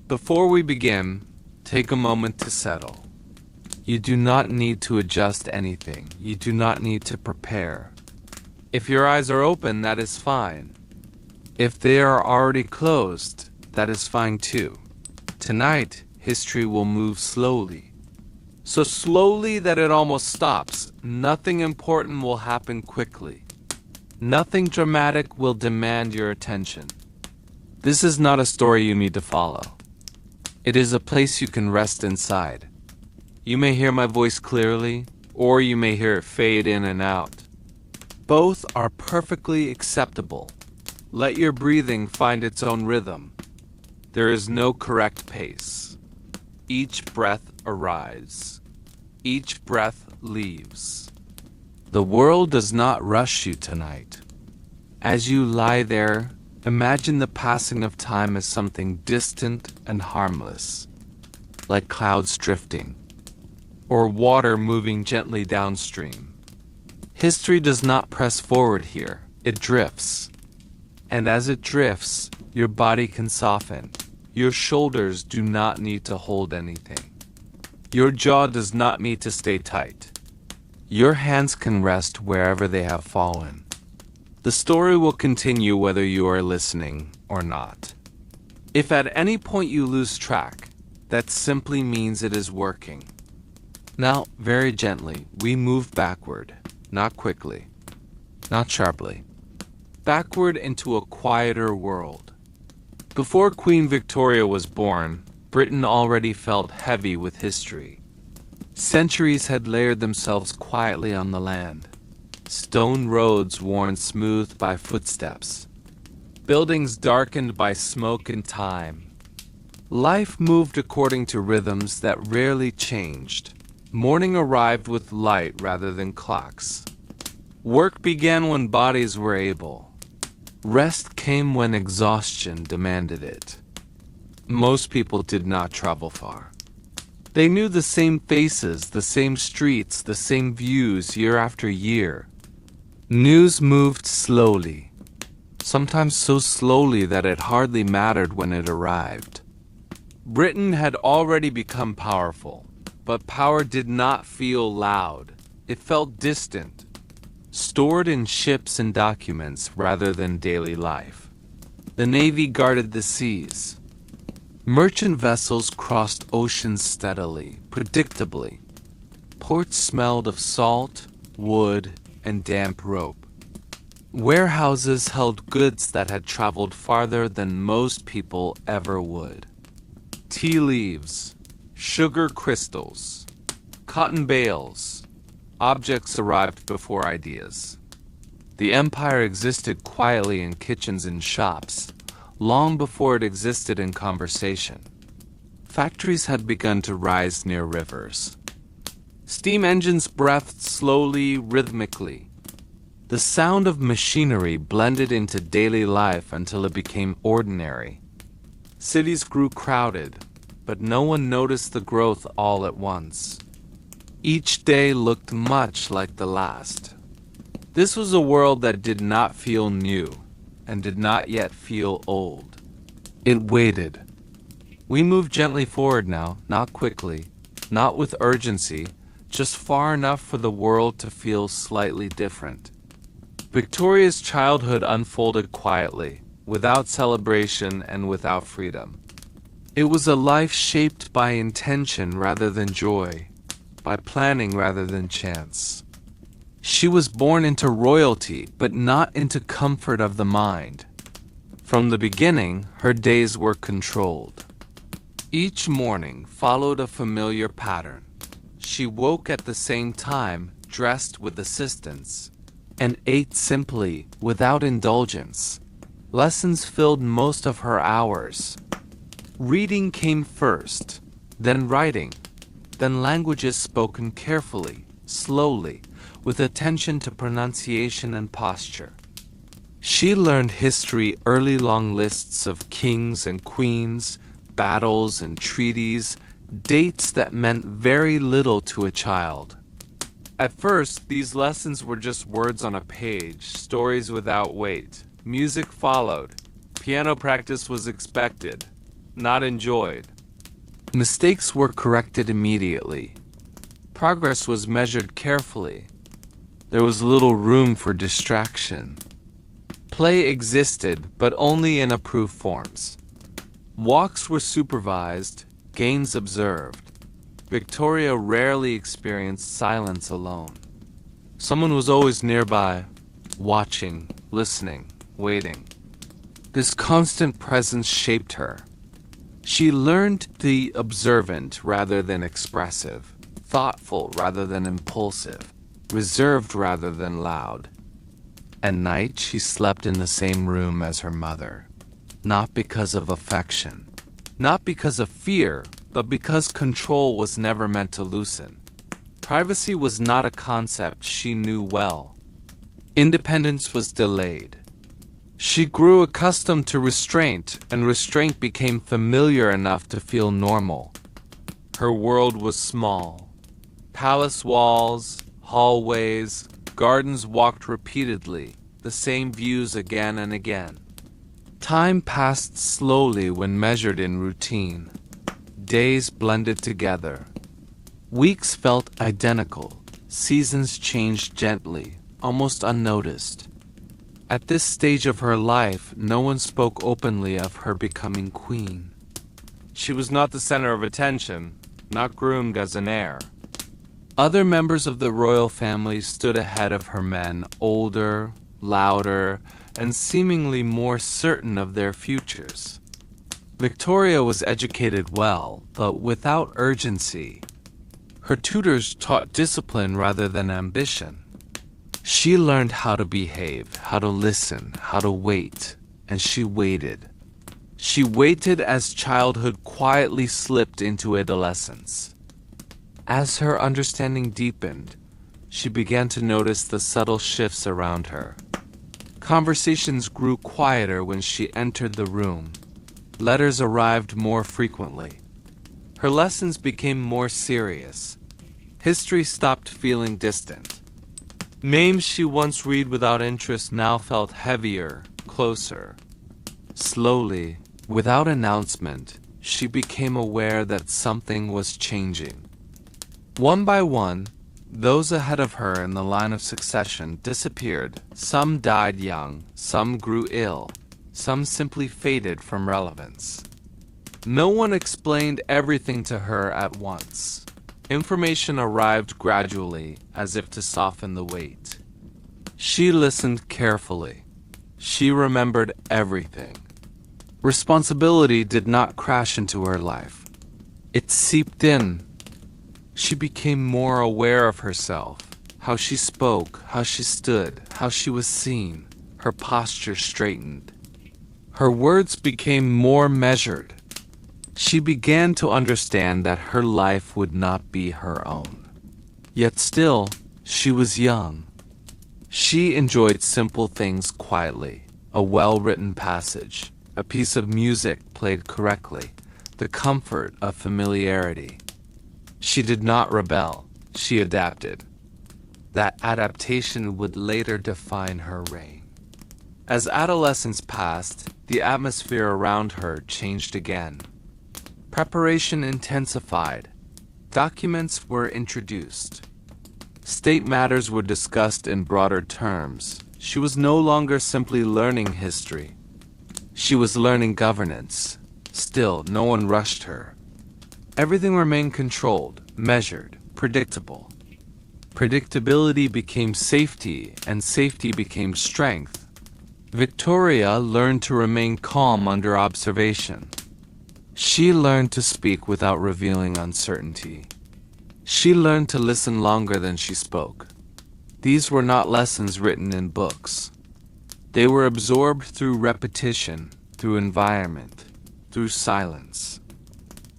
Before we begin, take a moment to settle. You do not need to adjust anything. You do not need to prepare. If your eyes are open, that is fine. If they are already closed, that is fine too. Tonight, history will move slowly. So slowly that it almost stops. Nothing important will happen quickly. Nothing dramatic will demand your attention. This is not a story you need to follow. It is a place you can rest inside. You may hear my voice clearly, or you may hear it fade in and out. Both are perfectly acceptable. Let your breathing find its own rhythm. There is no correct pace. Each breath arrives. Each breath leaves. The world does not rush you tonight. As you lie there, imagine the passing of time as something distant and harmless, like clouds drifting, or water moving gently downstream. History does not press forward here, it drifts. And as it drifts, your body can soften. Your shoulders do not need to hold anything. Your jaw does not need to stay tight. Your hands can rest wherever they have fallen. The story will continue whether you are listening or not. If at any point you lose track, that simply means it is working. Now, very gently, we move backward, not quickly, not sharply. Backward into a quieter world. Before Queen Victoria was born, Britain already felt heavy with history. Centuries had layered themselves quietly on the land. Stone roads worn smooth by footsteps. Buildings darkened by smoke and time. Life moved according to rhythms that rarely changed. Morning arrived with light rather than clocks. Work began when bodies were able. Rest came when exhaustion demanded it. Most people did not travel far. They knew the same faces, the same streets, the same views year after year. News moved slowly, sometimes so slowly that it hardly mattered when it arrived. Britain had already become powerful, but power did not feel loud. It felt distant, stored in ships and documents rather than daily life. The Navy guarded the seas. Merchant vessels crossed oceans steadily, predictably. Ports smelled of salt, wood, and damp rope. Warehouses held goods that had traveled farther than most people ever would. Tea leaves, sugar crystals, cotton bales, objects arrived before ideas. The empire existed quietly in kitchens and shops, long before it existed in conversation. Factories had begun to rise near rivers. Steam engines breathed slowly, rhythmically. The sound of machinery blended into daily life until it became ordinary. Cities grew crowded, but no one noticed the growth all at once. Each day looked much like the last. This was a world that did not feel new, and did not yet feel old. It waited. We moved gently forward now, not quickly, not with urgency, just far enough for the world to feel slightly different. Victoria's childhood unfolded quietly, without celebration and without freedom. It was a life shaped by intention rather than joy, by planning rather than chance. She was born into royalty, but not into comfort of the mind. From the beginning, her days were controlled. Each morning followed a familiar pattern. She woke at the same time, dressed with assistance, and ate simply, without indulgence. Lessons filled most of her hours. Reading came first, then writing, then languages spoken carefully, slowly, with attention to pronunciation and posture. She learned history early, long lists of kings and queens, battles and treaties, dates that meant very little to a child. At first, these lessons were just words on a page, stories without weight. Music followed. Piano practice was expected. not enjoyed. Mistakes were corrected immediately. Progress was measured carefully. There was little room for distraction. Play existed, but only in approved forms. Walks were supervised, gains observed. Victoria rarely experienced silence alone. Someone was always nearby, watching, listening, waiting. This constant presence shaped her. She learned to be observant rather than expressive, thoughtful rather than impulsive, reserved rather than loud. At night, she slept in the same room as her mother, not because of affection, not because of fear, but because control was never meant to loosen. Privacy was not a concept she knew well. Independence was delayed. She grew accustomed to restraint, and restraint became familiar enough to feel normal. Her world was small. Palace walls, hallways, gardens walked repeatedly, the same views again and again. Time passed slowly when measured in routine. Days blended together. Weeks felt identical. Seasons changed gently, almost unnoticed. At this stage of her life, no one spoke openly of her becoming queen. She was not the center of attention, not groomed as an heir. Other members of the royal family stood ahead of her men, older, louder, and seemingly more certain of their futures. Victoria was educated well, but without urgency. Her tutors taught discipline rather than ambition. She learned how to behave, how to listen, how to wait, and she waited. She waited as childhood quietly slipped into adolescence. As her understanding deepened, she began to notice the subtle shifts around her. Conversations grew quieter when she entered the room. Letters arrived more frequently. Her lessons became more serious. History stopped feeling distant. Names she once read without interest now felt heavier, closer. Slowly, without announcement, she became aware that something was changing. One by one, those ahead of her in the line of succession disappeared. Some died young, some grew ill, some simply faded from relevance. No one explained everything to her at once. Information arrived gradually, as if to soften the weight. She listened carefully. She remembered everything. Responsibility did not crash into her life. It seeped in. She became more aware of herself, how she spoke, how she stood, how she was seen. Her posture straightened. Her words became more measured. She began to understand that her life would not be her own. Yet still, she was young. She enjoyed simple things quietly, a well-written passage, a piece of music played correctly, the comfort of familiarity. She did not rebel, she adapted. That adaptation would later define her reign. As adolescence passed, the atmosphere around her changed again. Preparation intensified. Documents were introduced. State matters were discussed in broader terms. She was no longer simply learning history. She was learning governance. Still, no one rushed her. Everything remained controlled, measured, predictable. Predictability became safety, and safety became strength. Victoria learned to remain calm under observation. She learned to speak without revealing uncertainty. She learned to listen longer than she spoke. These were not lessons written in books. They were absorbed through repetition, through environment, through silence.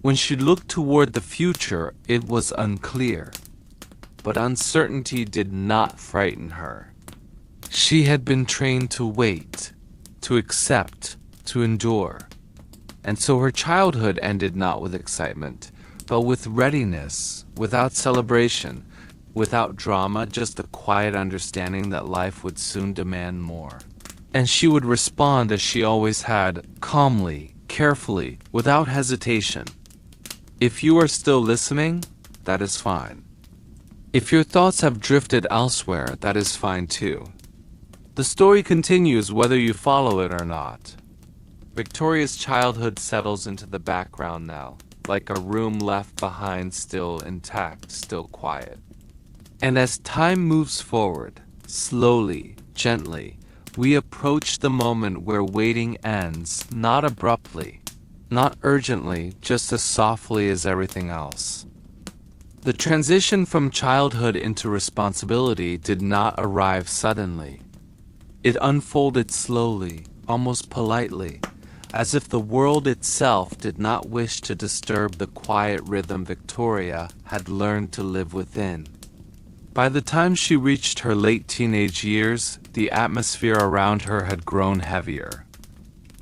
When she looked toward the future, it was unclear. But uncertainty did not frighten her. She had been trained to wait, to accept, to endure. And so her childhood ended not with excitement, but with readiness, without celebration, without drama, just a quiet understanding that life would soon demand more. And she would respond as she always had, calmly, carefully, without hesitation. If you are still listening, that is fine. If your thoughts have drifted elsewhere, that is fine too. The story continues whether you follow it or not. Victoria's childhood settles into the background now, like a room left behind, still intact, still quiet. And as time moves forward, slowly, gently, we approach the moment where waiting ends, not abruptly, not urgently, just as softly as everything else. The transition from childhood into responsibility did not arrive suddenly. It unfolded slowly, almost politely, as if the world itself did not wish to disturb the quiet rhythm Victoria had learned to live within. By the time she reached her late teenage years, the atmosphere around her had grown heavier.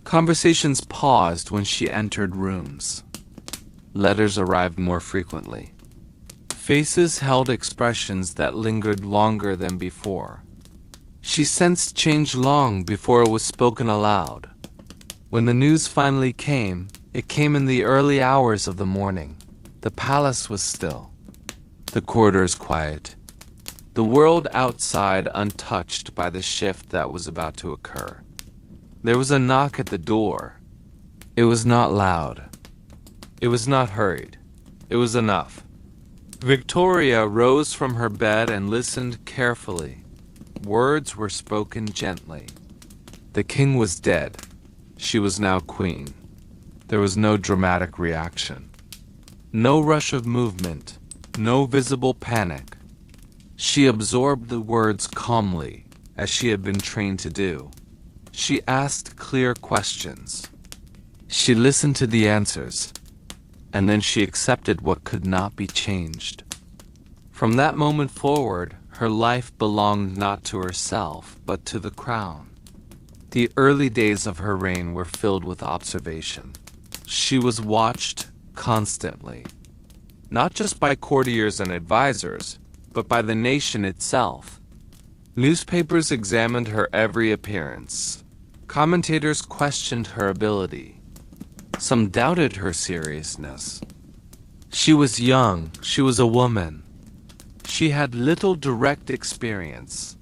Conversations paused when she entered rooms. Letters arrived more frequently. Faces held expressions that lingered longer than before. She sensed change long before it was spoken aloud. When the news finally came, it came in the early hours of the morning. The palace was still. The corridors quiet. The world outside untouched by the shift that was about to occur. There was a knock at the door. It was not loud. It was not hurried. It was enough. Victoria rose from her bed and listened carefully. Words were spoken gently. The king was dead. She was now queen. There was no dramatic reaction. No rush of movement. No visible panic. She absorbed the words calmly, as she had been trained to do. She asked clear questions. She listened to the answers, and then she accepted what could not be changed. From that moment forward, her life belonged not to herself, but to the crown. The early days of her reign were filled with observation. She was watched constantly, not just by courtiers and advisors, but by the nation itself. Newspapers examined her every appearance. Commentators questioned her ability. Some doubted her seriousness. She was young, she was a woman. She had little direct experience.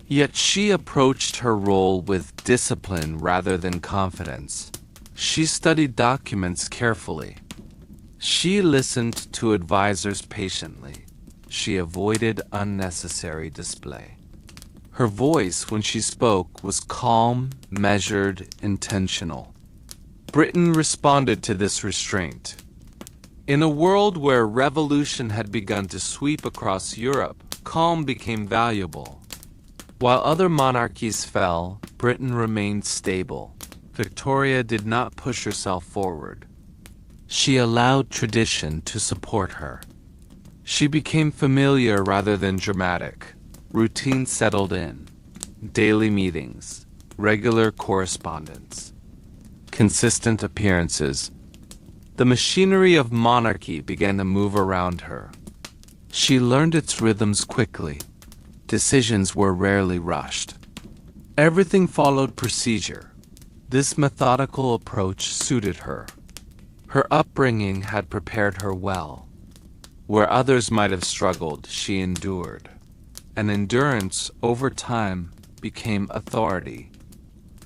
Yet she approached her role with discipline rather than confidence. She studied documents carefully. She listened to advisors patiently. She avoided unnecessary display. Her voice, when she spoke, was calm, measured, intentional. Britain responded to this restraint. In a world where revolution had begun to sweep across Europe, calm became valuable. While other monarchies fell, Britain remained stable. Victoria did not push herself forward. She allowed tradition to support her. She became familiar rather than dramatic. Routine settled in. Daily meetings, regular correspondence, consistent appearances. The machinery of monarchy began to move around her. She learned its rhythms quickly. Decisions were rarely rushed. Everything followed procedure. This methodical approach suited her. Her upbringing had prepared her well. Where others might have struggled, she endured. And endurance, over time, became authority.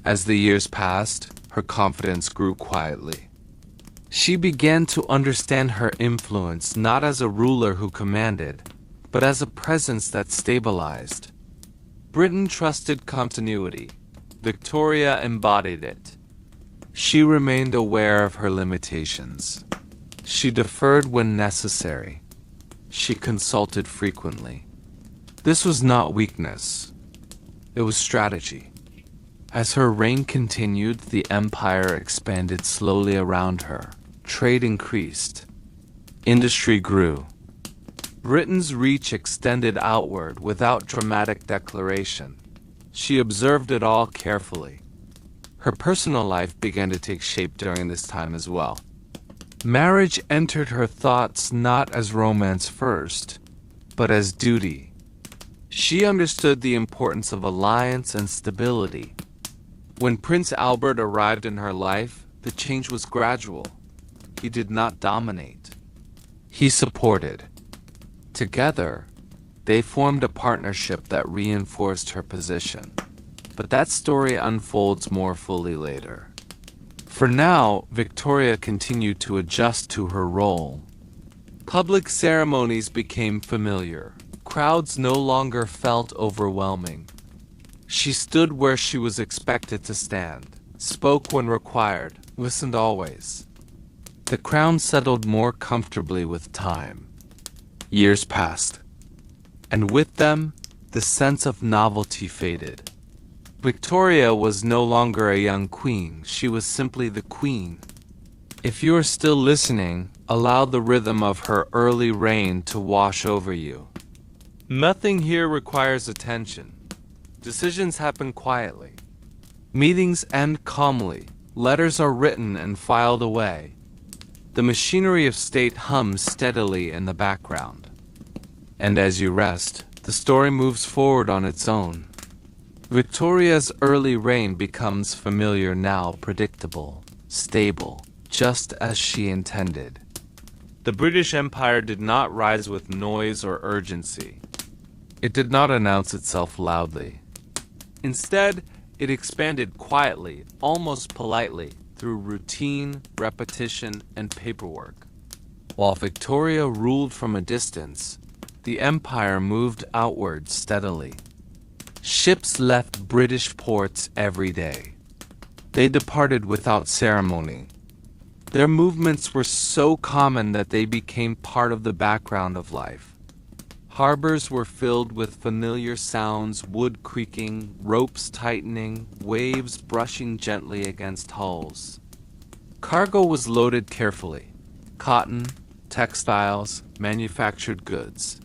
As the years passed, her confidence grew quietly. She began to understand her influence not as a ruler who commanded, but as a presence that stabilized. Britain trusted continuity. Victoria embodied it. She remained aware of her limitations. She deferred when necessary. She consulted frequently. This was not weakness. It was strategy. As her reign continued, the empire expanded slowly around her. Trade increased. Industry grew. Britain's reach extended outward without dramatic declaration. She observed it all carefully. Her personal life began to take shape during this time as well. Marriage entered her thoughts not as romance first, but as duty. She understood the importance of alliance and stability. When Prince Albert arrived in her life, the change was gradual. He did not dominate. He supported. Together, they formed a partnership that reinforced her position. But that story unfolds more fully later. For now, Victoria continued to adjust to her role. Public ceremonies became familiar. Crowds no longer felt overwhelming. She stood where she was expected to stand, spoke when required, listened always. The crown settled more comfortably with time. Years passed, and with them, the sense of novelty faded. Victoria was no longer a young queen, she was simply the queen. If you are still listening, allow the rhythm of her early reign to wash over you. Nothing here requires attention. Decisions happen quietly. Meetings end calmly. Letters are written and filed away. The machinery of state hums steadily in the background. And as you rest, the story moves forward on its own. Victoria's early reign becomes familiar now, predictable, stable, just as she intended. The British Empire did not rise with noise or urgency. It did not announce itself loudly. Instead, it expanded quietly, almost politely, through routine, repetition, and paperwork. While Victoria ruled from a distance, the empire moved outward steadily. Ships left British ports every day. They departed without ceremony. Their movements were so common that they became part of the background of life. Harbors were filled with familiar sounds, wood creaking, ropes tightening, waves brushing gently against hulls. Cargo was loaded carefully. Cotton, textiles, manufactured goods.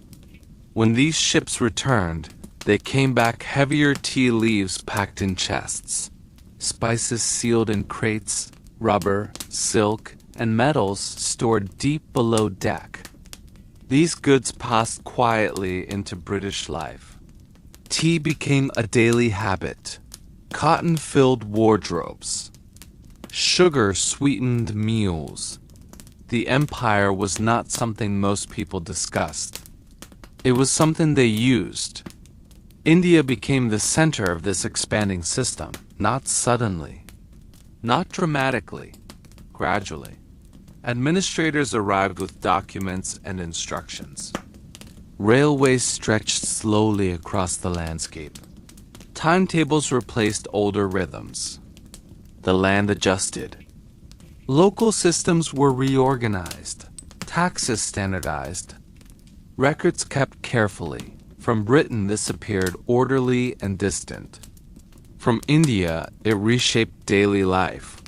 When these ships returned, they came back heavier tea leaves packed in chests, spices sealed in crates, rubber, silk, and metals stored deep below deck. These goods passed quietly into British life. Tea became a daily habit. Cotton filled wardrobes. Sugar sweetened meals. The empire was not something most people discussed. It was something they used. India became the center of this expanding system, not suddenly, not dramatically, gradually. Administrators arrived with documents and instructions. Railways stretched slowly across the landscape. Timetables replaced older rhythms. The land adjusted. Local systems were reorganized. Taxes standardized. Records kept carefully. From Britain, this appeared orderly and distant. From India, it reshaped daily life.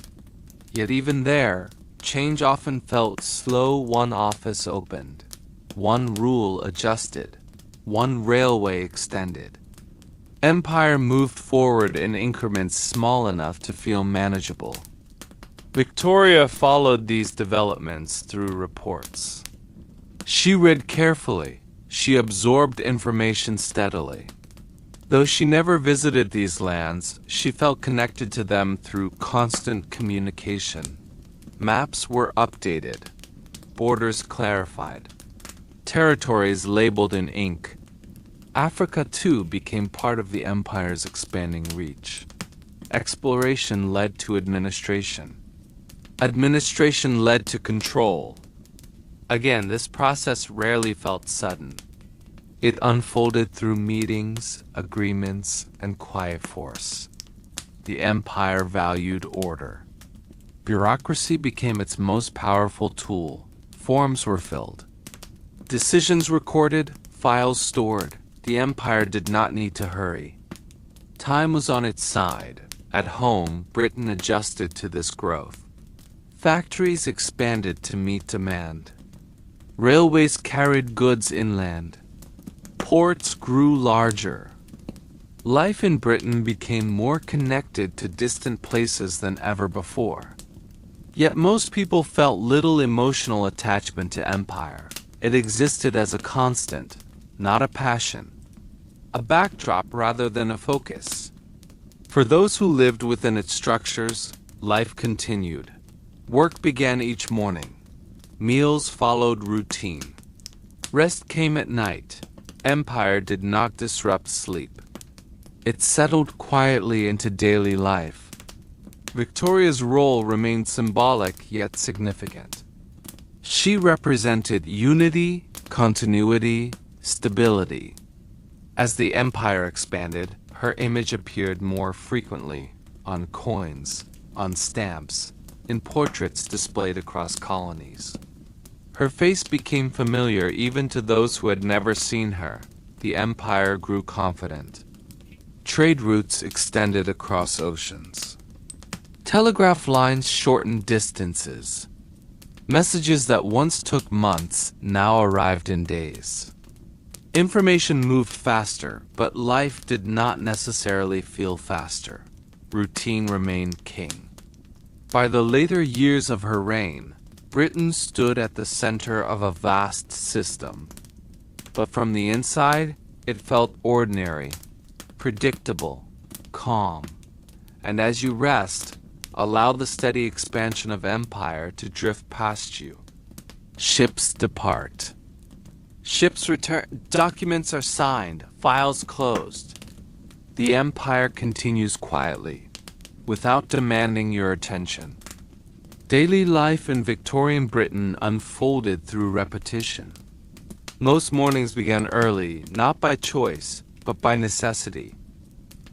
Yet even there, change often felt slow. One office opened, one rule adjusted, one railway extended. Empire moved forward in increments small enough to feel manageable. Victoria followed these developments through reports. She read carefully, she absorbed information steadily. Though she never visited these lands, she felt connected to them through constant communication. Maps were updated, borders clarified, territories labeled in ink. Africa, too, became part of the empire's expanding reach. Exploration led to administration. Administration led to control. Again, this process rarely felt sudden. It unfolded through meetings, agreements, and quiet force. The empire valued order. Bureaucracy became its most powerful tool. Forms were filled. Decisions recorded, files stored. The empire did not need to hurry. Time was on its side. At home, Britain adjusted to this growth. Factories expanded to meet demand. Railways carried goods inland. Ports grew larger. Life in Britain became more connected to distant places than ever before. Yet most people felt little emotional attachment to empire. It existed as a constant, not a passion. A backdrop rather than a focus. For those who lived within its structures, life continued. Work began each morning. Meals followed routine. Rest came at night. Empire did not disrupt sleep. It settled quietly into daily life. Victoria's role remained symbolic yet significant. She represented unity, continuity, stability. As the empire expanded, her image appeared more frequently on coins, on stamps, in portraits displayed across colonies. Her face became familiar even to those who had never seen her. The empire grew confident. Trade routes extended across oceans. Telegraph lines shortened distances. Messages that once took months now arrived in days. Information moved faster, but life did not necessarily feel faster. Routine remained king. By the later years of her reign, Britain stood at the center of a vast system. But from the inside, it felt ordinary, predictable, calm. And as you rest, allow the steady expansion of empire to drift past you. Ships depart. Ships return. Documents are signed, files closed. The empire continues quietly, without demanding your attention. Daily life in Victorian Britain unfolded through repetition. Most mornings began early, not by choice, but by necessity.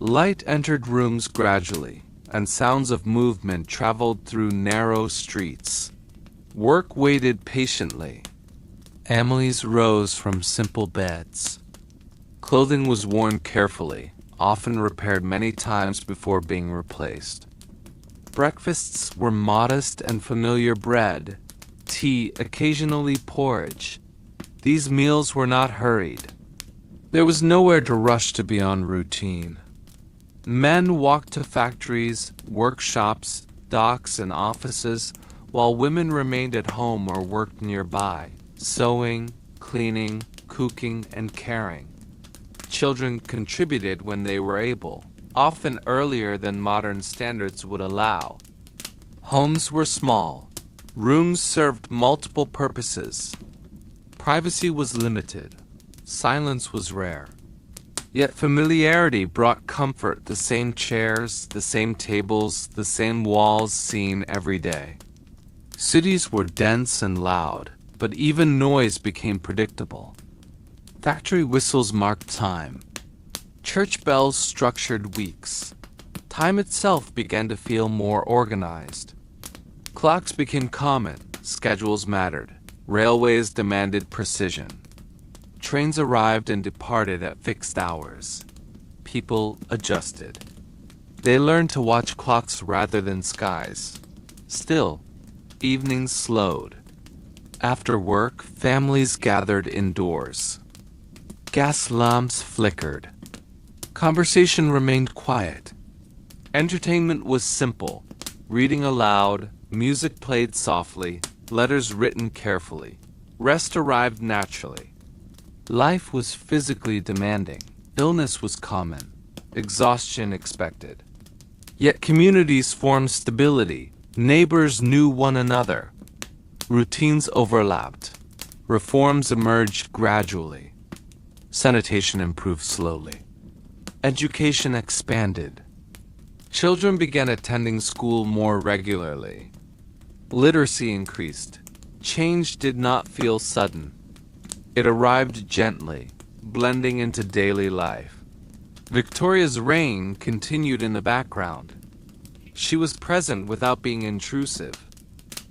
Light entered rooms gradually, and sounds of movement traveled through narrow streets. Work waited patiently. Families rose from simple beds. Clothing was worn carefully, often repaired many times before being replaced. Breakfasts were modest and familiar: bread, tea, occasionally porridge. These meals were not hurried. There was nowhere to rush to be on routine. Men walked to factories, workshops, docks, and offices, while women remained at home or worked nearby, sewing, cleaning, cooking, and caring. Children contributed when they were able, often earlier than modern standards would allow. Homes were small. Rooms served multiple purposes. Privacy was limited. Silence was rare. Yet familiarity brought comfort: the same chairs, the same tables, the same walls seen every day. Cities were dense and loud, but even noise became predictable. Factory whistles marked time. Church bells structured weeks. Time itself began to feel more organized. Clocks became common, schedules mattered, railways demanded precision. Trains arrived and departed at fixed hours. People adjusted. They learned to watch clocks rather than skies. Still, evenings slowed. After work, families gathered indoors. Gas lamps flickered. Conversation remained quiet. Entertainment was simple: reading aloud, music played softly, letters written carefully. Rest arrived naturally. Life was physically demanding. Illness was common. Exhaustion expected. Yet communities formed stability. Neighbors knew one another. Routines overlapped. Reforms emerged gradually. Sanitation improved slowly. Education expanded. Children began attending school more regularly. Literacy increased. Change did not feel sudden. It arrived gently, blending into daily life. Victoria's reign continued in the background. She was present without being intrusive.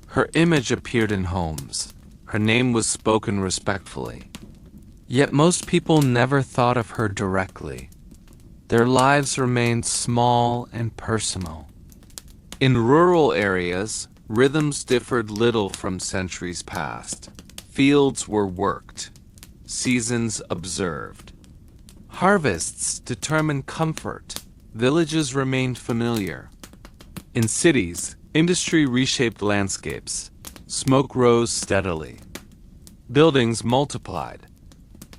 Her image appeared in homes. Her name was spoken respectfully. Yet most people never thought of her directly. Their lives remained small and personal. In rural areas, rhythms differed little from centuries past. Fields were worked. Seasons observed. Harvests determined comfort. Villages remained familiar. In cities, industry reshaped landscapes. Smoke rose steadily. Buildings multiplied.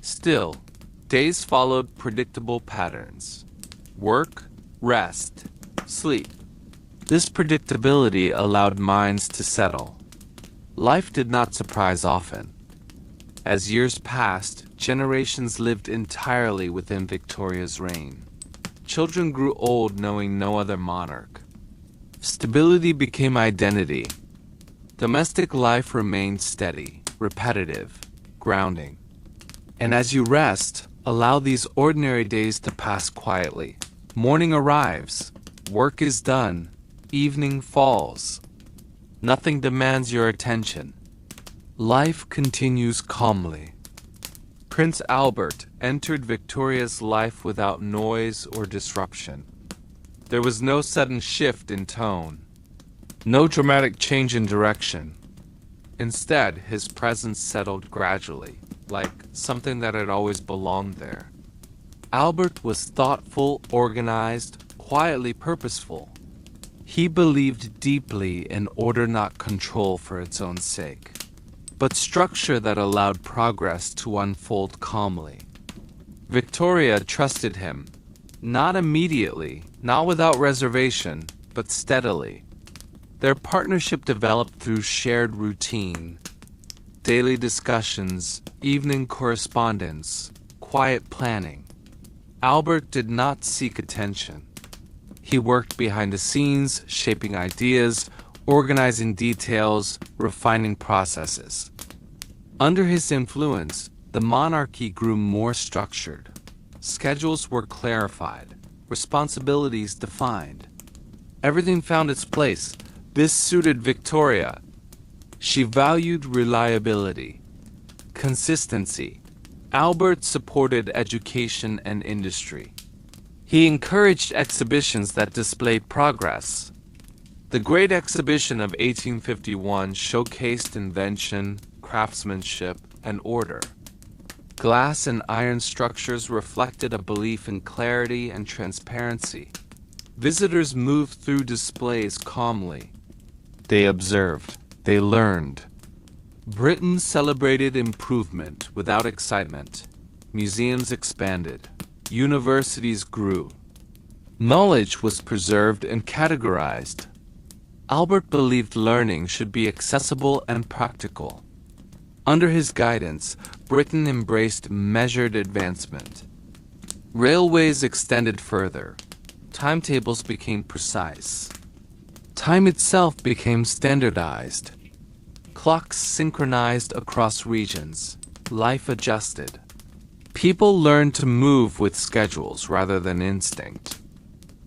Still, days followed predictable patterns. Work, rest, sleep. This predictability allowed minds to settle. Life did not surprise often. As years passed, generations lived entirely within Victoria's reign. Children grew old knowing no other monarch. Stability became identity. Domestic life remained steady, repetitive, grounding. And as you rest, allow these ordinary days to pass quietly. Morning arrives, work is done, evening falls. Nothing demands your attention. Life continues calmly. Prince Albert entered Victoria's life without noise or disruption. There was no sudden shift in tone, no dramatic change in direction. Instead, his presence settled gradually, like something that had always belonged there. Albert was thoughtful, organized, quietly purposeful. He believed deeply in order, not control for its own sake, but structure that allowed progress to unfold calmly. Victoria trusted him, not immediately, not without reservation, but steadily. Their partnership developed through shared routine, daily discussions, evening correspondence, quiet planning. Albert did not seek attention. He worked behind the scenes, shaping ideas, organizing details, refining processes. Under his influence, the monarchy grew more structured. Schedules were clarified, responsibilities defined. Everything found its place. This suited Victoria. She valued reliability, consistency. Albert supported education and industry. He encouraged exhibitions that displayed progress. The Great Exhibition of 1851 showcased invention, craftsmanship, and order. Glass and iron structures reflected a belief in clarity and transparency. Visitors moved through displays calmly. They observed. They learned. Britain celebrated improvement without excitement. Museums expanded. Universities grew. Knowledge was preserved and categorized. Albert believed learning should be accessible and practical. Under his guidance, Britain embraced measured advancement. Railways extended further. Timetables became precise. Time itself became standardized. Clocks synchronized across regions. Life adjusted. People learned to move with schedules rather than instinct.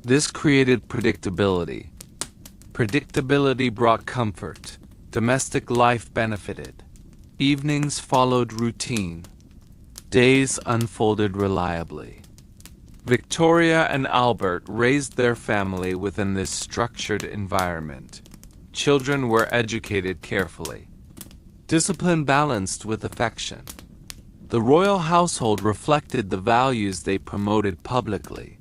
This created predictability. Predictability brought comfort. Domestic life benefited. Evenings followed routine. Days unfolded reliably. Victoria and Albert raised their family within this structured environment. Children were educated carefully. Discipline balanced with affection. The royal household reflected the values they promoted publicly: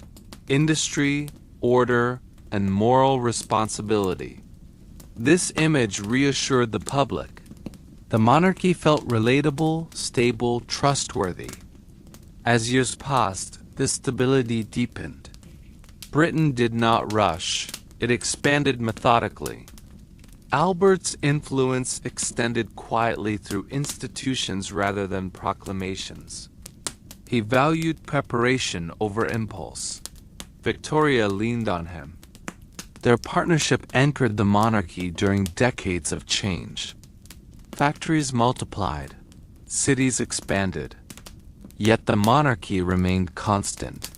industry, order, and moral responsibility. This image reassured the public. The monarchy felt relatable, stable, trustworthy. As years passed, this stability deepened. Britain did not rush. It expanded methodically. Albert's influence extended quietly through institutions rather than proclamations. He valued preparation over impulse. Victoria leaned on him. Their partnership anchored the monarchy during decades of change. Factories multiplied. Cities expanded. Yet the monarchy remained constant.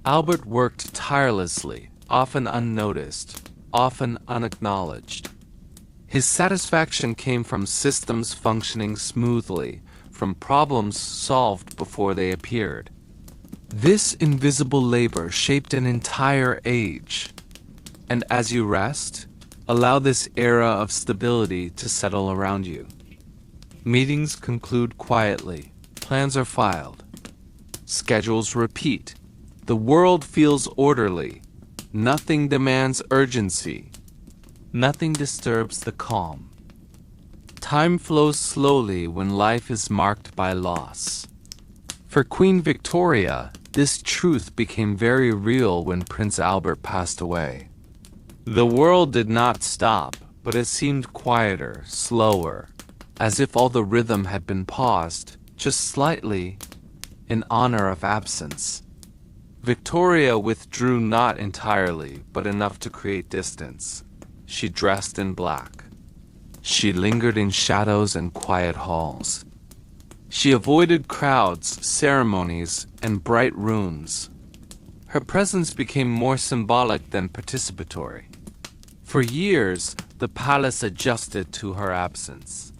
Albert worked tirelessly, often unnoticed, often unacknowledged. His satisfaction came from systems functioning smoothly, from problems solved before they appeared. This invisible labor shaped an entire age. And as you rest, allow this era of stability to settle around you. Meetings conclude quietly. Plans are filed. Schedules repeat. The world feels orderly. Nothing demands urgency. Nothing disturbs the calm. Time flows slowly when life is marked by loss. For Queen Victoria, this truth became very real when Prince Albert passed away. The world did not stop, but it seemed quieter, slower, as if all the rhythm had been paused, just slightly, in honor of absence. Victoria withdrew not entirely, but enough to create distance. She dressed in black. She lingered in shadows and quiet halls. She avoided crowds, ceremonies, and bright rooms. Her presence became more symbolic than participatory. For years, the palace adjusted to her absence.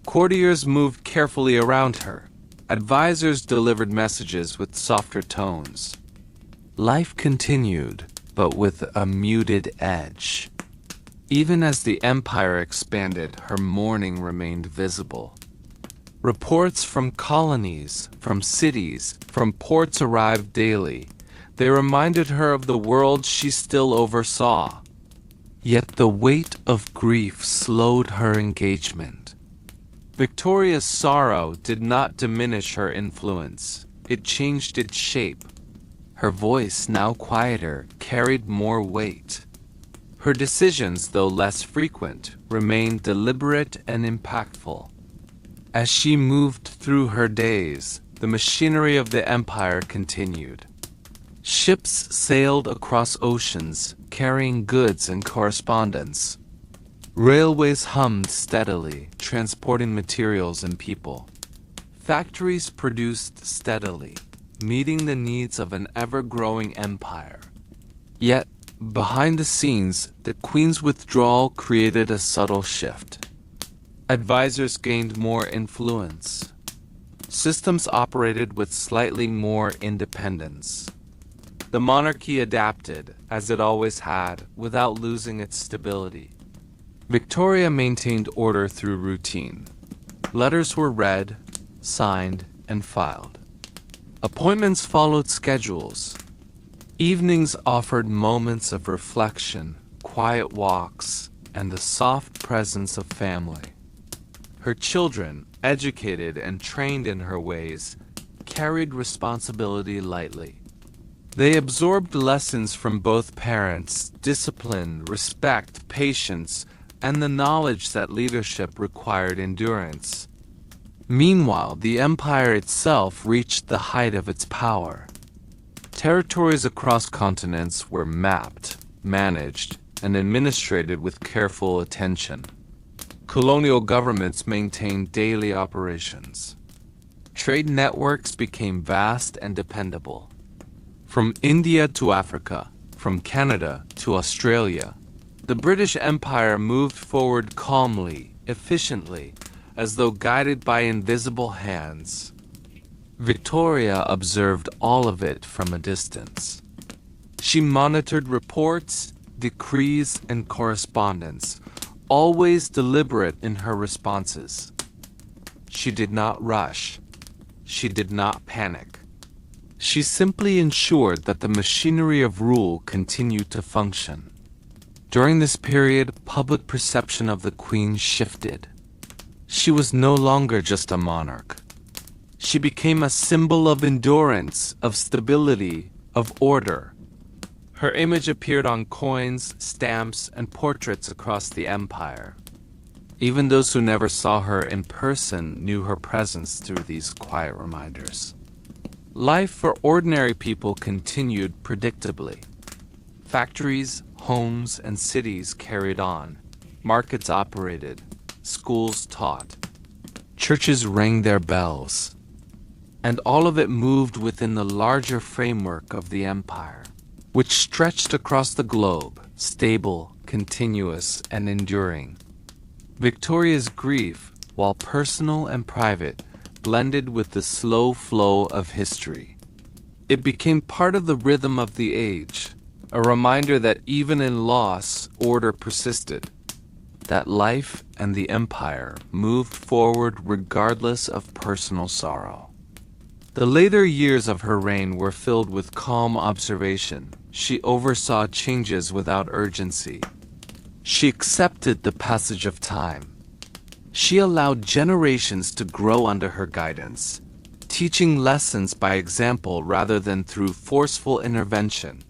Courtiers moved carefully around her. Advisors delivered messages with softer tones. Life continued, but with a muted edge. Even as the empire expanded, her mourning remained visible. Reports from colonies, from cities, from ports arrived daily. They reminded her of the world she still oversaw. Yet the weight of grief slowed her engagement. Victoria's sorrow did not diminish her influence. It changed its shape. Her voice, now quieter, carried more weight. Her decisions, though less frequent, remained deliberate and impactful. As she moved through her days, the machinery of the empire continued. Ships sailed across oceans, carrying goods and correspondence. Railways hummed steadily, transporting materials and people. Factories produced steadily, meeting the needs of an ever-growing empire. Yet, behind the scenes, the Queen's withdrawal created a subtle shift. Advisors gained more influence. Systems operated with slightly more independence. The monarchy adapted, as it always had, without losing its stability. Victoria maintained order through routine. Letters were read, signed, and filed. Appointments followed schedules. Evenings offered moments of reflection, quiet walks, and the soft presence of family. Her children, educated and trained in her ways, carried responsibility lightly. They absorbed lessons from both parents: discipline, respect, patience, and the knowledge that leadership required endurance. Meanwhile, the empire itself reached the height of its power. Territories across continents were mapped, managed, and administrated with careful attention. Colonial governments maintained daily operations. Trade networks became vast and dependable. From India to Africa, from Canada to Australia, the British Empire moved forward calmly, efficiently, as though guided by invisible hands. Victoria observed all of it from a distance. She monitored reports, decrees, and correspondence, always deliberate in her responses. She did not rush. She did not panic. She simply ensured that the machinery of rule continued to function. During this period, public perception of the Queen shifted. She was no longer just a monarch. She became a symbol of endurance, of stability, of order. Her image appeared on coins, stamps, and portraits across the empire. Even those who never saw her in person knew her presence through these quiet reminders. Life for ordinary people continued predictably. Factories, homes, and cities carried on. Markets operated. Schools taught. Churches rang their bells. And all of it moved within the larger framework of the empire, which stretched across the globe, stable, continuous, and enduring. Victoria's grief, while personal and private, blended with the slow flow of history. It became part of the rhythm of the age, a reminder that even in loss, order persisted, that life and the empire moved forward regardless of personal sorrow. The later years of her reign were filled with calm observation. She oversaw changes without urgency. She accepted the passage of time. She allowed generations to grow under her guidance, teaching lessons by example rather than through forceful intervention.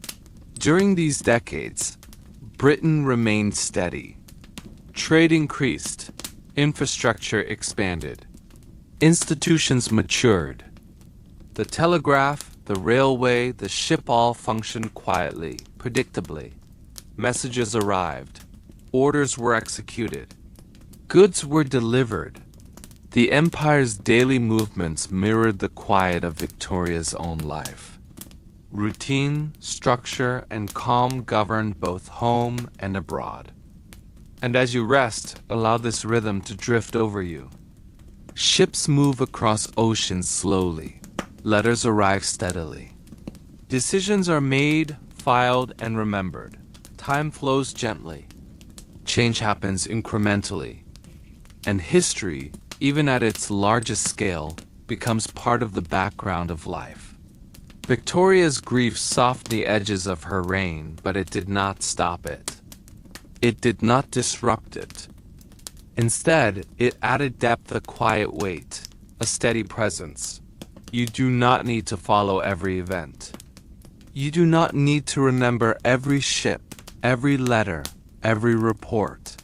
During these decades, Britain remained steady. Trade increased. Infrastructure expanded. Institutions matured. The telegraph, the railway, the ship all functioned quietly, predictably. Messages arrived. Orders were executed. Goods were delivered. The empire's daily movements mirrored the quiet of Victoria's own life. Routine, structure, and calm governed both home and abroad. And as you rest, allow this rhythm to drift over you. Ships move across oceans slowly. Letters arrive steadily. Decisions are made, filed, and remembered. Time flows gently. Change happens incrementally. And history, even at its largest scale, becomes part of the background of life. Victoria's grief softened the edges of her reign, but it did not stop it. It did not disrupt it. Instead, it added depth, a quiet weight, a steady presence. You do not need to follow every event. You do not need to remember every ship, every letter, every report.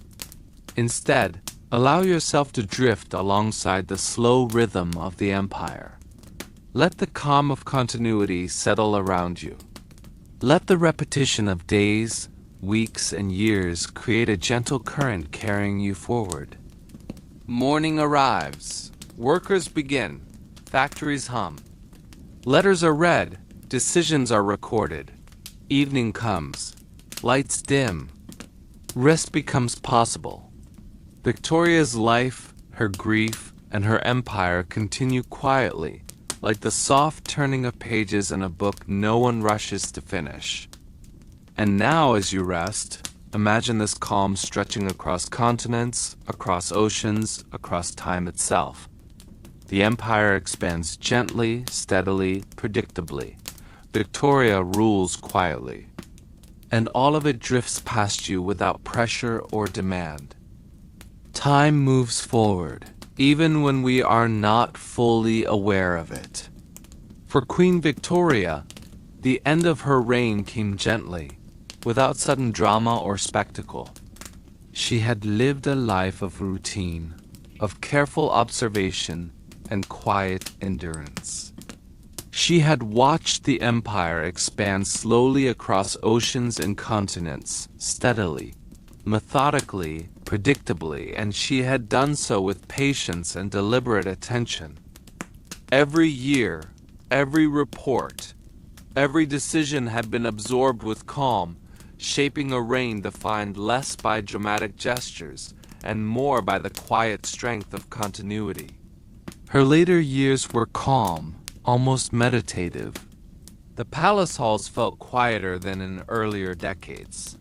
Instead, allow yourself to drift alongside the slow rhythm of the empire. Let the calm of continuity settle around you. Let the repetition of days, weeks, and years create a gentle current carrying you forward. Morning arrives. Workers begin. Factories hum. Letters are read. Decisions are recorded. Evening comes. Lights dim. Rest becomes possible. Victoria's life, her grief, and her empire continue quietly, like the soft turning of pages in a book no one rushes to finish. And now, as you rest, imagine this calm stretching across continents, across oceans, across time itself. The empire expands gently, steadily, predictably. Victoria rules quietly. And all of it drifts past you without pressure or demand. Time moves forward, even when we are not fully aware of it. For Queen Victoria, the end of her reign came gently, without sudden drama or spectacle. She had lived a life of routine, of careful observation, and quiet endurance. She had watched the empire expand slowly across oceans and continents, steadily, methodically, predictably, and she had done so with patience and deliberate attention. Every year, every report, every decision had been absorbed with calm, shaping a reign defined less by dramatic gestures and more by the quiet strength of continuity. Her later years were calm, almost meditative. The palace halls felt quieter than in earlier decades.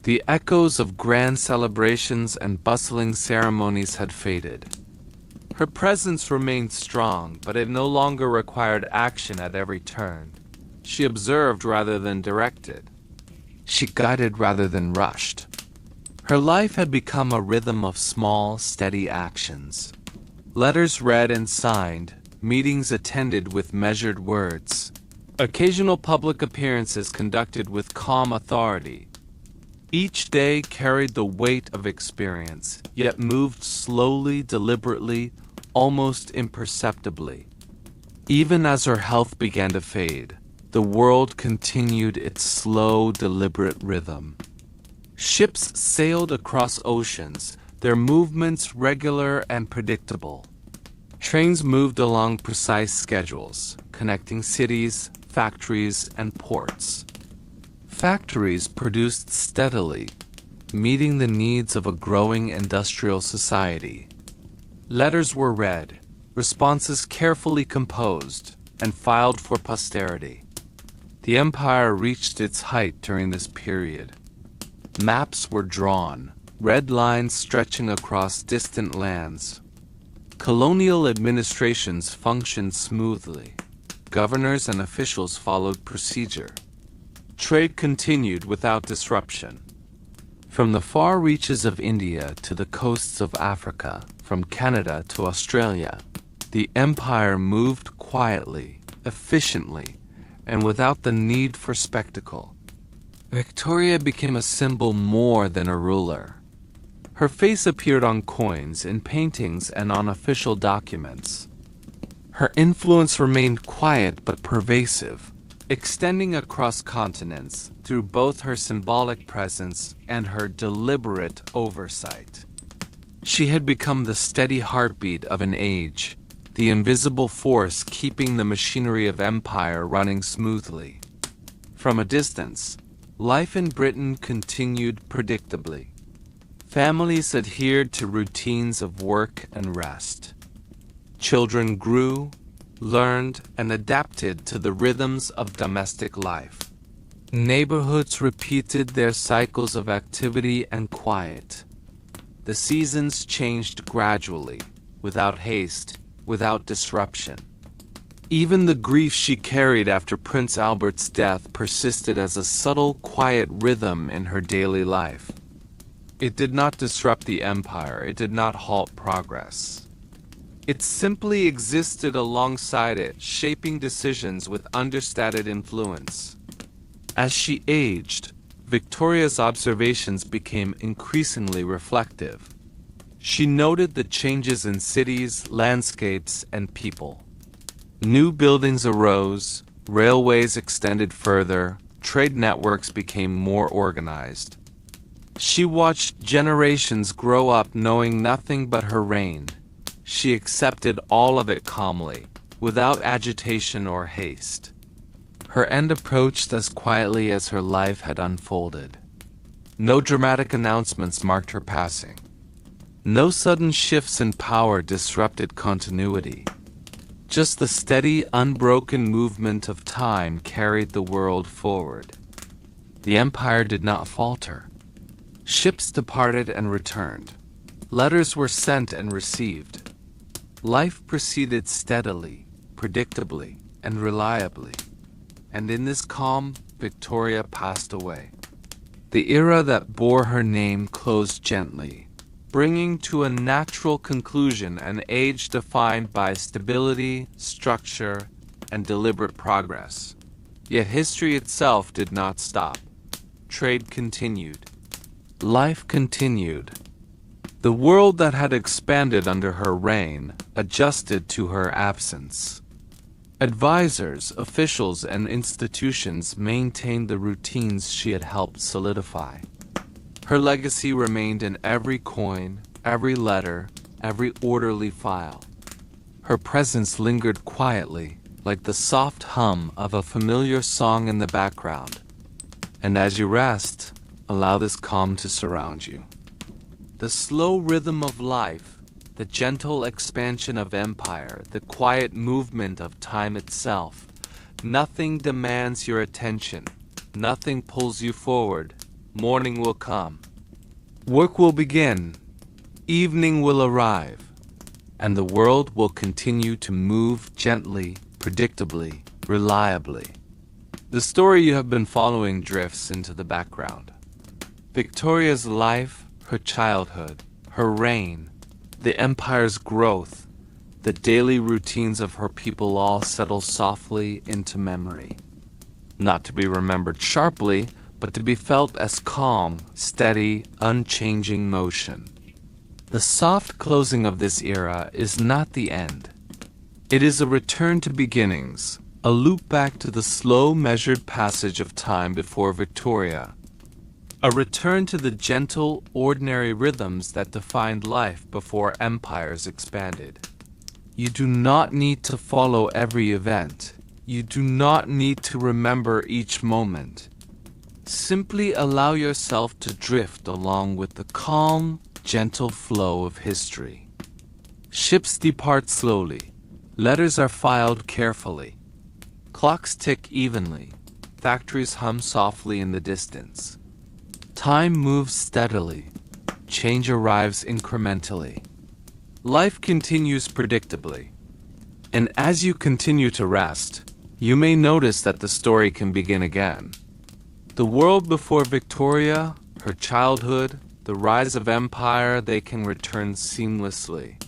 The echoes of grand celebrations and bustling ceremonies had faded. Her presence remained strong, but it no longer required action at every turn. She observed rather than directed. She guided rather than rushed. Her life had become a rhythm of small, steady actions. Letters read and signed, meetings attended with measured words. Occasional public appearances conducted with calm authority. Each day carried the weight of experience, yet moved slowly, deliberately, almost imperceptibly. Even as her health began to fade, the world continued its slow, deliberate rhythm. Ships sailed across oceans, their movements regular and predictable. Trains moved along precise schedules, connecting cities, factories, and ports. Factories produced steadily, meeting the needs of a growing industrial society. Letters were read, responses carefully composed, and filed for posterity. The empire reached its height during this period. Maps were drawn, red lines stretching across distant lands. Colonial administrations functioned smoothly. Governors and officials followed procedure. Trade continued without disruption. From the far reaches of India to the coasts of Africa, from Canada to Australia, the empire moved quietly, efficiently, and without the need for spectacle. Victoria became a symbol more than a ruler. Her face appeared on coins, in paintings, and on official documents. Her influence remained quiet but pervasive, extending across continents through both her symbolic presence and her deliberate oversight. She had become the steady heartbeat of an age, the invisible force keeping the machinery of empire running smoothly. From a distance, life in Britain continued predictably. Families adhered to routines of work and rest. Children grew, learned, and adapted to the rhythms of domestic life. Neighborhoods repeated their cycles of activity and quiet. The seasons changed gradually, without haste, without disruption. Even the grief she carried after Prince Albert's death persisted as a subtle, quiet rhythm in her daily life. It did not disrupt the empire, it did not halt progress. It simply existed alongside it, shaping decisions with understated influence. As she aged, Victoria's observations became increasingly reflective. She noted the changes in cities, landscapes, and people. New buildings arose, railways extended further, trade networks became more organized. She watched generations grow up knowing nothing but her reign. She accepted all of it calmly, without agitation or haste. Her end approached as quietly as her life had unfolded. No dramatic announcements marked her passing. No sudden shifts in power disrupted continuity. Just the steady, unbroken movement of time carried the world forward. The empire did not falter. Ships departed and returned. Letters were sent and received. Life proceeded steadily, predictably, and reliably. And in this calm, Victoria passed away. The era that bore her name closed gently, bringing to a natural conclusion an age defined by stability, structure, and deliberate progress. Yet history itself did not stop. Trade continued. Life continued. The world that had expanded under her reign adjusted to her absence. Advisors, officials, and institutions maintained the routines she had helped solidify. Her legacy remained in every coin, every letter, every orderly file. Her presence lingered quietly, like the soft hum of a familiar song in the background. And as you rest, allow this calm to surround you. The slow rhythm of life, the gentle expansion of empire, the quiet movement of time itself. Nothing demands your attention. Nothing pulls you forward. Morning will come. Work will begin. Evening will arrive. And the world will continue to move gently, predictably, reliably. The story you have been following drifts into the background. Victoria's life, her childhood, her reign, the empire's growth, the daily routines of her people all settle softly into memory. Not to be remembered sharply, but to be felt as calm, steady, unchanging motion. The soft closing of this era is not the end. It is a return to beginnings, a loop back to the slow, measured passage of time before Victoria. A return to the gentle, ordinary rhythms that defined life before empires expanded. You do not need to follow every event. You do not need to remember each moment. Simply allow yourself to drift along with the calm, gentle flow of history. Ships depart slowly. Letters are filed carefully. Clocks tick evenly. Factories hum softly in the distance. Time moves steadily. Change arrives incrementally. Life continues predictably. And as you continue to rest, you may notice that the story can begin again. The world before Victoria, her childhood, the rise of empire, they can return seamlessly.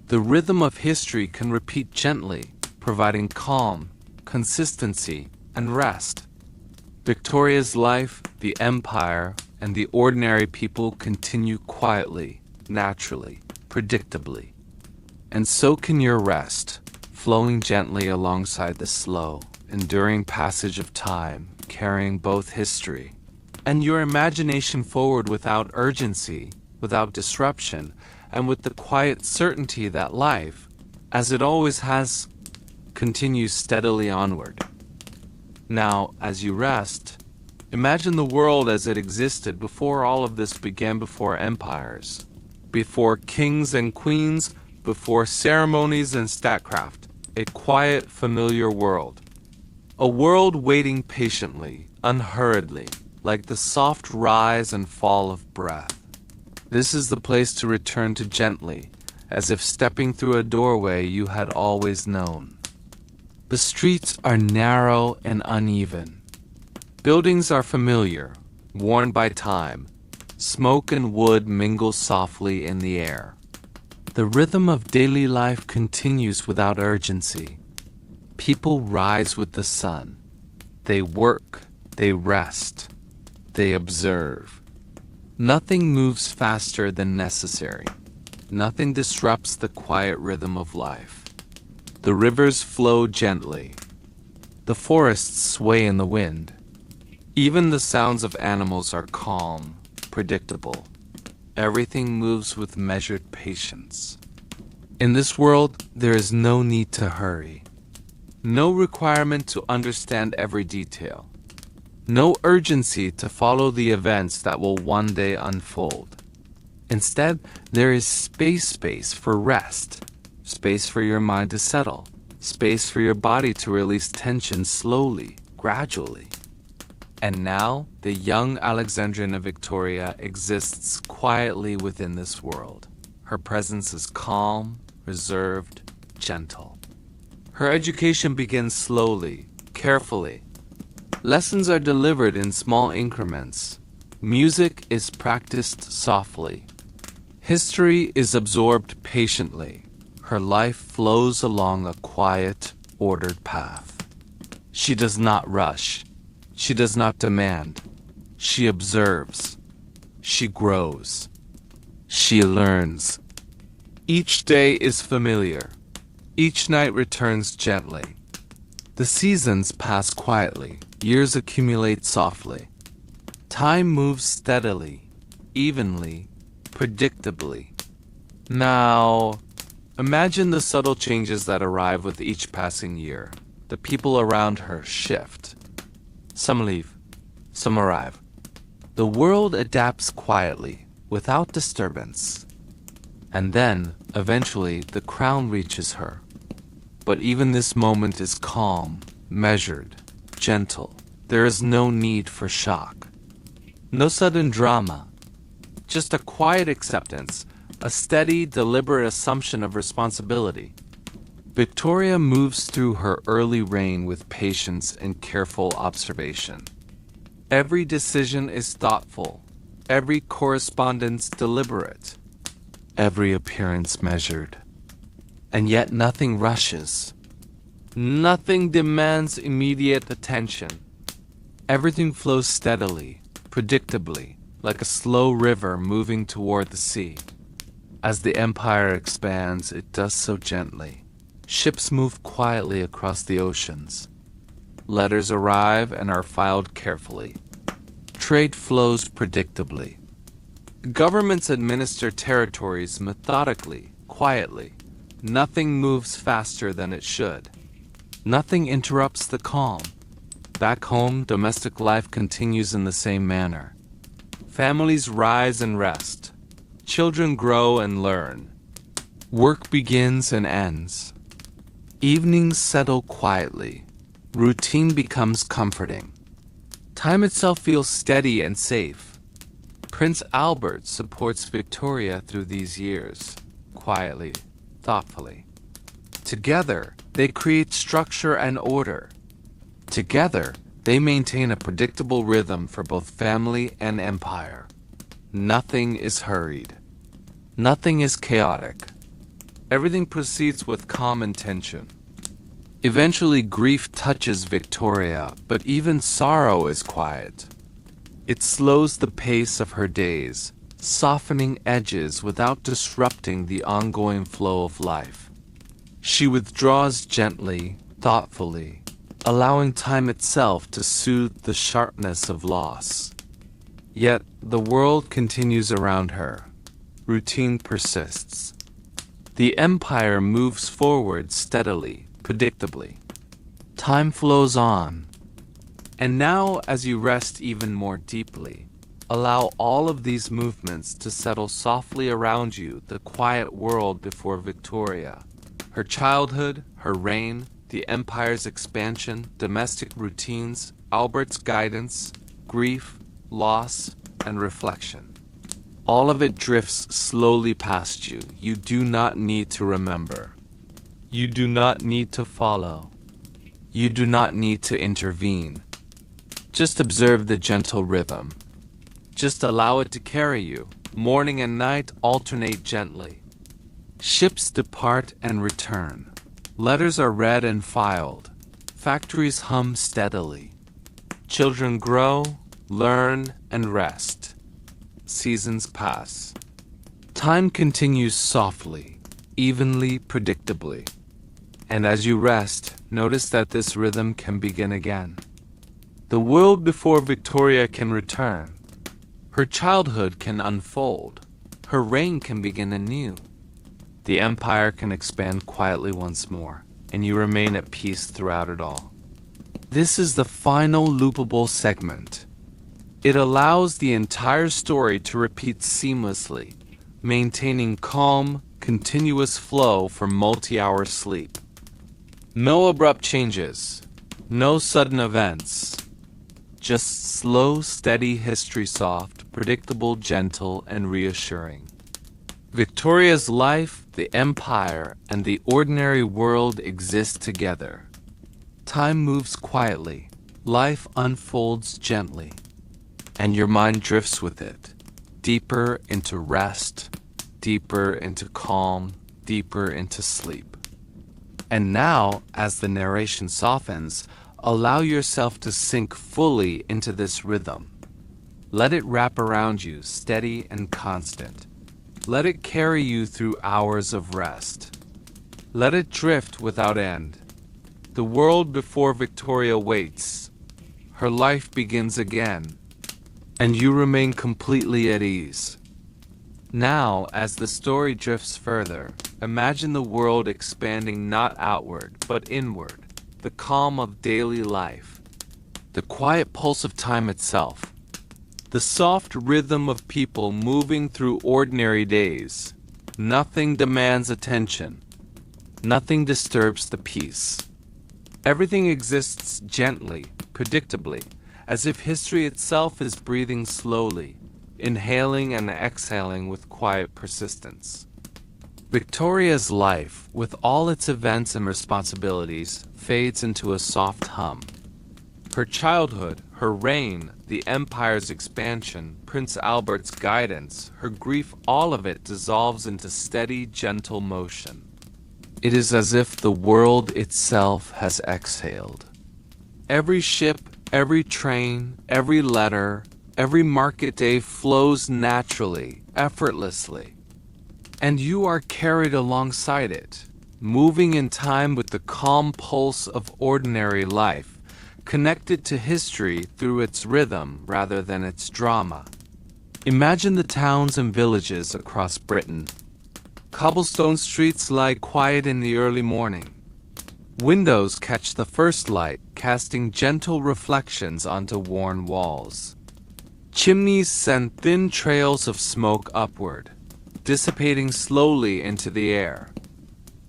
The rhythm of history can repeat gently, providing calm, consistency, and rest. Victoria's life, the empire, and the ordinary people continue quietly, naturally, predictably. And so can your rest, flowing gently alongside the slow, enduring passage of time, carrying both history and your imagination forward without urgency, without disruption, and with the quiet certainty that life, as it always has, continues steadily onward. Now, as you rest, imagine the world as it existed before all of this began, before empires, before kings and queens, before ceremonies and statecraft. A quiet, familiar world. A world waiting patiently, unhurriedly, like the soft rise and fall of breath. This is the place to return to gently, as if stepping through a doorway you had always known. The streets are narrow and uneven. Buildings are familiar, worn by time. Smoke and wood mingle softly in the air. The rhythm of daily life continues without urgency. People rise with the sun. They work, they rest, they observe. Nothing moves faster than necessary. Nothing disrupts the quiet rhythm of life. The rivers flow gently. The forests sway in the wind. Even the sounds of animals are calm, predictable. Everything moves with measured patience. In this world, there is no need to hurry. No requirement to understand every detail. No urgency to follow the events that will one day unfold. Instead, there is space for rest, space for your mind to settle, space for your body to release tension slowly, gradually. And now, the young Alexandrina Victoria exists quietly within this world. Her presence is calm, reserved, gentle. Her education begins slowly, carefully. Lessons are delivered in small increments. Music is practiced softly. History is absorbed patiently. Her life flows along a quiet, ordered path. She does not rush. She does not demand. She observes. She grows. She learns. Each day is familiar. Each night returns gently. The seasons pass quietly. Years accumulate softly. Time moves steadily, evenly, predictably. Now, imagine the subtle changes that arrive with each passing year. The people around her shift. Some leave, some arrive. The world adapts quietly, without disturbance. And then, eventually, the crown reaches her. But even this moment is calm, measured, gentle. There is no need for shock. No sudden drama. Just a quiet acceptance, a steady, deliberate assumption of responsibility. Victoria moves through her early reign with patience and careful observation. Every decision is thoughtful, every correspondence deliberate, every appearance measured. And yet nothing rushes. Nothing demands immediate attention. Everything flows steadily, predictably, like a slow river moving toward the sea. As the empire expands, it does so gently. Ships move quietly across the oceans. Letters arrive and are filed carefully. Trade flows predictably. Governments administer territories methodically, quietly. Nothing moves faster than it should. Nothing interrupts the calm. Back home, domestic life continues in the same manner. Families rise and rest. Children grow and learn. Work begins and ends. Evenings settle quietly. Routine becomes comforting. Time itself feels steady and safe. Prince Albert supports Victoria through these years, quietly, thoughtfully. Together, they create structure and order. Together, they maintain a predictable rhythm for both family and empire. Nothing is hurried. Nothing is chaotic. Everything proceeds with calm intention. Eventually, grief touches Victoria, but even sorrow is quiet. It slows the pace of her days, softening edges without disrupting the ongoing flow of life. She withdraws gently, thoughtfully, allowing time itself to soothe the sharpness of loss. Yet, the world continues around her. Routine persists. The empire moves forward steadily, predictably. Time flows on. And now, as you rest even more deeply, allow all of these movements to settle softly around you, the quiet world before Victoria. Her childhood, her reign, the empire's expansion, domestic routines, Albert's guidance, grief, loss, and reflection. All of it drifts slowly past you. You do not need to remember. You do not need to follow. You do not need to intervene. Just observe the gentle rhythm. Just allow it to carry you. Morning and night alternate gently. Ships depart and return. Letters are read and filed. Factories hum steadily. Children grow, learn, and rest. Seasons pass. Time continues softly, evenly, predictably. And as you rest, notice that this rhythm can begin again. The world before Victoria can return. Her childhood can unfold. Her reign can begin anew. The empire can expand quietly once more, and you remain at peace throughout it all. This is the final loopable segment. It allows the entire story to repeat seamlessly, maintaining calm, continuous flow for multi-hour sleep. No abrupt changes, no sudden events. Just slow, steady history, soft, predictable, gentle, and reassuring. Victoria's life, the empire, and the ordinary world exist together. Time moves quietly, life unfolds gently, and your mind drifts with it, deeper into rest, deeper into calm, deeper into sleep. And now, as the narration softens, allow yourself to sink fully into this rhythm. Let it wrap around you, steady and constant. Let it carry you through hours of rest. Let it drift without end. The world before Victoria waits. Her life begins again, and you remain completely at ease. Now, as the story drifts further, imagine the world expanding not outward, but inward. The calm of daily life, the quiet pulse of time itself, the soft rhythm of people moving through ordinary days. Nothing demands attention. Nothing disturbs the peace. Everything exists gently, predictably, as if history itself is breathing slowly, inhaling and exhaling with quiet persistence. Victoria's life, with all its events and responsibilities, fades into a soft hum. Her childhood, her reign, the empire's expansion, Prince Albert's guidance, her grief, all of it dissolves into steady, gentle motion. It is as if the world itself has exhaled. Every ship, every train, every letter, every market day flows naturally, effortlessly. And you are carried alongside it, moving in time with the calm pulse of ordinary life, connected to history through its rhythm rather than its drama. Imagine the towns and villages across Britain. Cobblestone streets lie quiet in the early morning. Windows catch the first light, casting gentle reflections onto worn walls. Chimneys send thin trails of smoke upward, dissipating slowly into the air.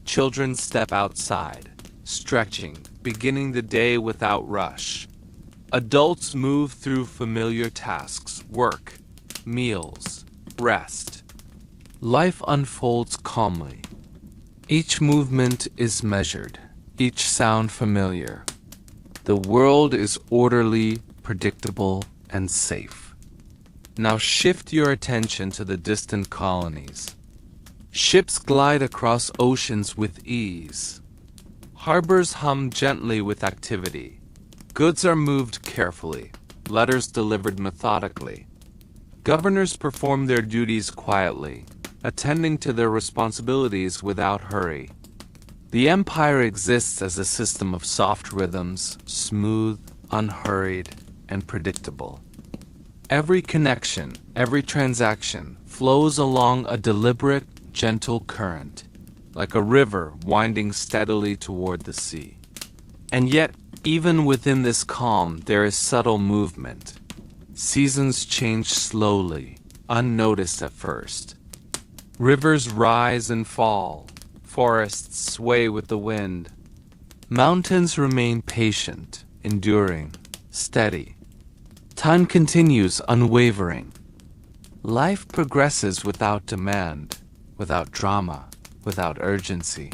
Children step outside, stretching, beginning the day without rush. Adults move through familiar tasks, work, meals, rest. Life unfolds calmly. Each movement is measured, each sound familiar. The world is orderly, predictable, and safe. Now shift your attention to the distant colonies. Ships glide across oceans with ease. Harbors hum gently with activity. Goods are moved carefully, letters delivered methodically. Governors perform their duties quietly, attending to their responsibilities without hurry. The empire exists as a system of soft rhythms, smooth, unhurried, and predictable. Every connection, every transaction flows along a deliberate, gentle current, like a river winding steadily toward the sea. And yet, even within this calm, there is subtle movement. Seasons change slowly, unnoticed at first. Rivers rise and fall, forests sway with the wind. Mountains remain patient, enduring, steady. Time continues unwavering. Life progresses without demand, without drama, without urgency.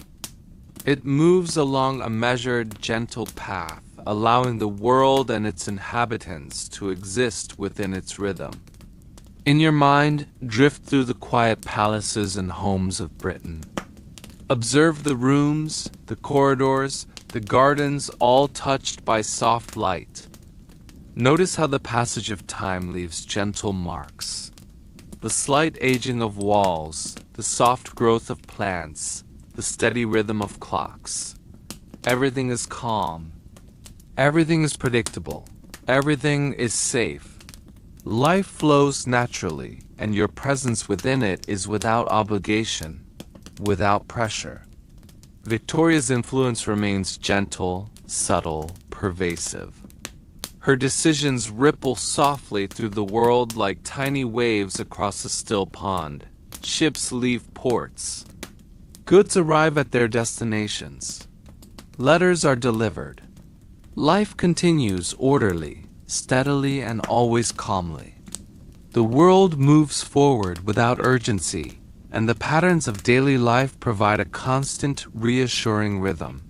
It moves along a measured, gentle path, allowing the world and its inhabitants to exist within its rhythm. In your mind, drift through the quiet palaces and homes of Britain. Observe the rooms, the corridors, the gardens, all touched by soft light. Notice how the passage of time leaves gentle marks. The slight aging of walls, the soft growth of plants, the steady rhythm of clocks. Everything is calm. Everything is predictable. Everything is safe. Life flows naturally, and your presence within it is without obligation, without pressure. Victoria's influence remains gentle, subtle, pervasive. Her decisions ripple softly through the world like tiny waves across a still pond. Ships leave ports. Goods arrive at their destinations. Letters are delivered. Life continues orderly, steadily, and always calmly. The world moves forward without urgency, and the patterns of daily life provide a constant, reassuring rhythm.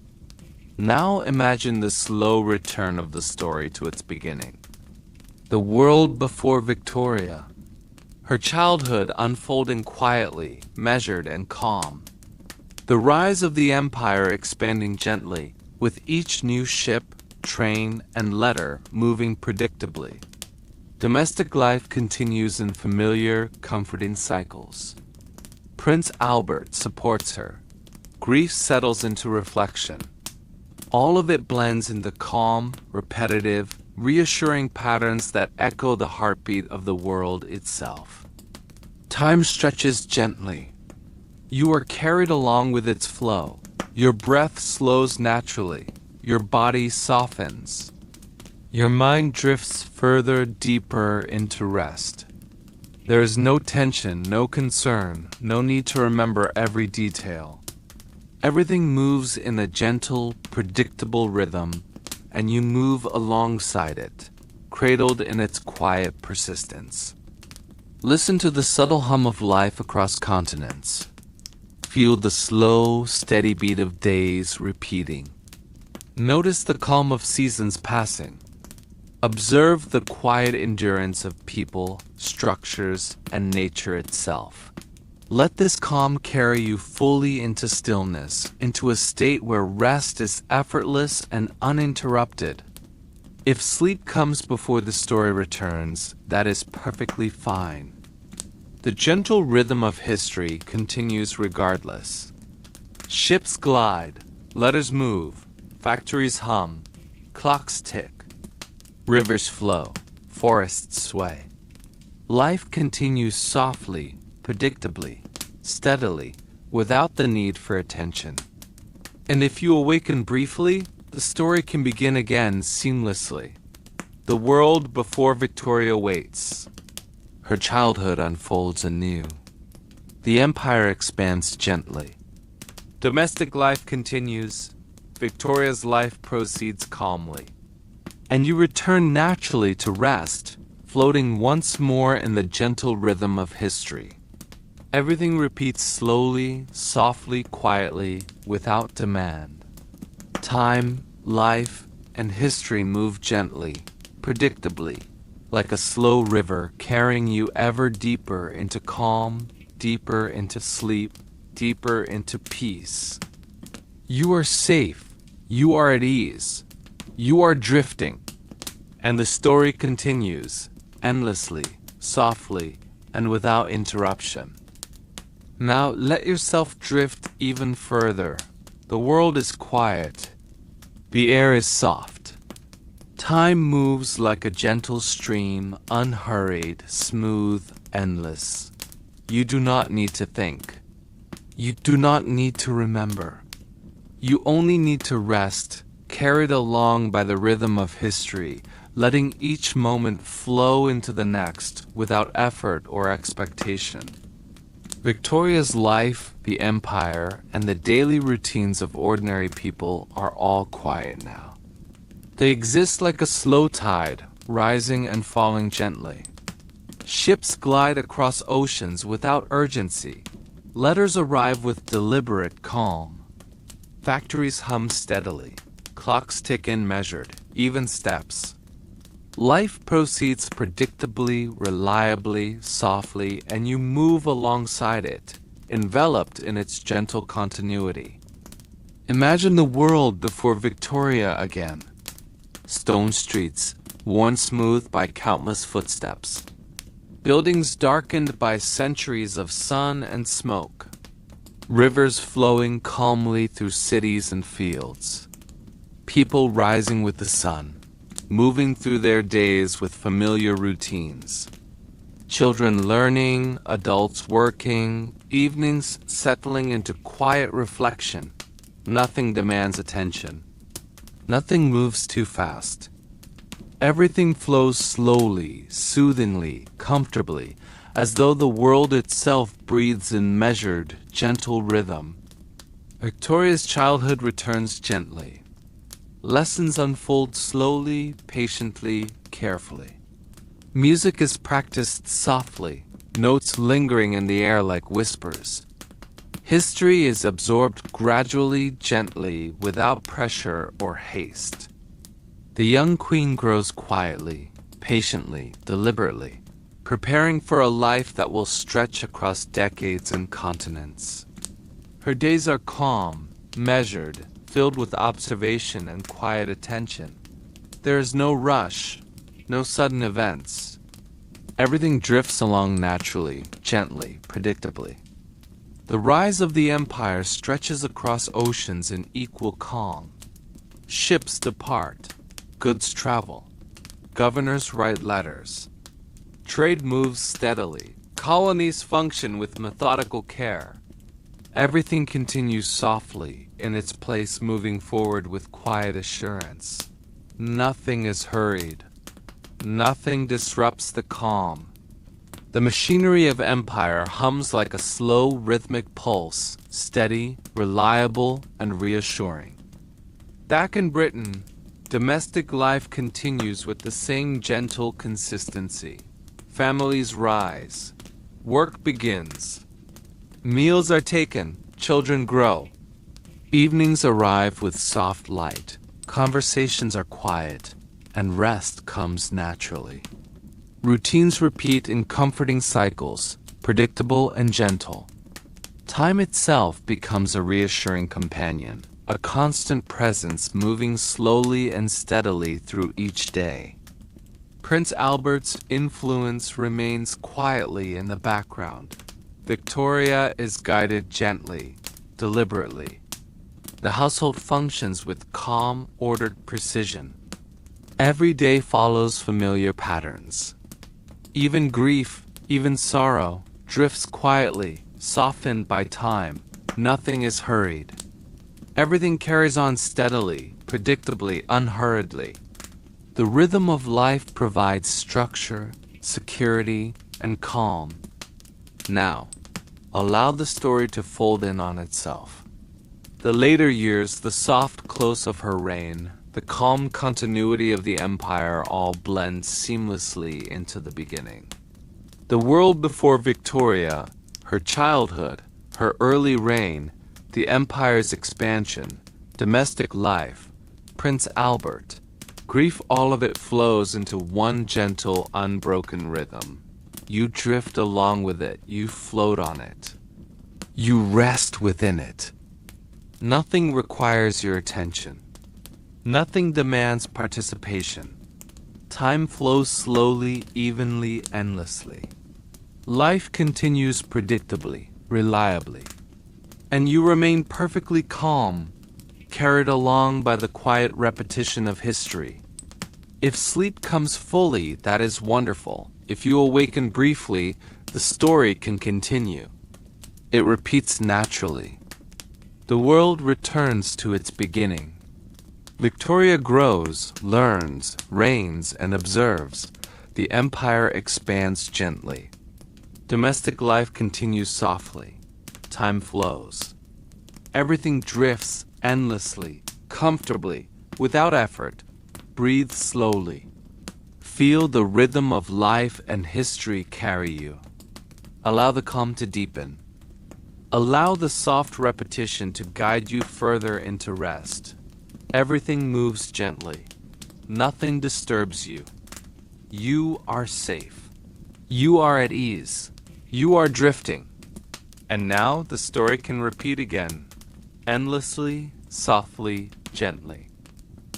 Now imagine the slow return of the story to its beginning. The world before Victoria. Her childhood unfolding quietly, measured and calm. The rise of the empire expanding gently, with each new ship, train, and letter moving predictably. Domestic life continues in familiar, comforting cycles. Prince Albert supports her. Grief settles into reflection. All of it blends into calm, repetitive, reassuring patterns that echo the heartbeat of the world itself. Time stretches gently. You are carried along with its flow. Your breath slows naturally. Your body softens. Your mind drifts further, deeper into rest. There is no tension, no concern, no need to remember every detail. Everything moves in a gentle, predictable rhythm, and you move alongside it, cradled in its quiet persistence. Listen to the subtle hum of life across continents. Feel the slow, steady beat of days repeating. Notice the calm of seasons passing. Observe the quiet endurance of people, structures, and nature itself. Let this calm carry you fully into stillness, into a state where rest is effortless and uninterrupted. If sleep comes before the story returns, that is perfectly fine. The gentle rhythm of history continues regardless. Ships glide, letters move, factories hum, clocks tick, rivers flow, forests sway. Life continues softly, predictably, steadily, without the need for attention. And if you awaken briefly, the story can begin again seamlessly. The world before Victoria waits. Her childhood unfolds anew. The empire expands gently. Domestic life continues. Victoria's life proceeds calmly. And you return naturally to rest, floating once more in the gentle rhythm of history. Everything repeats slowly, softly, quietly, without demand. Time, life, and history move gently, predictably, like a slow river carrying you ever deeper into calm, deeper into sleep, deeper into peace. You are safe, You are at ease. You are drifting. And the story continues, endlessly, softly, and without interruption. Now let yourself drift even further. The world is quiet. The air is soft. Time moves like a gentle stream, unhurried, smooth, endless. You do not need to think. You do not need to remember. You only need to rest, carried along by the rhythm of history, letting each moment flow into the next without effort or expectation. Victoria's life, the empire, and the daily routines of ordinary people are all quiet now. They exist like a slow tide, rising and falling gently. Ships glide across oceans without urgency. Letters arrive with deliberate calm. Factories hum steadily. Clocks tick in measured, even steps. Life proceeds predictably, reliably, softly, and you move alongside it, enveloped in its gentle continuity. Imagine the world before Victoria again. Stone streets, worn smooth by countless footsteps. Buildings darkened by centuries of sun and smoke. Rivers flowing calmly through cities and fields. People rising with the sun, moving through their days with familiar routines. Children learning, adults working, evenings settling into quiet reflection. Nothing demands attention. Nothing moves too fast. Everything flows slowly, soothingly, comfortably, as though the world itself breathes in measured, gentle rhythm. Victoria's childhood returns gently. Lessons unfold slowly, patiently, carefully. Music is practiced softly, notes lingering in the air like whispers. History is absorbed gradually, gently, without pressure or haste. The young queen grows quietly, patiently, deliberately, preparing for a life that will stretch across decades and continents. Her days are calm, measured, filled with observation and quiet attention. There is no rush, no sudden events. Everything drifts along naturally, gently, predictably. The rise of the empire stretches across oceans in equal calm. Ships depart, goods travel, governors write letters. Trade moves steadily, colonies function with methodical care. Everything continues softly, in its place moving forward with quiet assurance. Nothing is hurried. Nothing disrupts the calm. The machinery of empire hums like a slow, rhythmic pulse, steady, reliable, and reassuring. Back in Britain, domestic life continues with the same gentle consistency. Families rise. Work begins. Meals are taken. Children grow. Evenings arrive with soft light. Conversations are quiet, and rest comes naturally. Routines repeat in comforting cycles, predictable and gentle. Time itself becomes a reassuring companion, a constant presence moving slowly and steadily through each day. Prince Albert's influence remains quietly in the background. Victoria is guided gently, deliberately. The household functions with calm, ordered precision. Every day follows familiar patterns. Even grief, even sorrow, drifts quietly, softened by time. Nothing is hurried. Everything carries on steadily, predictably, unhurriedly. The rhythm of life provides structure, security, and calm. Now, allow the story to fold in on itself. The later years, the soft close of her reign, the calm continuity of the empire all blend seamlessly into the beginning. The world before Victoria, her childhood, her early reign, the empire's expansion, domestic life, Prince Albert, grief, all of it flows into one gentle, unbroken rhythm. You drift along with it, you float on it. You rest within it. Nothing requires your attention. Nothing demands participation. Time flows slowly, evenly, endlessly. Life continues predictably, reliably. And you remain perfectly calm, carried along by the quiet repetition of history. If sleep comes fully, that is wonderful. If you awaken briefly, the story can continue. It repeats naturally. The world returns to its beginning. Victoria grows, learns, reigns, and observes. The empire expands gently. Domestic life continues softly. Time flows. Everything drifts endlessly, comfortably, without effort. Breathe slowly. Feel the rhythm of life and history carry you. Allow the calm to deepen. Allow the soft repetition to guide you further into rest. Everything moves gently. Nothing disturbs you. You are safe. You are at ease. You are drifting. And now the story can repeat again, endlessly, softly, gently.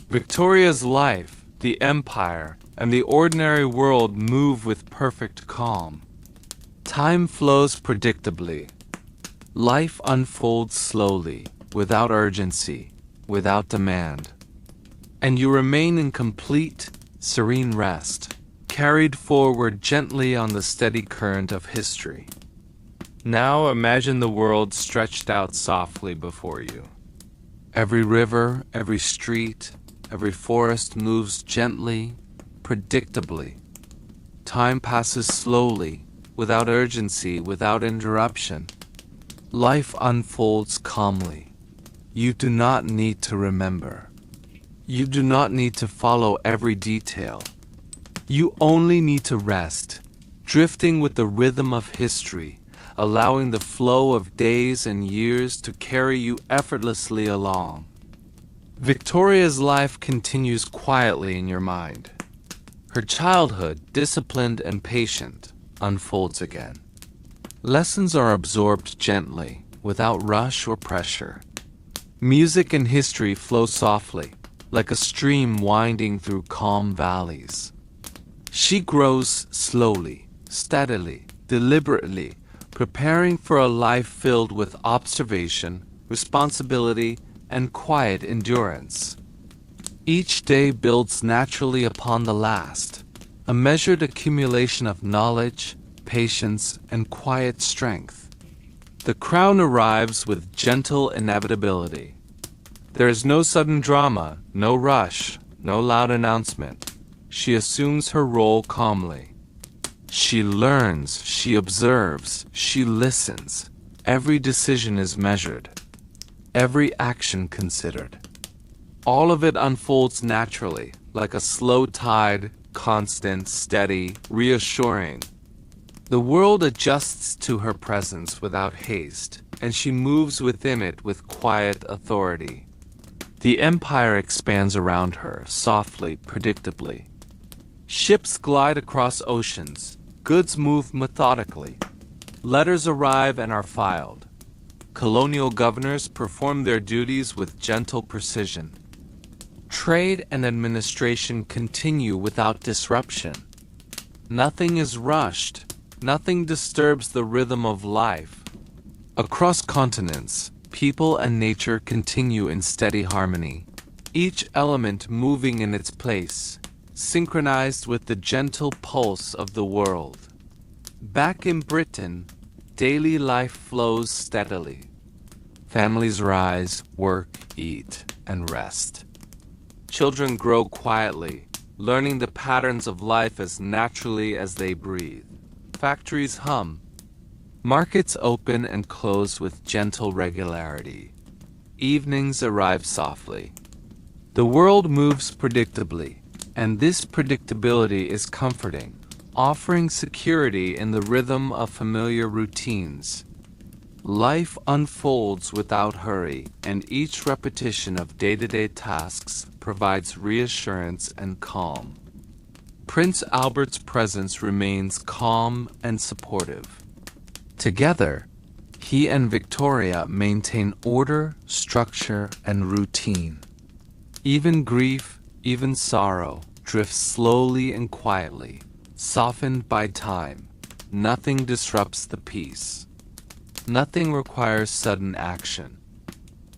Victoria's life, the empire, and the ordinary world move with perfect calm. Time flows predictably. Life unfolds slowly, without urgency, without demand. And you remain in complete, serene rest, carried forward gently on the steady current of history. Now imagine the world stretched out softly before you. Every river, every street, every forest moves gently, predictably. Time passes slowly, without urgency, without interruption. Life unfolds calmly. You do not need to remember. You do not need to follow every detail. You only need to rest, drifting with the rhythm of history, allowing the flow of days and years to carry you effortlessly along. Victoria's life continues quietly in your mind. Her childhood, disciplined and patient, unfolds again. Lessons are absorbed gently, without rush or pressure. Music and history flow softly, like a stream winding through calm valleys. She grows slowly, steadily, deliberately, preparing for a life filled with observation, responsibility, and quiet endurance. Each day builds naturally upon the last, a measured accumulation of knowledge, patience, and quiet strength. The crown arrives with gentle inevitability. There is no sudden drama, no rush, no loud announcement. She assumes her role calmly. She learns, she observes, she listens. Every decision is measured. Every action considered. All of it unfolds naturally, like a slow tide, constant, steady, reassuring. The world adjusts to her presence without haste, and she moves within it with quiet authority. The empire expands around her, softly, predictably. Ships glide across oceans, goods move methodically. Letters arrive and are filed. Colonial governors perform their duties with gentle precision. Trade and administration continue without disruption. Nothing is rushed. Nothing disturbs the rhythm of life. Across continents, people and nature continue in steady harmony, each element moving in its place, synchronized with the gentle pulse of the world. Back in Britain, daily life flows steadily. Families rise, work, eat, and rest. Children grow quietly, learning the patterns of life as naturally as they breathe. Factories hum. Markets open and close with gentle regularity. Evenings arrive softly. The world moves predictably, and this predictability is comforting, offering security in the rhythm of familiar routines. Life unfolds without hurry, and each repetition of day-to-day tasks provides reassurance and calm. Prince Albert's presence remains calm and supportive. Together, he and Victoria maintain order, structure, and routine. Even grief, even sorrow, drifts slowly and quietly, softened by time. Nothing disrupts the peace. Nothing requires sudden action.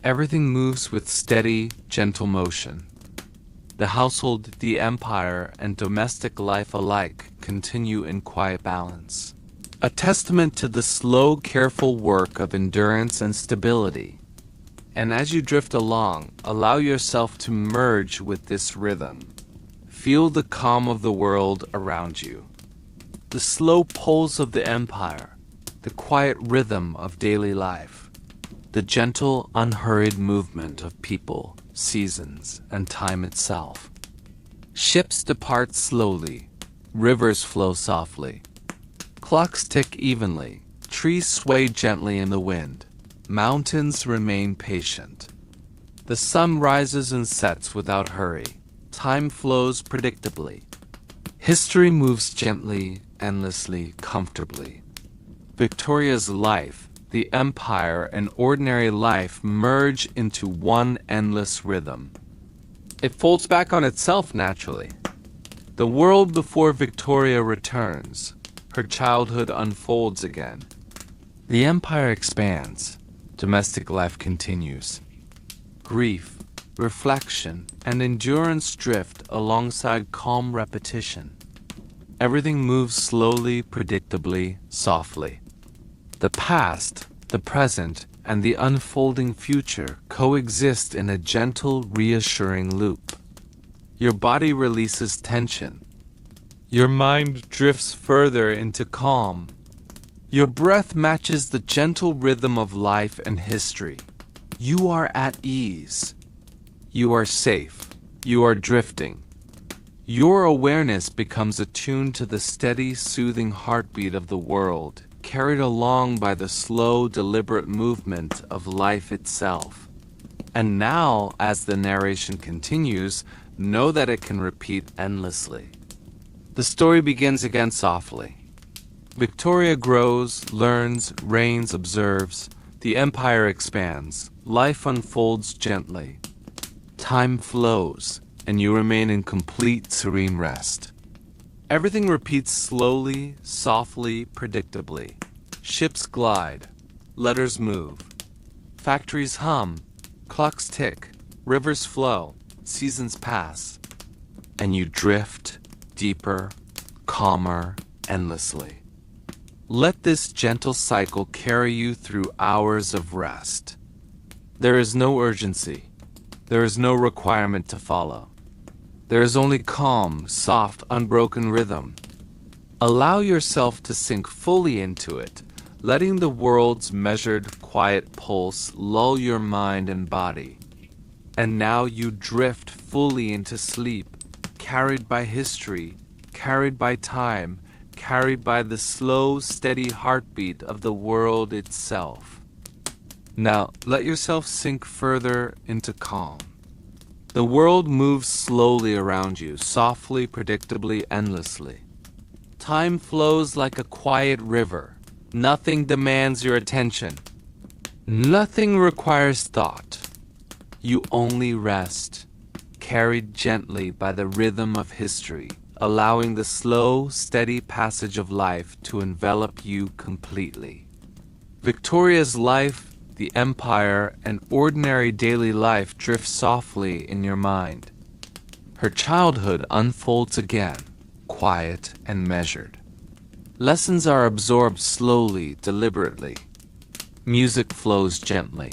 Everything moves with steady, gentle motion. The household, the empire, and domestic life alike continue in quiet balance. A testament to the slow, careful work of endurance and stability. And as you drift along, allow yourself to merge with this rhythm. Feel the calm of the world around you. The slow pulse of the empire, the quiet rhythm of daily life, the gentle, unhurried movement of people, seasons, and time itself. Ships depart slowly, rivers flow softly, clocks tick evenly, trees sway gently in the wind, mountains remain patient. The sun rises and sets without hurry, time flows predictably. History moves gently, endlessly, comfortably. Victoria's life, the empire, and ordinary life merge into one endless rhythm. It folds back on itself naturally. The world before Victoria returns. Her childhood unfolds again. The empire expands. Domestic life continues. Grief, reflection, and endurance drift alongside calm repetition. Everything moves slowly, predictably, softly. The past, the present, and the unfolding future coexist in a gentle, reassuring loop. Your body releases tension. Your mind drifts further into calm. Your breath matches the gentle rhythm of life and history. You are at ease. You are safe. You are drifting. Your awareness becomes attuned to the steady, soothing heartbeat of the world, carried along by the slow, deliberate movement of life itself. And now, as the narration continues, know that it can repeat endlessly. The story begins again softly. Victoria grows, learns, reigns, observes. The empire expands. Life unfolds gently. Time flows, and you remain in complete, serene rest. Everything repeats slowly, softly, predictably. Ships glide. Letters move. Factories hum. Clocks tick. Rivers flow. Seasons pass. And you drift deeper, calmer, endlessly. Let this gentle cycle carry you through hours of rest. There is no urgency. There is no requirement to follow. There is only calm, soft, unbroken rhythm. Allow yourself to sink fully into it, letting the world's measured, quiet pulse lull your mind and body. And now you drift fully into sleep, carried by history, carried by time, carried by the slow, steady heartbeat of the world itself. Now, let yourself sink further into calm. The world moves slowly around you, softly, predictably, endlessly. Time flows like a quiet river. Nothing demands your attention. Nothing requires thought. You only rest, carried gently by the rhythm of history, allowing the slow, steady passage of life to envelop you completely. Victoria's life, the empire, and ordinary daily life drift softly in your mind. Her childhood unfolds again, quiet and measured. Lessons are absorbed slowly, deliberately. Music flows gently,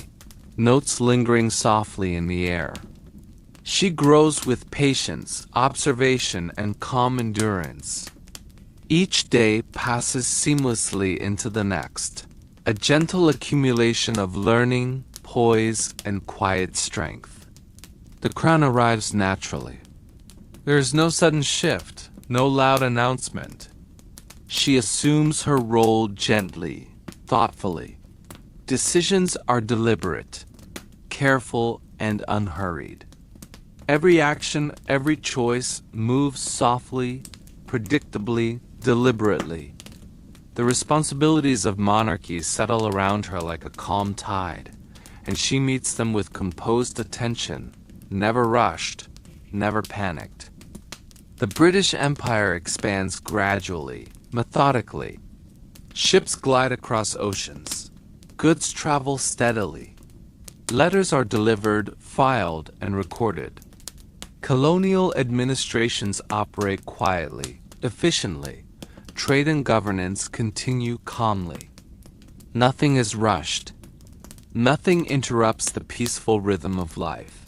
notes lingering softly in the air. She grows with patience, observation, and calm endurance. Each day passes seamlessly into the next, a gentle accumulation of learning, poise, and quiet strength. The crown arrives naturally. There is no sudden shift, no loud announcement. She assumes her role gently, thoughtfully. Decisions are deliberate, careful, and unhurried. Every action, every choice moves softly, predictably, deliberately. The responsibilities of monarchy settle around her like a calm tide, and she meets them with composed attention, never rushed, never panicked. The British Empire expands gradually, methodically. Ships glide across oceans. Goods travel steadily. Letters are delivered, filed, and recorded. Colonial administrations operate quietly, efficiently. Trade and governance continue calmly. Nothing is rushed. Nothing interrupts the peaceful rhythm of life.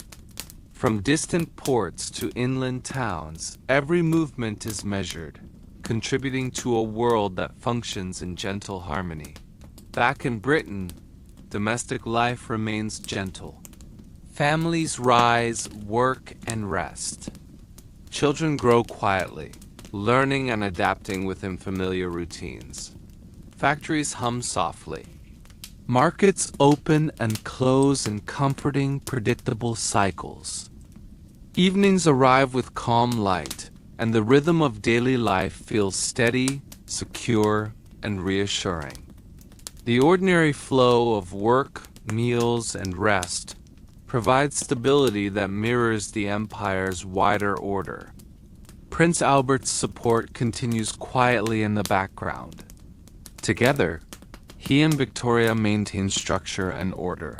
From distant ports to inland towns, every movement is measured, contributing to a world that functions in gentle harmony. Back in Britain, domestic life remains gentle. Families rise, work, and rest. Children grow quietly, learning and adapting within familiar routines. Factories hum softly. Markets open and close in comforting, predictable cycles. Evenings arrive with calm light, and the rhythm of daily life feels steady, secure, and reassuring. The ordinary flow of work, meals, and rest provides stability that mirrors the empire's wider order. Prince Albert's support continues quietly in the background. Together, he and Victoria maintain structure and order.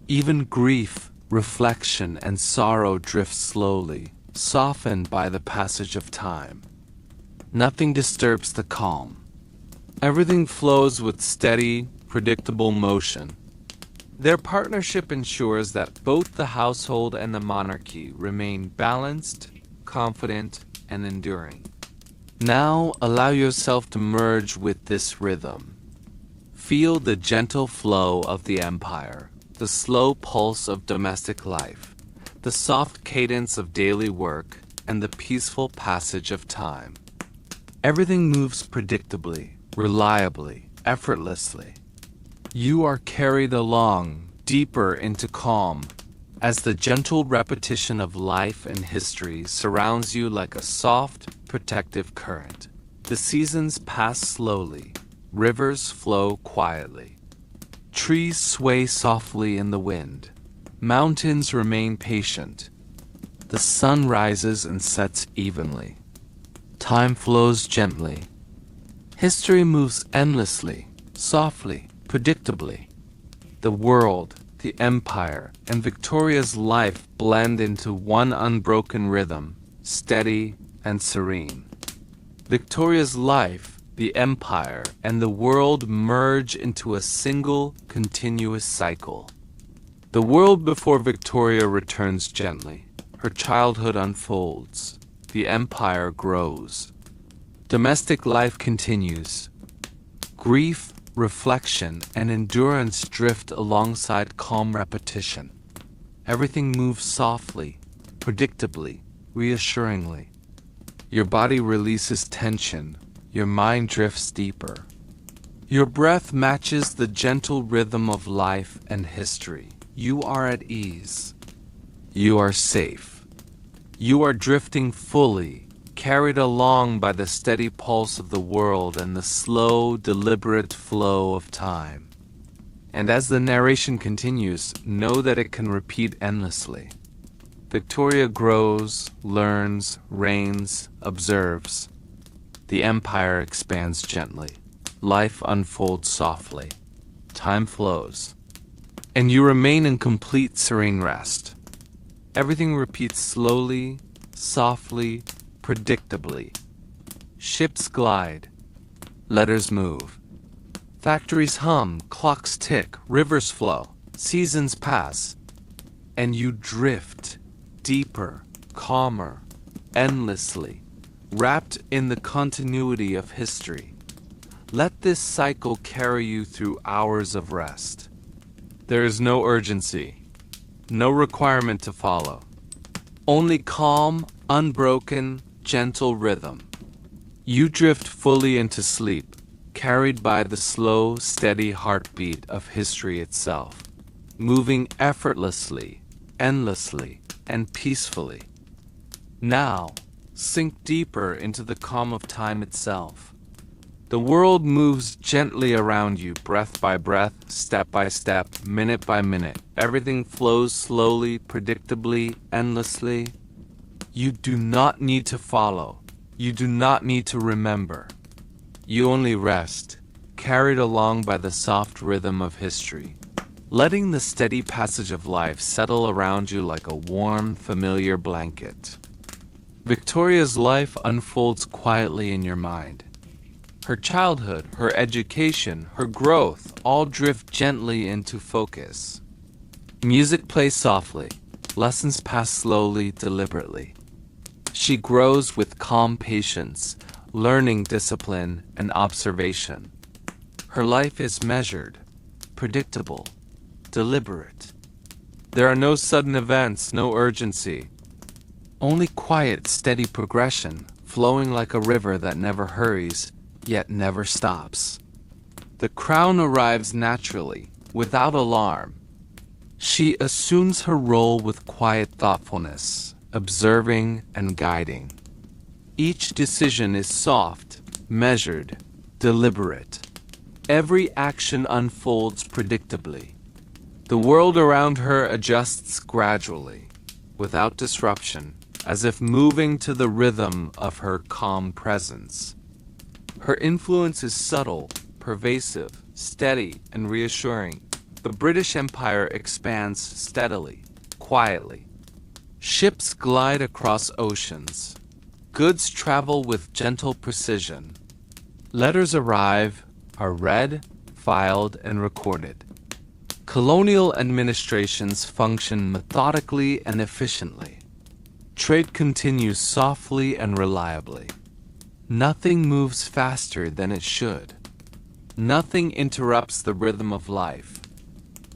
Even grief, reflection, and sorrow drift slowly, softened by the passage of time. Nothing disturbs the calm. Everything flows with steady, predictable motion. Their partnership ensures that both the household and the monarchy remain balanced, confident, and enduring. Now allow yourself to merge with this rhythm. Feel the gentle flow of the empire, the slow pulse of domestic life, the soft cadence of daily work, and the peaceful passage of time. Everything moves predictably, reliably, effortlessly. You are carried along, deeper into calm, as the gentle repetition of life and history surrounds you like a soft, protective current. The seasons pass slowly, rivers flow quietly. Trees sway softly in the wind. Mountains remain patient. The sun rises and sets evenly. Time flows gently. History moves endlessly, softly, predictably. The world, the empire, and Victoria's life blend into one unbroken rhythm, steady and serene. Victoria's life, the empire, and the world merge into a single, continuous cycle. The world before Victoria returns gently. Her childhood unfolds. The empire grows. Domestic life continues. Grief, reflection, and endurance drift alongside calm repetition. Everything moves softly, predictably, reassuringly. Your body releases tension. Your mind drifts deeper. Your breath matches the gentle rhythm of life and history. You are at ease. You are safe. You are drifting fully, carried along by the steady pulse of the world and the slow, deliberate flow of time. And as the narration continues, know that it can repeat endlessly. Victoria grows, learns, reigns, observes. The empire expands gently. Life unfolds softly. Time flows. And you remain in complete serene rest. Everything repeats slowly, softly, predictably. Ships glide. Letters move. Factories hum, clocks tick, rivers flow, seasons pass. And you drift, deeper, calmer, endlessly, wrapped in the continuity of history. Let this cycle carry you through hours of rest. There is no urgency, no requirement to follow. Only calm, unbroken, gentle rhythm. You drift fully into sleep, carried by the slow, steady heartbeat of history itself, moving effortlessly, endlessly, and peacefully. Now, sink deeper into the calm of time itself. The world moves gently around you, breath by breath, step by step, minute by minute. Everything flows slowly, predictably, endlessly. You do not need to follow. You do not need to remember. You only rest, carried along by the soft rhythm of history, letting the steady passage of life settle around you like a warm, familiar blanket. Victoria's life unfolds quietly in your mind. Her childhood, her education, her growth all drift gently into focus. Music plays softly, lessons pass slowly, deliberately. She grows with calm patience, learning discipline and observation. Her life is measured, predictable, deliberate. There are no sudden events, no urgency. Only quiet, steady progression, flowing like a river that never hurries, yet never stops. The crown arrives naturally, without alarm. She assumes her role with quiet thoughtfulness, observing and guiding. Each decision is soft, measured, deliberate. Every action unfolds predictably. The world around her adjusts gradually, without disruption, as if moving to the rhythm of her calm presence. Her influence is subtle, pervasive, steady, and reassuring. The British Empire expands steadily, quietly. Ships glide across oceans. Goods travel with gentle precision. Letters arrive, are read, filed, and recorded. Colonial administrations function methodically and efficiently. Trade continues softly and reliably. Nothing moves faster than it should. Nothing interrupts the rhythm of life.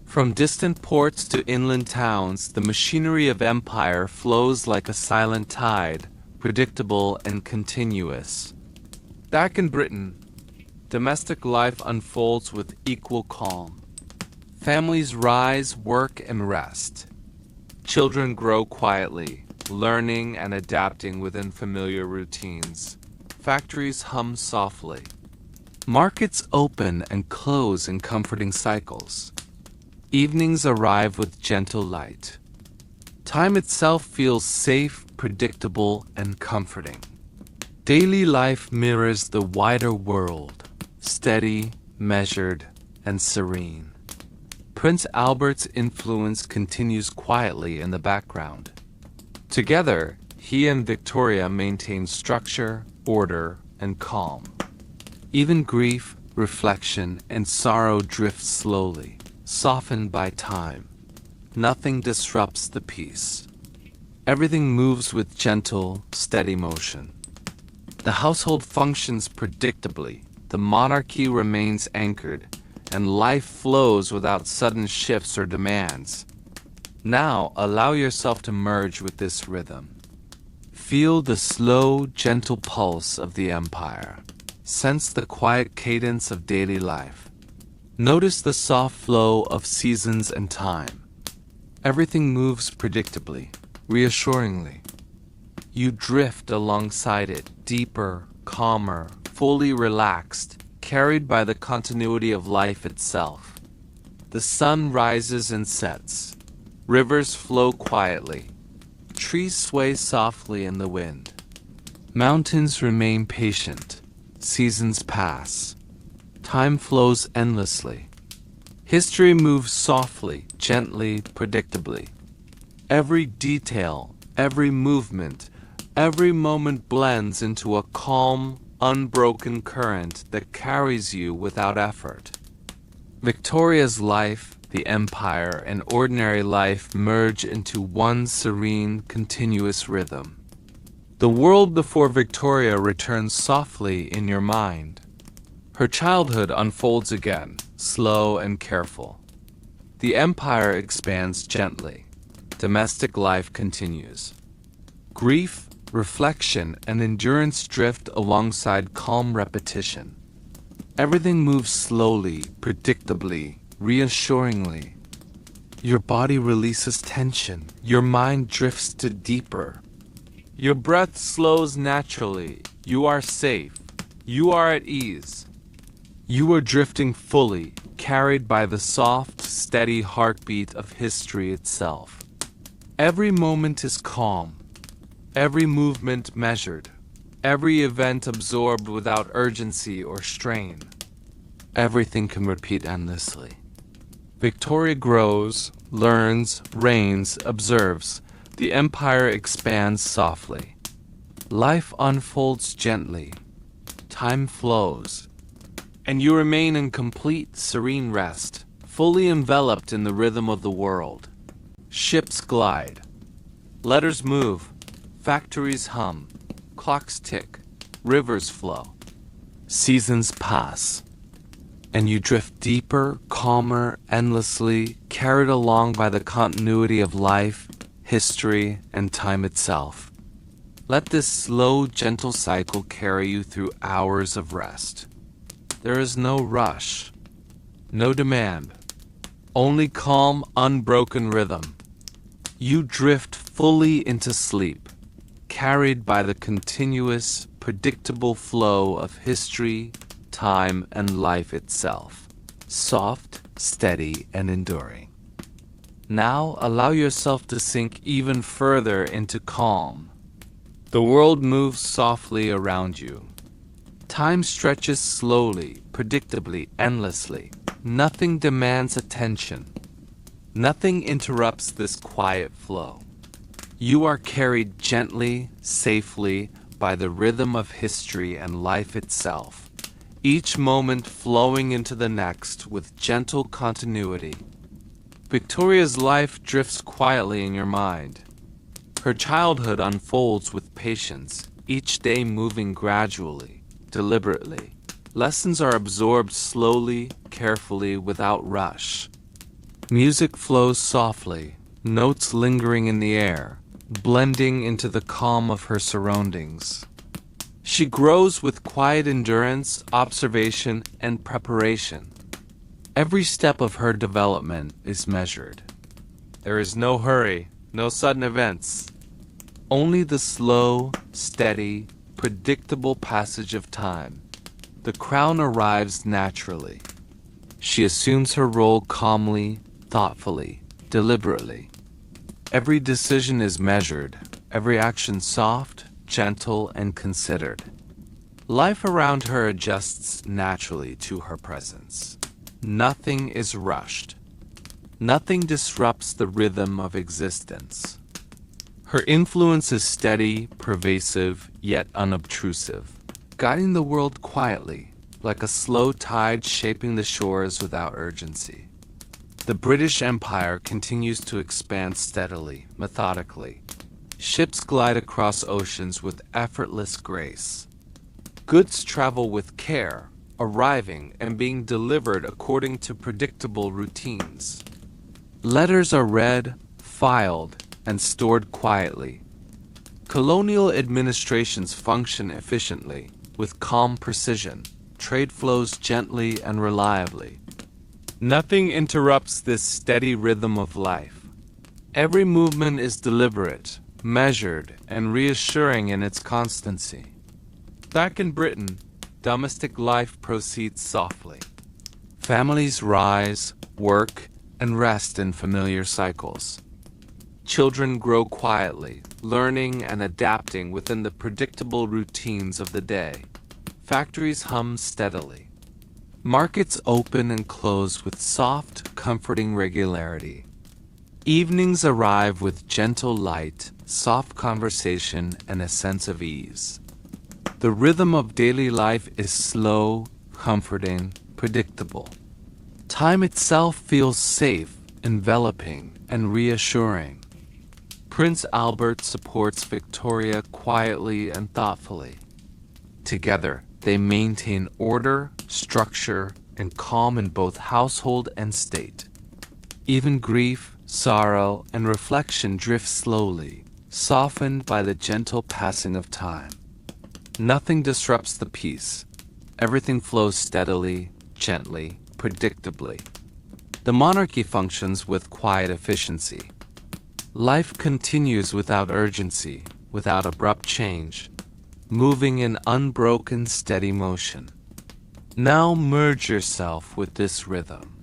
From distant ports to inland towns, the machinery of empire flows like a silent tide, predictable and continuous. Back in Britain, domestic life unfolds with equal calm. Families rise, work, and rest. Children grow quietly, learning and adapting within familiar routines. Factories hum softly. Markets open and close in comforting cycles. Evenings arrive with gentle light. Time itself feels safe, predictable, and comforting. Daily life mirrors the wider world, steady, measured, and serene. Prince Albert's influence continues quietly in the background. Together, he and Victoria maintain structure, order, and calm. Even grief, reflection, and sorrow drift slowly, softened by time. Nothing disrupts the peace. Everything moves with gentle, steady motion. The household functions predictably, the monarchy remains anchored, and life flows without sudden shifts or demands. Now, allow yourself to merge with this rhythm. Feel the slow, gentle pulse of the empire. Sense the quiet cadence of daily life. Notice the soft flow of seasons and time. Everything moves predictably, reassuringly. You drift alongside it, deeper, calmer, fully relaxed, carried by the continuity of life itself. The sun rises and sets. Rivers flow quietly. Trees sway softly in the wind. Mountains remain patient. Seasons pass. Time flows endlessly. History moves softly, gently, predictably. Every detail, every movement, every moment blends into a calm, unbroken current that carries you without effort. Victoria's life, the empire, and ordinary life merge into one serene, continuous rhythm. The world before Victoria returns softly in your mind. Her childhood unfolds again, slow and careful. The empire expands gently. Domestic life continues. Grief, reflection, and endurance drift alongside calm repetition. Everything moves slowly, predictably, reassuringly. Your body releases tension. Your mind drifts to deeper. Your breath slows naturally. You are safe. You are at ease. You are drifting fully, carried by the soft, steady heartbeat of history itself. Every moment is calm, every movement measured, every event absorbed without urgency or strain. Everything can repeat endlessly. Victoria grows, learns, reigns, observes. The empire expands softly. Life unfolds gently. Time flows. And you remain in complete, serene rest, fully enveloped in the rhythm of the world. Ships glide. Letters move. Factories hum. Clocks tick. Rivers flow. Seasons pass. And you drift deeper, calmer, endlessly, carried along by the continuity of life, history, and time itself. Let this slow, gentle cycle carry you through hours of rest. There is no rush, no demand, only calm, unbroken rhythm. You drift fully into sleep, carried by the continuous, predictable flow of history, time, and life itself, soft, steady, and enduring. Now allow yourself to sink even further into calm. The world moves softly around you. Time stretches slowly, predictably, endlessly. Nothing demands attention. Nothing interrupts this quiet flow. You are carried gently, safely, by the rhythm of history and life itself, each moment flowing into the next with gentle continuity. Victoria's life drifts quietly in your mind. Her childhood unfolds with patience, each day moving gradually, deliberately. Lessons are absorbed slowly, carefully, without rush. Music flows softly, notes lingering in the air, blending into the calm of her surroundings. She grows with quiet endurance, observation, and preparation. Every step of her development is measured. There is no hurry, no sudden events. Only the slow, steady, predictable passage of time. The crown arrives naturally. She assumes her role calmly, thoughtfully, deliberately. Every decision is measured, every action soft, gentle, and considered. Life around her adjusts naturally to her presence. Nothing is rushed. Nothing disrupts the rhythm of existence. Her influence is steady, pervasive, yet unobtrusive, guiding the world quietly, like a slow tide shaping the shores without urgency. The British Empire continues to expand steadily, methodically. Ships glide across oceans with effortless grace. Goods travel with care, arriving and being delivered according to predictable routines. Letters are read, filed, and stored quietly. Colonial administrations function efficiently, with calm precision. Trade flows gently and reliably. Nothing interrupts this steady rhythm of life. Every movement is deliberate, measured, and reassuring in its constancy. Back in Britain, domestic life proceeds softly. Families rise, work, and rest in familiar cycles. Children grow quietly, learning and adapting within the predictable routines of the day. Factories hum steadily. Markets open and close with soft, comforting regularity. Evenings arrive with gentle light, soft conversation, and a sense of ease. The rhythm of daily life is slow, comforting, predictable. Time itself feels safe, enveloping, and reassuring. Prince Albert supports Victoria quietly and thoughtfully. Together, they maintain order, structure, and calm in both household and state. Even grief, sorrow, and reflection drift slowly, softened by the gentle passing of time. Nothing disrupts the peace. Everything flows steadily, gently, predictably. The monarchy functions with quiet efficiency. Life continues without urgency, without abrupt change. moving in unbroken, steady motion. Now merge yourself with this rhythm.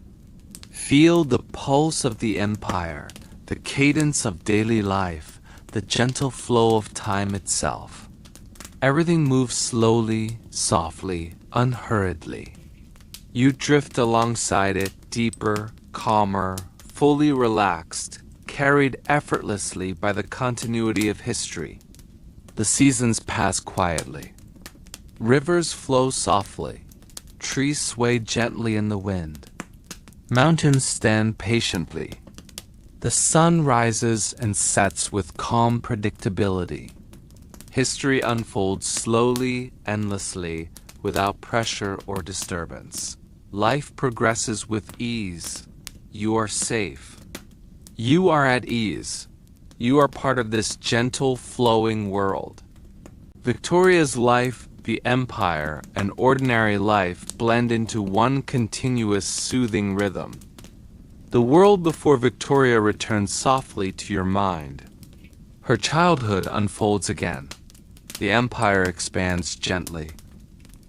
Feel the pulse of the empire, the cadence of daily life, the gentle flow of time itself. Everything moves slowly, softly, unhurriedly. You drift alongside it, deeper, calmer, fully relaxed, carried effortlessly by the continuity of history. The seasons pass quietly. Rivers flow softly. Trees sway gently in the wind. Mountains stand patiently. The sun rises and sets with calm predictability. History unfolds slowly, endlessly, without pressure or disturbance. Life progresses with ease. You are safe. You are at ease. You are part of this gentle, flowing world. Victoria's life, the empire, and ordinary life blend into one continuous, soothing rhythm. The world before Victoria returns softly to your mind. Her childhood unfolds again. The empire expands gently.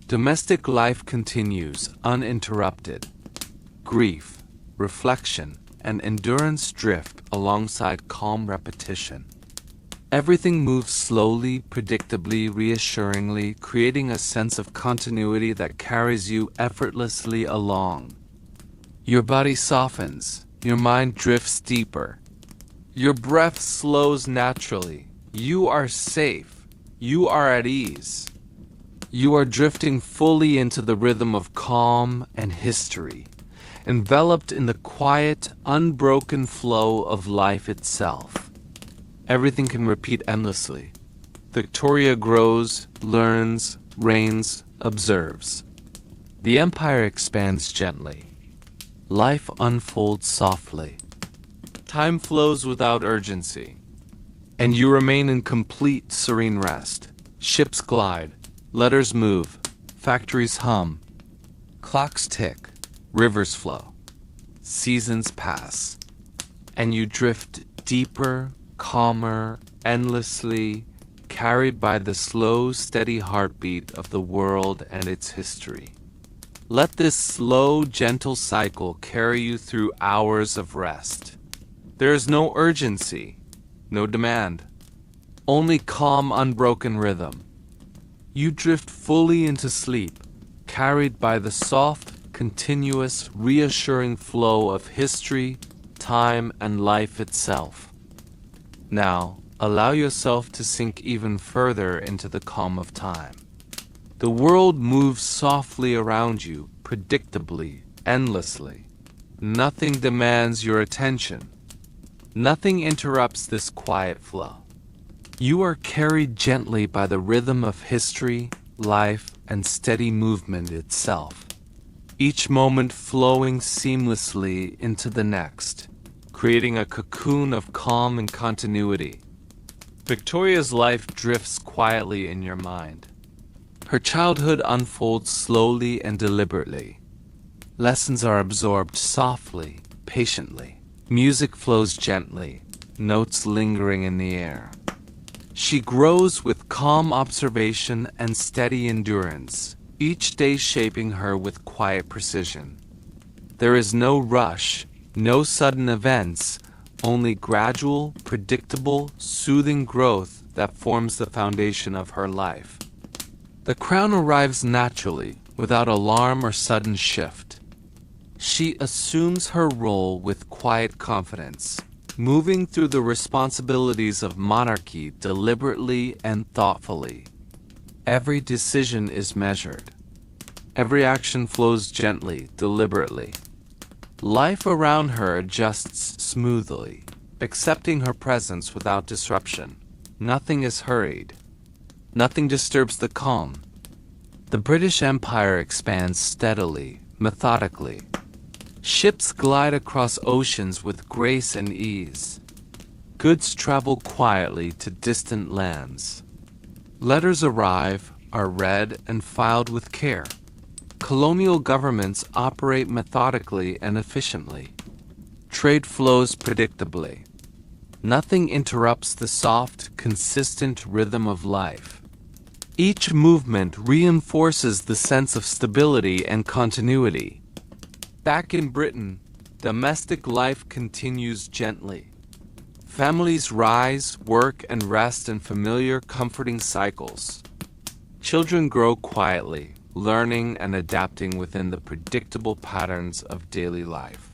Domestic life continues, uninterrupted. Grief, reflection, and endurance drift alongside calm repetition. Everything moves slowly, predictably, reassuringly, creating a sense of continuity that carries you effortlessly along. Your body softens, your mind drifts deeper. Your breath slows naturally. You are safe. You are at ease. You are drifting fully into the rhythm of calm and history, enveloped in the quiet, unbroken flow of life itself. Everything can repeat endlessly. Victoria grows, learns, reigns, observes. The empire expands gently. Life unfolds softly. Time flows without urgency. And you remain in complete, serene rest. Ships glide. Letters move. Factories hum. Clocks tick. Rivers flow. Seasons pass. And you drift deeper, calmer, endlessly, carried by the slow, steady heartbeat of the world and its history. Let this slow, gentle cycle carry you through hours of rest. There is no urgency, no demand, only calm, unbroken rhythm. You drift fully into sleep, carried by the soft, continuous, reassuring flow of history, time, and life itself. Now, allow yourself to sink even further into the calm of time. The world moves softly around you, predictably, endlessly. Nothing demands your attention. Nothing interrupts this quiet flow. You are carried gently by the rhythm of history, life, and steady movement itself, each moment flowing seamlessly into the next, creating a cocoon of calm and continuity. Victoria's life drifts quietly in your mind. Her childhood unfolds slowly and deliberately. Lessons are absorbed softly, patiently. Music flows gently, notes lingering in the air. She grows with calm observation and steady endurance, each day shaping her with quiet precision. There is no rush, no sudden events, only gradual, predictable, soothing growth that forms the foundation of her life. The crown arrives naturally, without alarm or sudden shift. She assumes her role with quiet confidence, moving through the responsibilities of monarchy deliberately and thoughtfully. Every decision is measured. Every action flows gently, deliberately. Life around her adjusts smoothly, accepting her presence without disruption. Nothing is hurried. Nothing disturbs the calm. The British Empire expands steadily, methodically. Ships glide across oceans with grace and ease. Goods travel quietly to distant lands. Letters arrive, are read, and filed with care. Colonial governments operate methodically and efficiently. Trade flows predictably. Nothing interrupts the soft, consistent rhythm of life. Each movement reinforces the sense of stability and continuity. Back in Britain, domestic life continues gently. Families rise, work, and rest in familiar, comforting cycles. Children grow quietly, learning and adapting within the predictable patterns of daily life.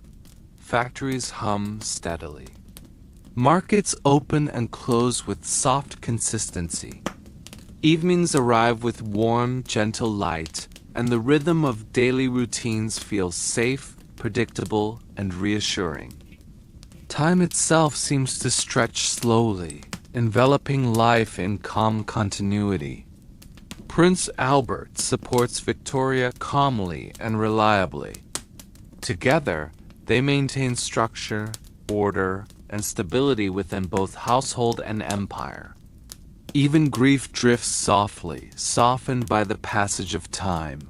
Factories hum steadily. Markets open and close with soft consistency. Evenings arrive with warm, gentle light, and the rhythm of daily routines feels safe, predictable, and reassuring. Time itself seems to stretch slowly, enveloping life in calm continuity. Prince Albert supports Victoria calmly and reliably. Together, they maintain structure, order, and stability within both household and empire. Even grief drifts softly, softened by the passage of time.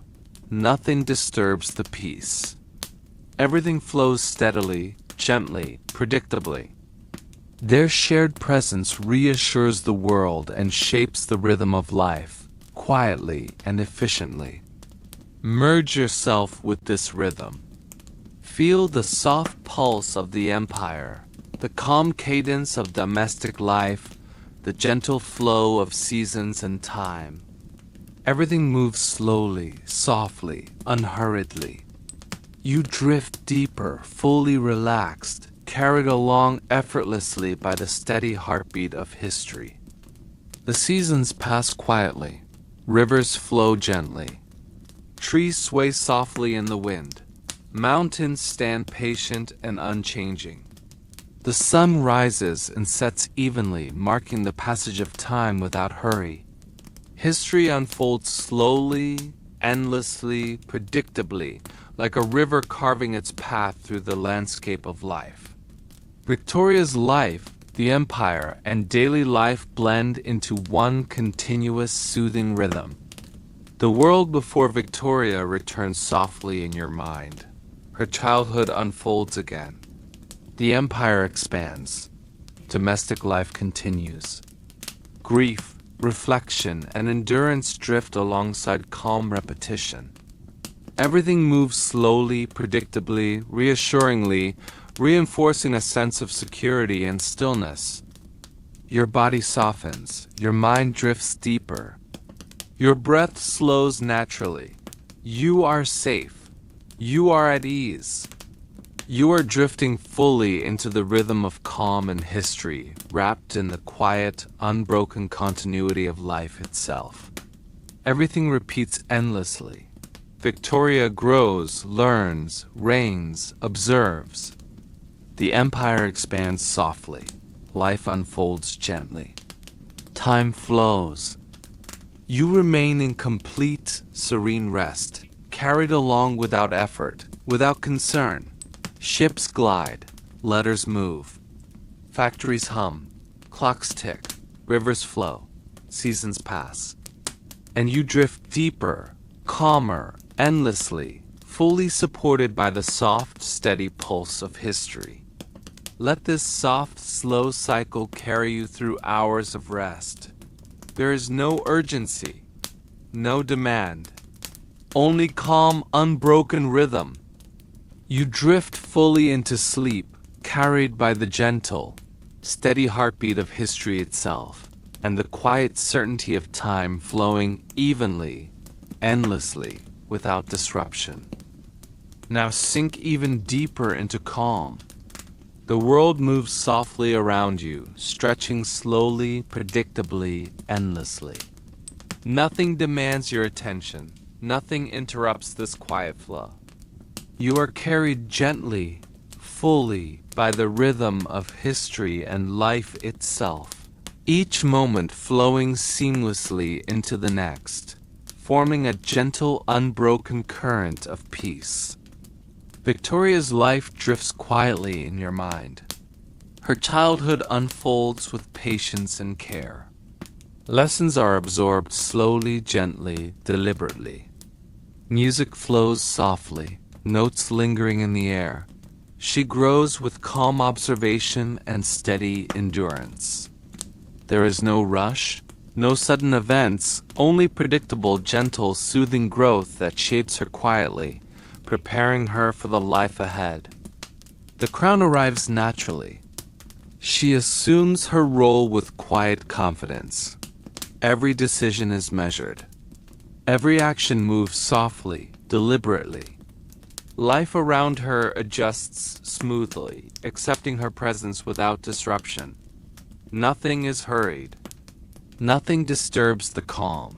Nothing disturbs the peace. Everything flows steadily, gently, predictably. Their shared presence reassures the world and shapes the rhythm of life, quietly and efficiently. Merge yourself with this rhythm. Feel the soft pulse of the empire, the calm cadence of domestic life, the gentle flow of seasons and time. Everything moves slowly, softly, unhurriedly. You drift deeper, fully relaxed, carried along effortlessly by the steady heartbeat of history. The seasons pass quietly. Rivers flow gently. Trees sway softly in the wind. Mountains stand patient and unchanging. The sun rises and sets evenly, marking the passage of time without hurry. History unfolds slowly, endlessly, predictably, like a river carving its path through the landscape of life. Victoria's life, the empire, and daily life blend into one continuous, soothing rhythm. The world before Victoria returns softly in your mind. Her childhood unfolds again. The empire expands. Domestic life continues. Grief, reflection, and endurance drift alongside calm repetition. Everything moves slowly, predictably, reassuringly, reinforcing a sense of security and stillness. Your body softens, your mind drifts deeper. Your breath slows naturally. You are safe. You are at ease. You are drifting fully into the rhythm of calm and history, wrapped in the quiet, unbroken continuity of life itself. Everything repeats endlessly. Victoria grows, learns, reigns, observes. The empire expands softly. Life unfolds gently. Time flows. You remain in complete, serene rest, carried along without effort, without concern. Ships glide, letters move, factories hum, clocks tick, rivers flow, seasons pass. And you drift deeper, calmer, endlessly, fully supported by the soft, steady pulse of history. Let this soft, slow cycle carry you through hours of rest. There is no urgency, no demand, only calm, unbroken rhythm. You drift fully into sleep, carried by the gentle, steady heartbeat of history itself, and the quiet certainty of time flowing evenly, endlessly, without disruption. Now sink even deeper into calm. The world moves softly around you, stretching slowly, predictably, endlessly. Nothing demands your attention. Nothing interrupts this quiet flow. You are carried gently, fully, by the rhythm of history and life itself, each moment flowing seamlessly into the next, forming a gentle, unbroken current of peace. Victoria's life drifts quietly in your mind. Her childhood unfolds with patience and care. Lessons are absorbed slowly, gently, deliberately. Music flows softly, notes lingering in the air. She grows with calm observation and steady endurance. There is no rush, No sudden events, only predictable, gentle, soothing growth that shapes her quietly, preparing her for the life ahead. The crown arrives naturally. She assumes her role with quiet confidence. Every decision is measured. Every action moves softly, deliberately. Life around her adjusts smoothly, accepting her presence without disruption. Nothing is hurried. Nothing disturbs the calm.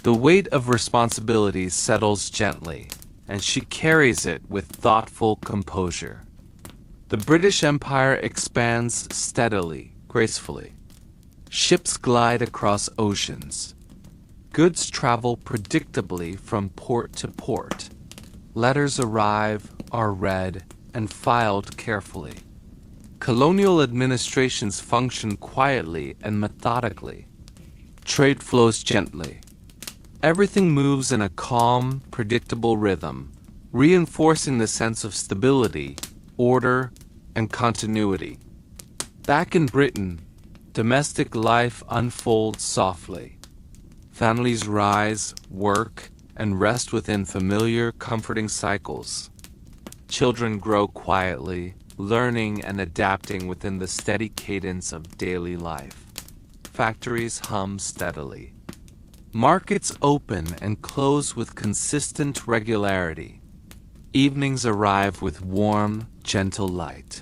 The weight of responsibility settles gently, and she carries it with thoughtful composure. The British Empire expands steadily, gracefully. Ships glide across oceans. Goods travel predictably from port to port. Letters arrive, are read, and filed carefully. Colonial administrations function quietly and methodically. Trade flows gently. Everything moves in a calm, predictable rhythm, reinforcing the sense of stability, order, and continuity. Back in Britain, domestic life unfolds softly. Families rise, work, and rest within familiar, comforting cycles. Children grow quietly, learning and adapting within the steady cadence of daily life. Factories hum steadily. Markets open and close with consistent regularity. Evenings arrive with warm, gentle light.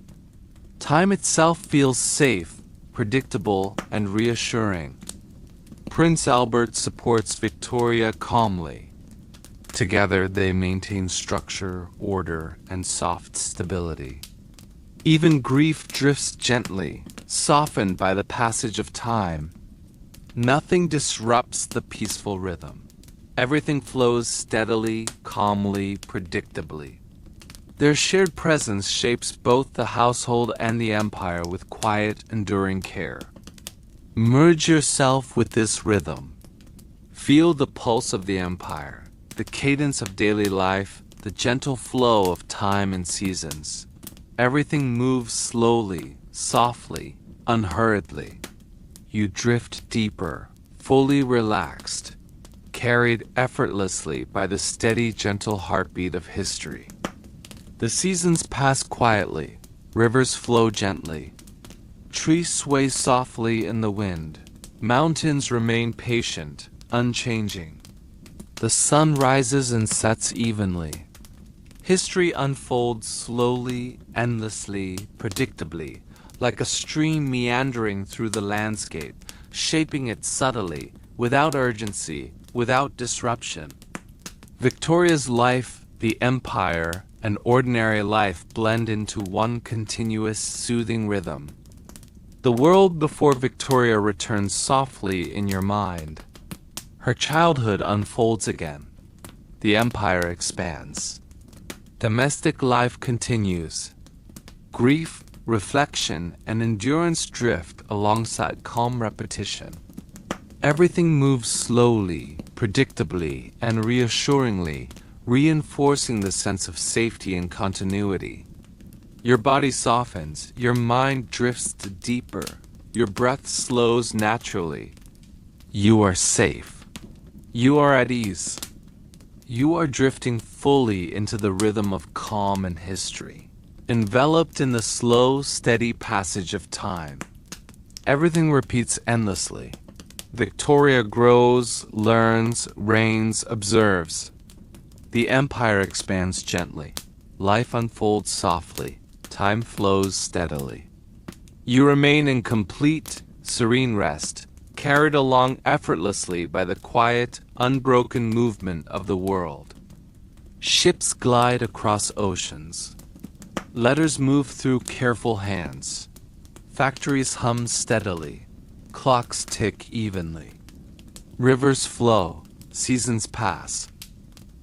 Time itself feels safe, predictable, and reassuring. Prince Albert supports Victoria calmly. Together they maintain structure, order, and soft stability. Even grief drifts gently, softened by the passage of time. Nothing disrupts the peaceful rhythm. Everything flows steadily, calmly, predictably. Their shared presence shapes both the household and the empire with quiet, enduring care. Merge yourself with this rhythm. Feel the pulse of the empire, the cadence of daily life, the gentle flow of time and seasons. Everything moves slowly, softly, unhurriedly. You drift deeper, fully relaxed, carried effortlessly by the steady, gentle heartbeat of history. The seasons pass quietly, rivers flow gently. Trees sway softly in the wind. Mountains remain patient, unchanging. The sun rises and sets evenly. History unfolds slowly, endlessly, predictably, like a stream meandering through the landscape, shaping it subtly, without urgency, without disruption. Victoria's life, the empire, and ordinary life blend into one continuous, soothing rhythm. The world before Victoria returns softly in your mind. Her childhood unfolds again. The empire expands. Domestic life continues. Grief, reflection, and endurance drift alongside calm repetition. Everything moves slowly, predictably, and reassuringly, reinforcing the sense of safety and continuity. Your body softens, your mind drifts deeper, your breath slows naturally. You are safe. You are at ease. You are drifting fully into the rhythm of calm and history, enveloped in the slow, steady passage of time. Everything repeats endlessly. Victoria grows, learns, reigns, observes. The empire expands gently. Life unfolds softly. Time flows steadily. You remain in complete, serene rest, carried along effortlessly by the quiet, unbroken movement of the world. Ships glide across oceans. Letters move through careful hands. Factories hum steadily. Clocks tick evenly. Rivers flow. Seasons pass.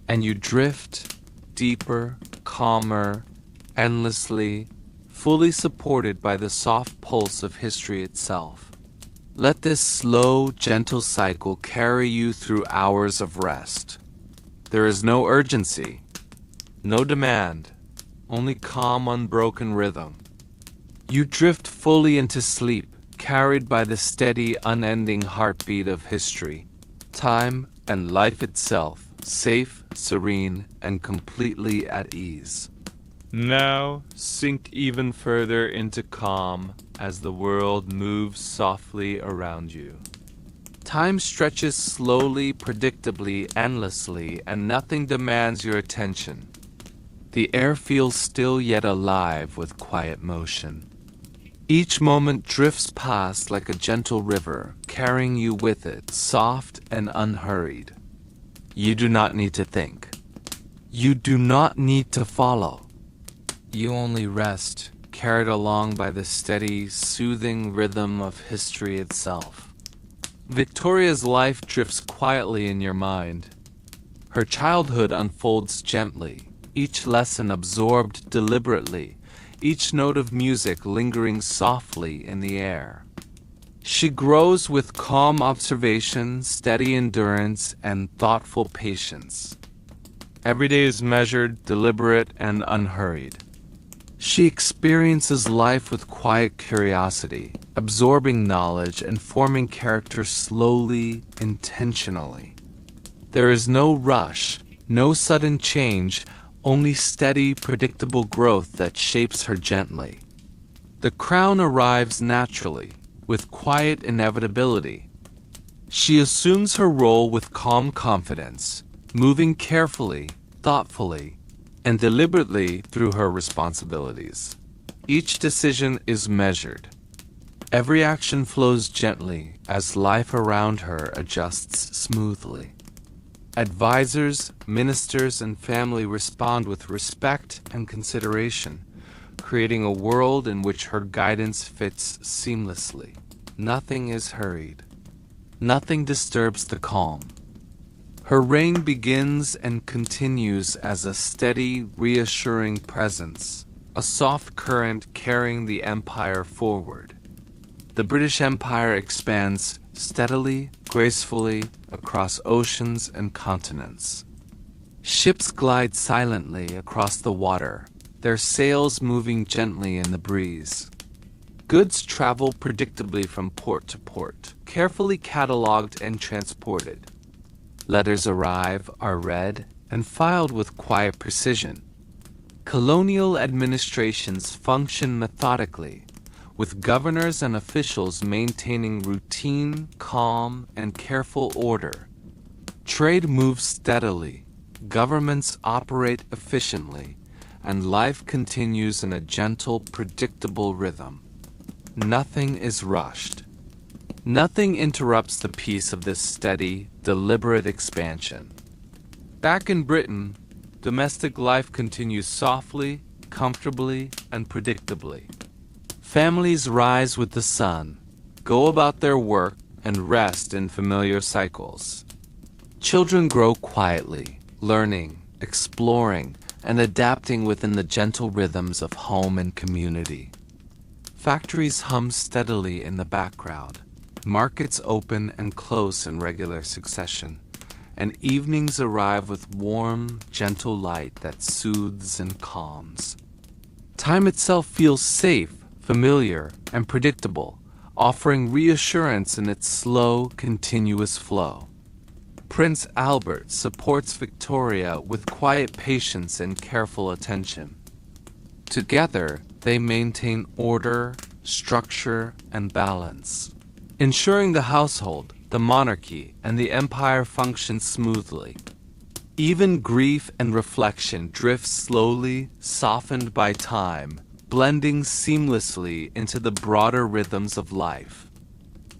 And you drift deeper, calmer, endlessly, fully supported by the soft pulse of history itself. Let this slow, gentle cycle carry you through hours of rest. There is no urgency, no demand, only calm, unbroken rhythm. You drift fully into sleep, carried by the steady, unending heartbeat of history, time, and life itself, safe, serene, and completely at ease. Now sink even further into calm as the world moves softly around you. Time stretches slowly, predictably, endlessly, and nothing demands your attention. The air feels still yet alive with quiet motion. Each moment drifts past like a gentle river, carrying you with it, soft and unhurried. You do not need to think. You do not need to follow. You only rest, carried along by the steady, soothing rhythm of history itself. Victoria's life drifts quietly in your mind. Her childhood unfolds gently, each lesson absorbed deliberately, each note of music lingering softly in the air. She grows with calm observation, steady endurance, and thoughtful patience. Every day is measured, deliberate, and unhurried. She experiences life with quiet curiosity, absorbing knowledge and forming character slowly, intentionally. There is no rush, no sudden change, only steady, predictable growth that shapes her gently. The crown arrives naturally, with quiet inevitability. She assumes her role with calm confidence, moving carefully, thoughtfully, and deliberately through her responsibilities. Each decision is measured. Every action flows gently as life around her adjusts smoothly. Advisors, ministers, and family respond with respect and consideration, creating a world in which her guidance fits seamlessly. Nothing is hurried. Nothing disturbs the calm. Her reign begins and continues as a steady, reassuring presence, a soft current carrying the empire forward. The British Empire expands steadily, gracefully, across oceans and continents. Ships glide silently across the water, their sails moving gently in the breeze. Goods travel predictably from port to port, carefully catalogued and transported. Letters arrive, are read, and filed with quiet precision. Colonial administrations function methodically, with governors and officials maintaining routine, calm, and careful order. Trade moves steadily, governments operate efficiently, and life continues in a gentle, predictable rhythm. Nothing is rushed. Nothing interrupts the peace of this steady, deliberate expansion. Back in Britain, domestic life continues softly, comfortably, and predictably. Families rise with the sun, go about their work, and rest in familiar cycles. Children grow quietly, learning, exploring, and adapting within the gentle rhythms of home and community. Factories hum steadily in the background. Markets open and close in regular succession, and evenings arrive with warm, gentle light that soothes and calms. Time itself feels safe, familiar, and predictable, offering reassurance in its slow, continuous flow. Prince Albert supports Victoria with quiet patience and careful attention. Together, they maintain order, structure, and balance, ensuring the household, the monarchy, and the empire function smoothly. Even grief and reflection drift slowly, softened by time, blending seamlessly into the broader rhythms of life.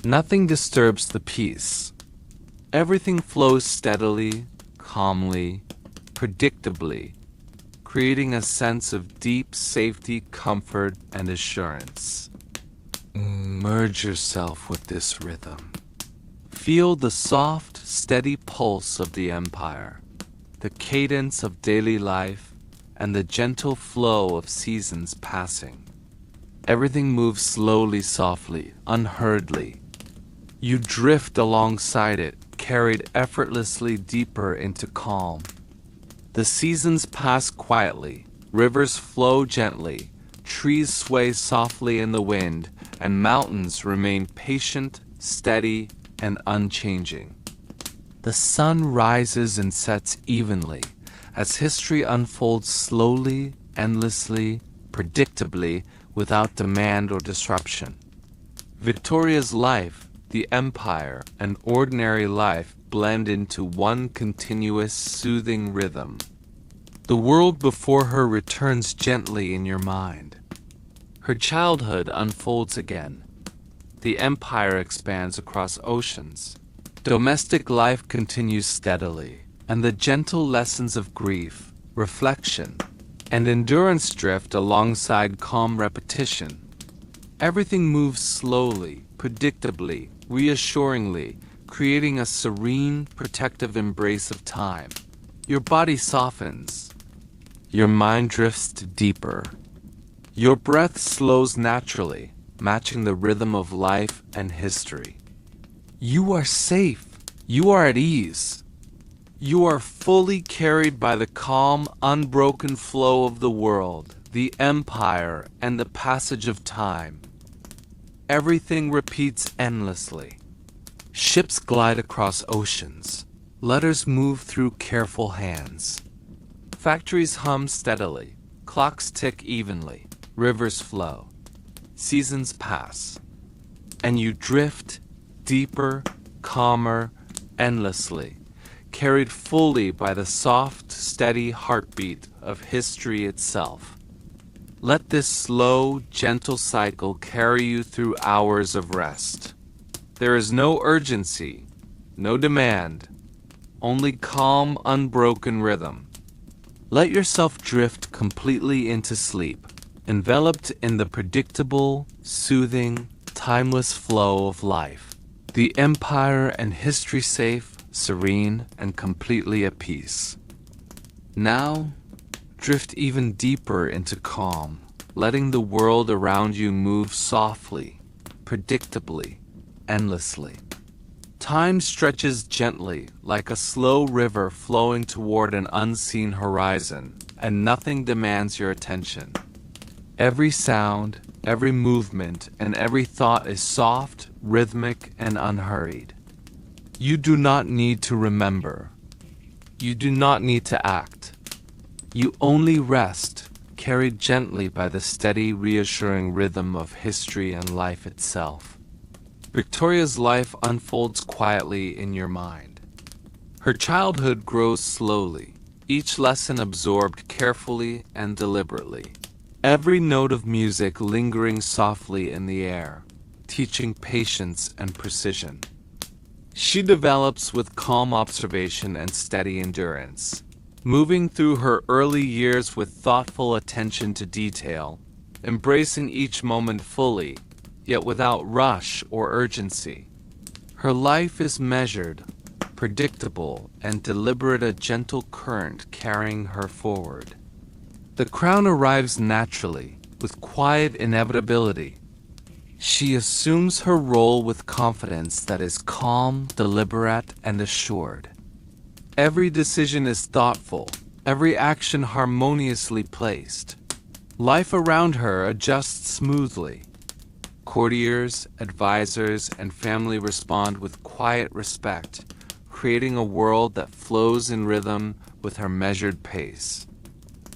Nothing disturbs the peace. Everything flows steadily, calmly, predictably, creating a sense of deep safety, comfort, and assurance. Merge yourself with this rhythm. Feel the soft, steady pulse of the empire, the cadence of daily life, and the gentle flow of seasons passing. Everything moves slowly, softly, unhurriedly. You drift alongside it, carried effortlessly deeper into calm. The seasons pass quietly, rivers flow gently, trees sway softly in the wind, and mountains remain patient, steady, and unchanging. The sun rises and sets evenly as history unfolds slowly, endlessly, predictably, without demand or disruption. Victoria's life, the empire, and ordinary life blend into one continuous, soothing rhythm. The world before her returns gently in your mind. Her childhood unfolds again. The empire expands across oceans. Domestic life continues steadily, and the gentle lessons of grief, reflection, and endurance drift alongside calm repetition. Everything moves slowly, predictably, reassuringly, creating a serene, protective embrace of time. Your body softens. Your mind drifts deeper. Your breath slows naturally, matching the rhythm of life and history. You are safe. You are at ease. You are fully carried by the calm, unbroken flow of the world, the empire, and the passage of time. Everything repeats endlessly. Ships glide across oceans. Letters move through careful hands. Factories hum steadily. Clocks tick evenly. Rivers flow. Seasons pass. And you drift deeper, calmer, endlessly, carried fully by the soft, steady heartbeat of history itself. Let this slow, gentle cycle carry you through hours of rest. There is no urgency, no demand, only calm, unbroken rhythm. Let yourself drift completely into sleep, enveloped in the predictable, soothing, timeless flow of life. The empire and history safe, serene, and completely at peace. Now, drift even deeper into calm, letting the world around you move softly, predictably, endlessly. Time stretches gently, like a slow river flowing toward an unseen horizon, and nothing demands your attention. Every sound, every movement, and every thought is soft, rhythmic, and unhurried. You do not need to remember. You do not need to act. You only rest, carried gently by the steady, reassuring rhythm of history and life itself. Victoria's life unfolds quietly in your mind. Her childhood grows slowly, each lesson absorbed carefully and deliberately. Every note of music lingering softly in the air, teaching patience and precision. She develops with calm observation and steady endurance, moving through her early years with thoughtful attention to detail, embracing each moment fully, yet without rush or urgency. Her life is measured, predictable, and deliberate, a gentle current carrying her forward. The crown arrives naturally, with quiet inevitability. She assumes her role with confidence that is calm, deliberate, and assured. Every decision is thoughtful, every action harmoniously placed. Life around her adjusts smoothly. Courtiers, advisors, and family respond with quiet respect, creating a world that flows in rhythm with her measured pace.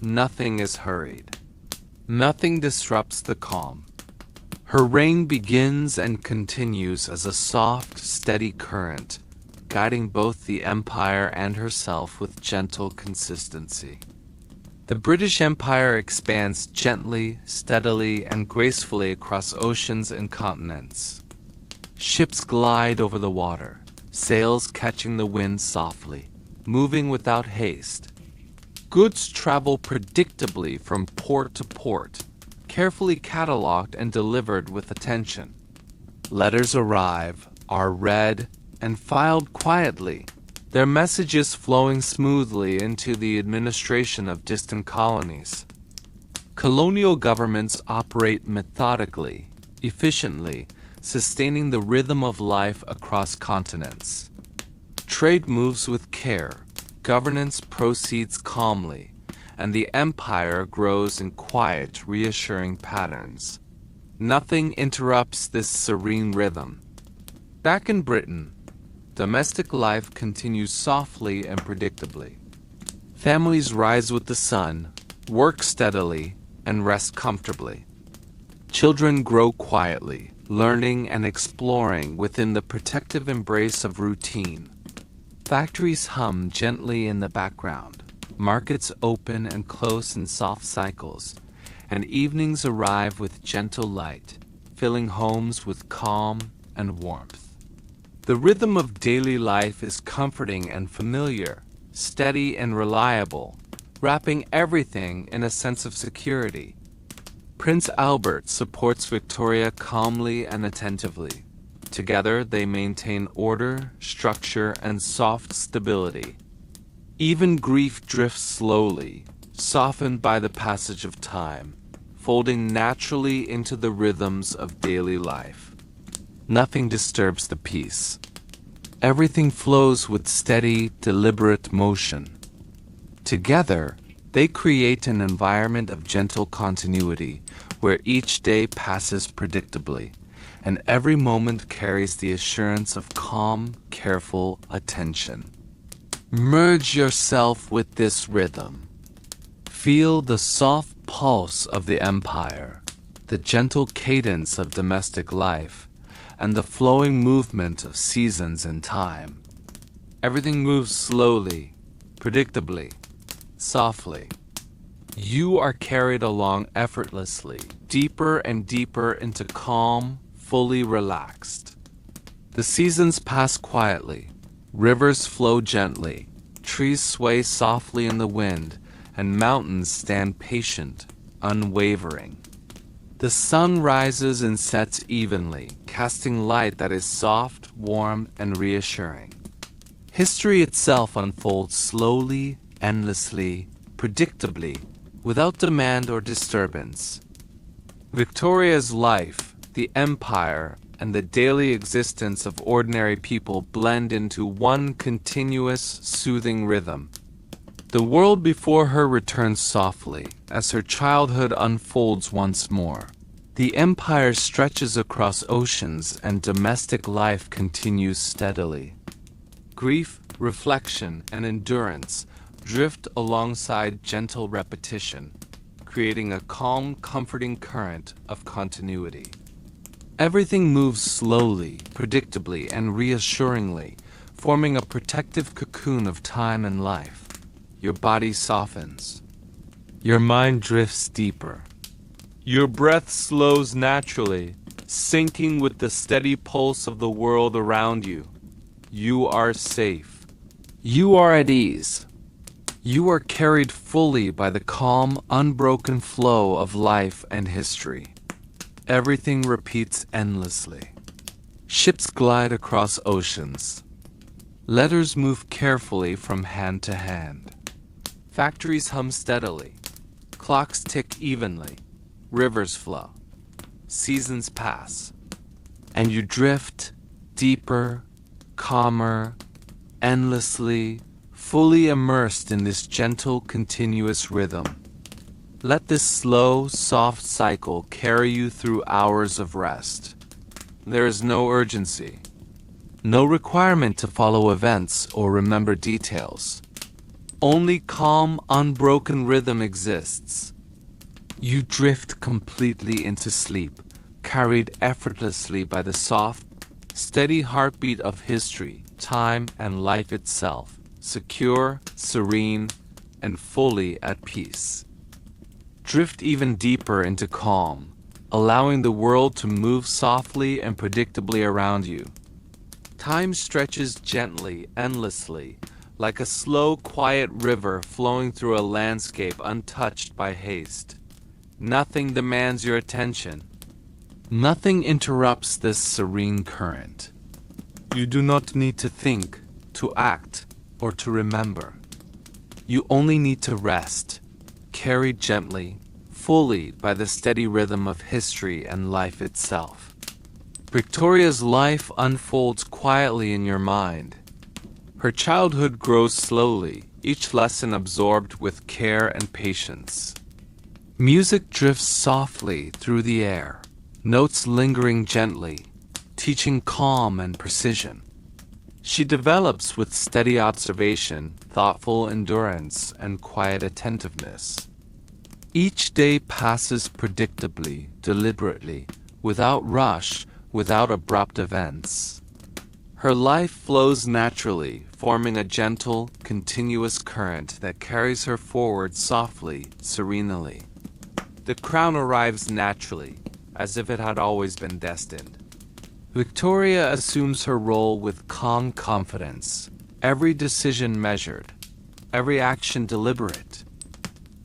Nothing is hurried. Nothing disrupts the calm. Her reign begins and continues as a soft, steady current, guiding both the empire and herself with gentle consistency. The British Empire expands gently, steadily, and gracefully across oceans and continents. Ships glide over the water, sails catching the wind softly, moving without haste. Goods travel predictably from port to port, carefully catalogued and delivered with attention. Letters arrive, are read, and filed quietly, their messages flowing smoothly into the administration of distant colonies. Colonial governments operate methodically, efficiently, sustaining the rhythm of life across continents. Trade moves with care, governance proceeds calmly, and the empire grows in quiet, reassuring patterns. Nothing interrupts this serene rhythm. Back in Britain, domestic life continues softly and predictably. Families rise with the sun, work steadily, and rest comfortably. Children grow quietly, learning and exploring within the protective embrace of routine. Factories hum gently in the background, markets open and close in soft cycles, and evenings arrive with gentle light, filling homes with calm and warmth. The rhythm of daily life is comforting and familiar, steady and reliable, wrapping everything in a sense of security. Prince Albert supports Victoria calmly and attentively. Together, they maintain order, structure, and soft stability. Even grief drifts slowly, softened by the passage of time, folding naturally into the rhythms of daily life. Nothing disturbs the peace. Everything flows with steady, deliberate motion. Together, they create an environment of gentle continuity where each day passes predictably, and every moment carries the assurance of calm, careful attention. Merge yourself with this rhythm. Feel the soft pulse of the empire, the gentle cadence of domestic life, and the flowing movement of seasons and time. Everything moves slowly, predictably, softly. You are carried along effortlessly, deeper and deeper into calm, fully relaxed. The seasons pass quietly, rivers flow gently, trees sway softly in the wind, and mountains stand patient, unwavering. The sun rises and sets evenly, casting light that is soft, warm, and reassuring. History itself unfolds slowly, endlessly, predictably, without demand or disturbance. Victoria's life, the empire, and the daily existence of ordinary people blend into one continuous, soothing rhythm. The world before her returns softly, as her childhood unfolds once more. The empire stretches across oceans and domestic life continues steadily. Grief, reflection, and endurance drift alongside gentle repetition, creating a calm, comforting current of continuity. Everything moves slowly, predictably, and reassuringly, forming a protective cocoon of time and life. Your body softens. Your mind drifts deeper. Your breath slows naturally, syncing with the steady pulse of the world around you. You are safe. You are at ease. You are carried fully by the calm, unbroken flow of life and history. Everything repeats endlessly. Ships glide across oceans. Letters move carefully from hand to hand. Factories hum steadily. Clocks tick evenly. Rivers flow. Seasons pass. And you drift deeper, calmer, endlessly, fully immersed in this gentle, continuous rhythm. Let this slow, soft cycle carry you through hours of rest. There is no urgency, no requirement to follow events or remember details. Only calm, unbroken rhythm exists. You drift completely into sleep, carried effortlessly by the soft, steady heartbeat of history, time, and life itself, secure, serene, and fully at peace. Drift even deeper into calm, allowing the world to move softly and predictably around you. Time stretches gently, endlessly, like a slow, quiet river flowing through a landscape untouched by haste. Nothing demands your attention. Nothing interrupts this serene current. You do not need to think, to act, or to remember. You only need to rest, carried gently, fully by the steady rhythm of history and life itself. Victoria's life unfolds quietly in your mind. Her childhood grows slowly, each lesson absorbed with care and patience. Music drifts softly through the air, notes lingering gently, teaching calm and precision. She develops with steady observation, thoughtful endurance, and quiet attentiveness. Each day passes predictably, deliberately, without rush, without abrupt events. Her life flows naturally, forming a gentle, continuous current that carries her forward softly, serenely. The crown arrives naturally, as if it had always been destined. Victoria assumes her role with calm confidence, every decision measured, every action deliberate.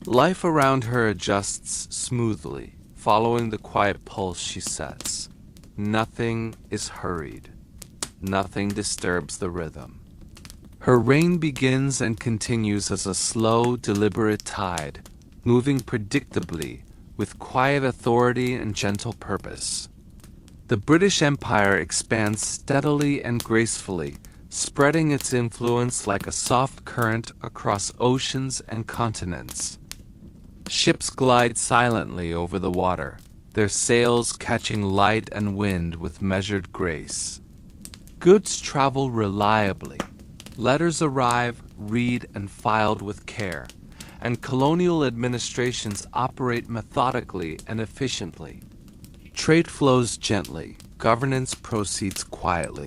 Life around her adjusts smoothly, following the quiet pulse she sets. Nothing is hurried. Nothing disturbs the rhythm. Her reign begins and continues as a slow, deliberate tide, moving predictably, with quiet authority and gentle purpose. The British Empire expands steadily and gracefully, spreading its influence like a soft current across oceans and continents. Ships glide silently over the water, their sails catching light and wind with measured grace. Goods travel reliably. Letters arrive, read, and filed with care, and colonial administrations operate methodically and efficiently. Trade flows gently, governance proceeds quietly,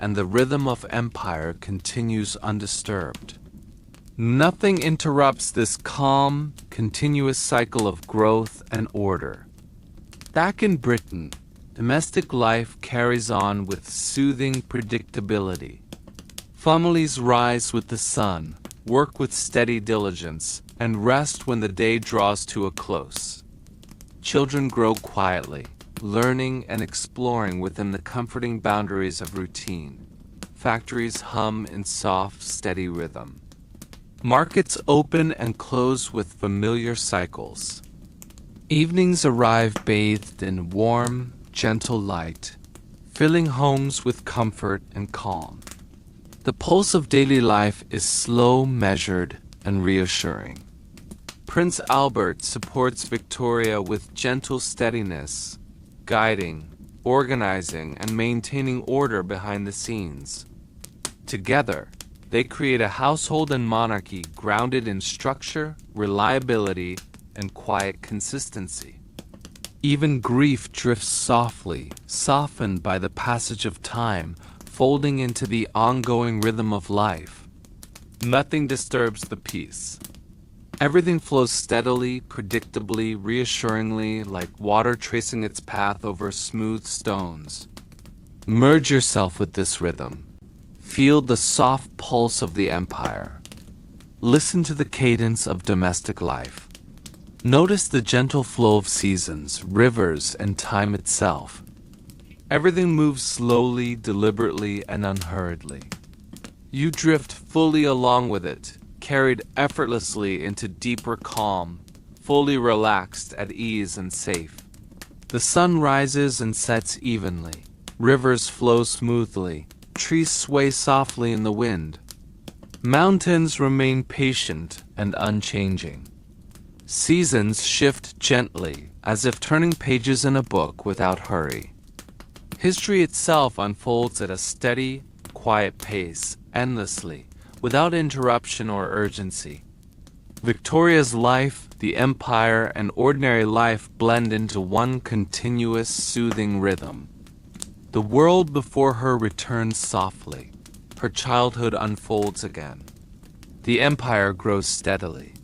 and the rhythm of empire continues undisturbed. Nothing interrupts this calm, continuous cycle of growth and order. Back in Britain, domestic life carries on with soothing predictability. Families rise with the sun, work with steady diligence, and rest when the day draws to a close. Children grow quietly, learning and exploring within the comforting boundaries of routine. Factories hum in soft, steady rhythm. Markets open and close with familiar cycles. Evenings arrive bathed in warm, gentle light, filling homes with comfort and calm. The pulse of daily life is slow, measured, and reassuring. Prince Albert supports Victoria with gentle steadiness, guiding, organizing, and maintaining order behind the scenes. Together, they create a household and monarchy grounded in structure, reliability, and quiet consistency. Even grief drifts softly, softened by the passage of time, folding into the ongoing rhythm of life. Nothing disturbs the peace. Everything flows steadily, predictably, reassuringly, like water tracing its path over smooth stones. Merge yourself with this rhythm. Feel the soft pulse of the empire. Listen to the cadence of domestic life. Notice the gentle flow of seasons, rivers, and time itself. Everything moves slowly, deliberately, and unhurriedly. You drift fully along with it, carried effortlessly into deeper calm, fully relaxed, at ease, and safe. The sun rises and sets evenly. Rivers flow smoothly. Trees sway softly in the wind. Mountains remain patient and unchanging. Seasons shift gently, as if turning pages in a book without hurry. History itself unfolds at a steady, quiet pace, endlessly, without interruption or urgency. Victoria's life, the empire, and ordinary life blend into one continuous, soothing rhythm. The world before her returns softly. Her childhood unfolds again. The empire grows steadily.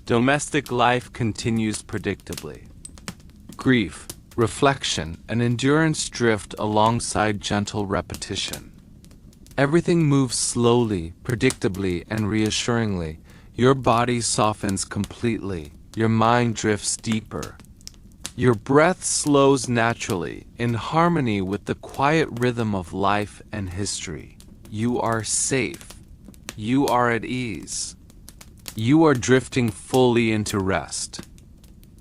Domestic life continues predictably. Grief, reflection, and endurance drift alongside gentle repetition. Everything moves slowly, predictably, and reassuringly. Your body softens completely. Your mind drifts deeper. Your breath slows naturally, in harmony with the quiet rhythm of life and history. You are safe. You are at ease. You are drifting fully into rest.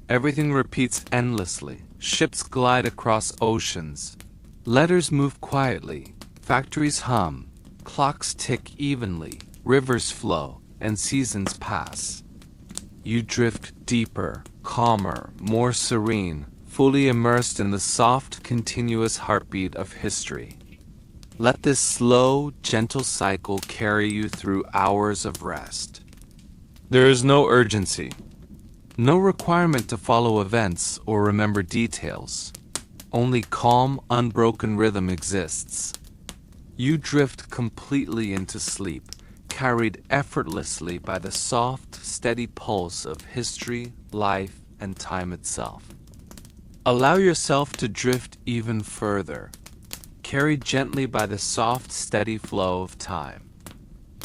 Everything repeats endlessly. Ships glide across oceans. Letters move quietly. Factories hum. Clocks tick evenly. Rivers flow, and seasons pass. You drift deeper, calmer, more serene, fully immersed in the soft, continuous heartbeat of history. Let this slow, gentle cycle carry you through hours of rest. There is no urgency, no requirement to follow events or remember details. Only calm, unbroken rhythm exists. You drift completely into sleep, carried effortlessly by the soft, steady pulse of history, life, and time itself. Allow yourself to drift even further, carried gently by the soft, steady flow of time.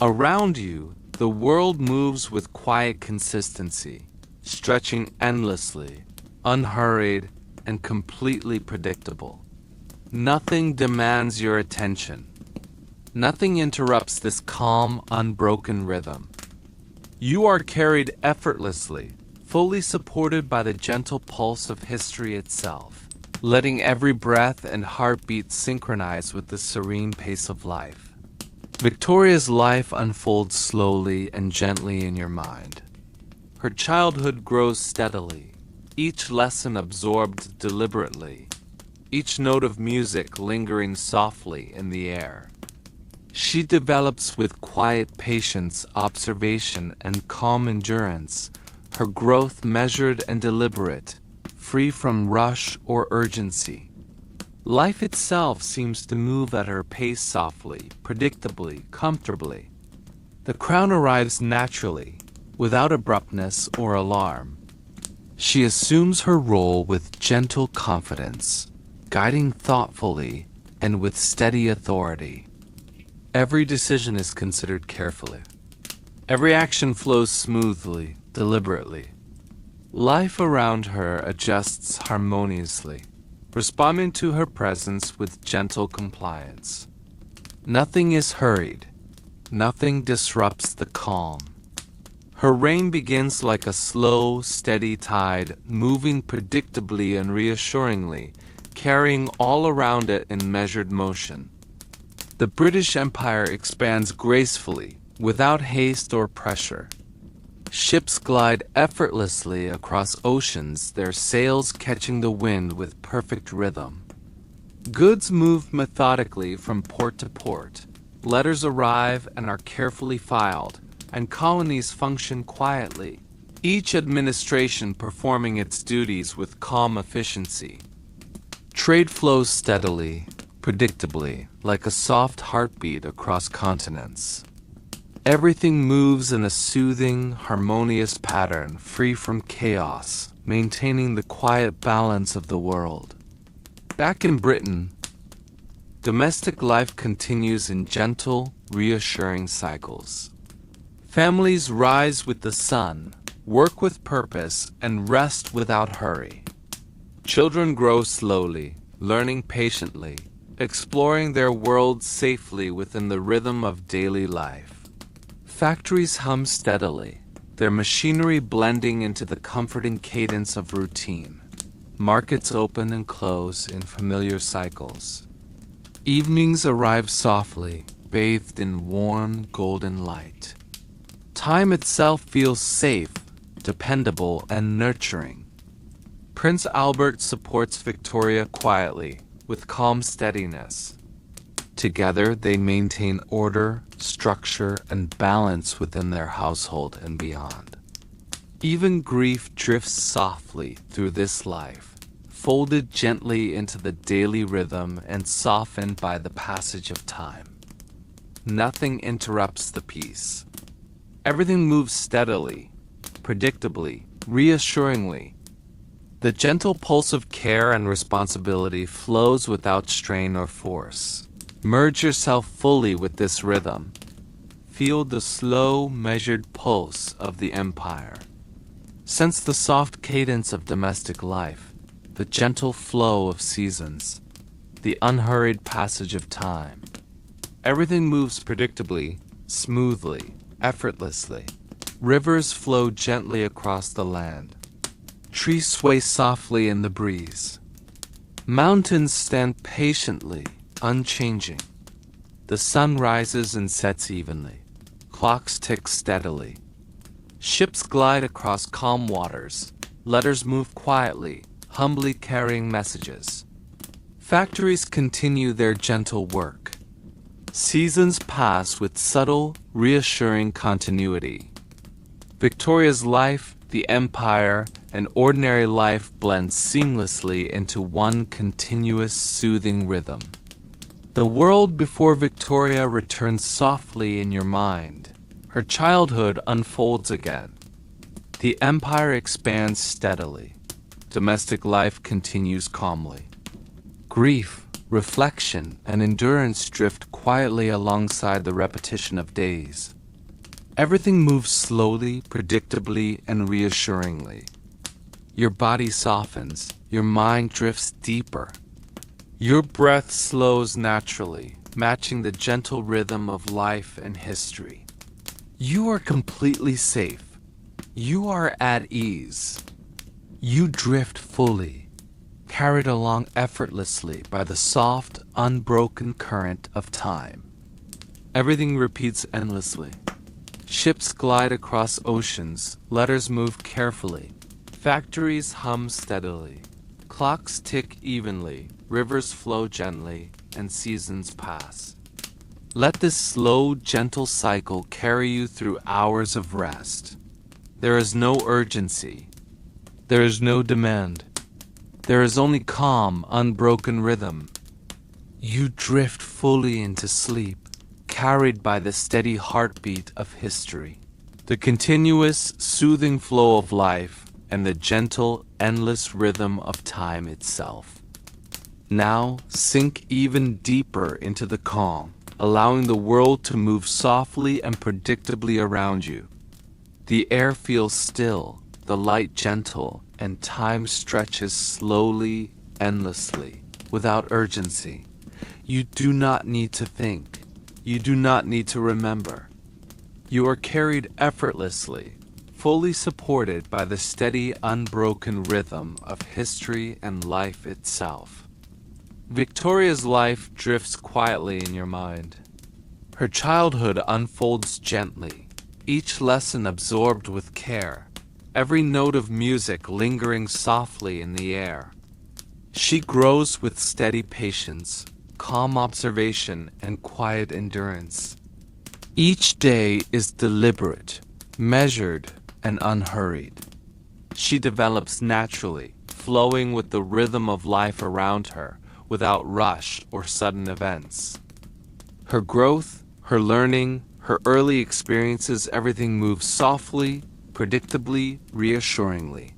Around you, the world moves with quiet consistency, stretching endlessly, unhurried, and completely predictable. Nothing demands your attention. Nothing interrupts this calm, unbroken rhythm. You are carried effortlessly, fully supported by the gentle pulse of history itself, letting every breath and heartbeat synchronize with the serene pace of life. Victoria's life unfolds slowly and gently in your mind. Her childhood grows steadily, each lesson absorbed deliberately, each note of music lingering softly in the air. She develops with quiet patience, observation, and calm endurance, her growth measured and deliberate, free from rush or urgency. Life itself seems to move at her pace softly, predictably, comfortably. The crown arrives naturally, without abruptness or alarm. She assumes her role with gentle confidence, guiding thoughtfully and with steady authority. Every decision is considered carefully. Every action flows smoothly, deliberately. Life around her adjusts harmoniously, responding to her presence with gentle compliance. Nothing is hurried. Nothing disrupts the calm. Her reign begins like a slow, steady tide, moving predictably and reassuringly, carrying all around it in measured motion. The British Empire expands gracefully, without haste or pressure. Ships glide effortlessly across oceans, their sails catching the wind with perfect rhythm. Goods move methodically from port to port. Letters arrive and are carefully filed, and colonies function quietly, each administration performing its duties with calm efficiency. Trade flows steadily, predictably, like a soft heartbeat across continents. Everything moves in a soothing, harmonious pattern, free from chaos, maintaining the quiet balance of the world. Back in Britain, domestic life continues in gentle, reassuring cycles. Families rise with the sun, work with purpose, and rest without hurry. Children grow slowly, learning patiently, exploring their world safely within the rhythm of daily life. Factories hum steadily, their machinery blending into the comforting cadence of routine. Markets open and close in familiar cycles. Evenings arrive softly, bathed in warm, golden light. Time itself feels safe, dependable, and nurturing. Prince Albert supports Victoria quietly, with calm steadiness. Together, they maintain order, structure, and balance within their household and beyond. Even grief drifts softly through this life, folded gently into the daily rhythm and softened by the passage of time. Nothing interrupts the peace. Everything moves steadily, predictably, reassuringly. The gentle pulse of care and responsibility flows without strain or force. Merge yourself fully with this rhythm. Feel the slow, measured pulse of the empire. Sense the soft cadence of domestic life, the gentle flow of seasons, the unhurried passage of time. Everything moves predictably, smoothly, effortlessly. Rivers flow gently across the land. Trees sway softly in the breeze. Mountains stand patiently, unchanging. The sun rises and sets evenly. Clocks tick steadily. Ships glide across calm waters. Letters move quietly, humbly carrying messages. Factories continue their gentle work. Seasons pass with subtle, reassuring continuity. Victoria's life, the empire, and ordinary life blend seamlessly into one continuous, soothing rhythm. The world before Victoria returns softly in your mind. Her childhood unfolds again. The empire expands steadily. Domestic life continues calmly. Grief, reflection, and endurance drift quietly alongside the repetition of days. Everything moves slowly, predictably, and reassuringly. Your body softens, your mind drifts deeper. Your breath slows naturally, matching the gentle rhythm of life and history. You are completely safe. You are at ease. You drift fully, carried along effortlessly by the soft, unbroken current of time. Everything repeats endlessly. Ships glide across oceans, letters move carefully, factories hum steadily, clocks tick evenly, rivers flow gently, and seasons pass. Let this slow, gentle cycle carry you through hours of rest. There is no urgency. There is no demand. There is only calm, unbroken rhythm. You drift fully into sleep, carried by the steady heartbeat of history, the continuous, soothing flow of life, and the gentle, endless rhythm of time itself. Now sink even deeper into the calm, allowing the world to move softly and predictably around you. The air feels still, the light gentle, and time stretches slowly, endlessly, without urgency. You do not need to think. You do not need to remember. You are carried effortlessly, fully supported by the steady, unbroken rhythm of history and life itself. Victoria's life drifts quietly in your mind. Her childhood unfolds gently, each lesson absorbed with care, every note of music lingering softly in the air. She grows with steady patience, calm observation, and quiet endurance. Each day is deliberate, measured, and unhurried. She develops naturally, flowing with the rhythm of life around her, without rush or sudden events. Her growth, her learning, her early experiences, everything moves softly, predictably, reassuringly.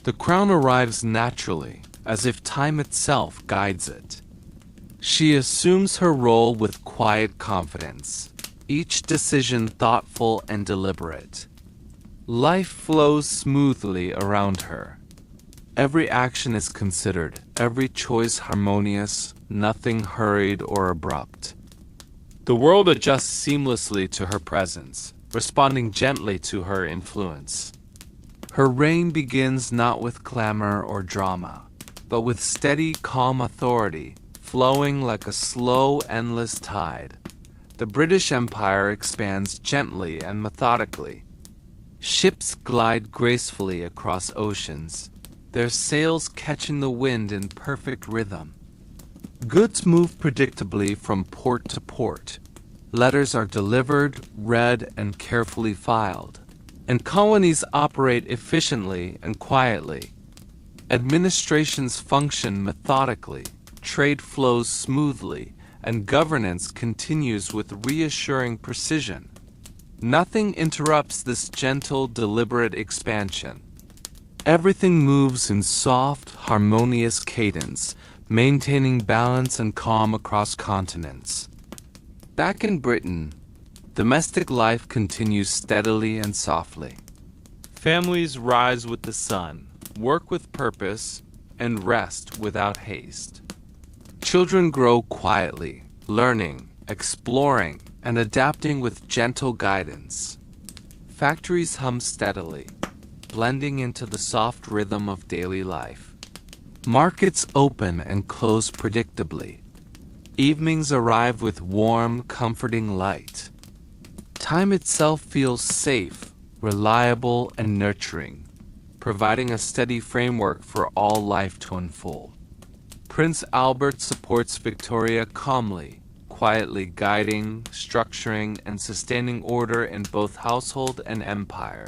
The crown arrives naturally, as if time itself guides it. She assumes her role with quiet confidence, each decision thoughtful and deliberate. Life flows smoothly around her. Every action is considered, every choice harmonious, nothing hurried or abrupt. The world adjusts seamlessly to her presence, responding gently to her influence. Her reign begins not with clamor or drama, but with steady, calm authority, flowing like a slow, endless tide. The British Empire expands gently and methodically. Ships glide gracefully across oceans, their sails catching the wind in perfect rhythm. Goods move predictably from port to port. Letters are delivered, read, and carefully filed, and colonies operate efficiently and quietly. Administrations function methodically, trade flows smoothly, and governance continues with reassuring precision. Nothing interrupts this gentle, deliberate expansion. Everything moves in soft, harmonious cadence, maintaining balance and calm across continents. Back in Britain, domestic life continues steadily and softly. Families rise with the sun, work with purpose, and rest without haste. Children grow quietly, learning, exploring, and adapting with gentle guidance. Factories hum steadily, blending into the soft rhythm of daily life. Markets open and close predictably. Evenings arrive with warm, comforting light. Time itself feels safe, reliable, and nurturing, providing a steady framework for all life to unfold. Prince Albert supports Victoria calmly, quietly guiding, structuring, and sustaining order in both household and empire.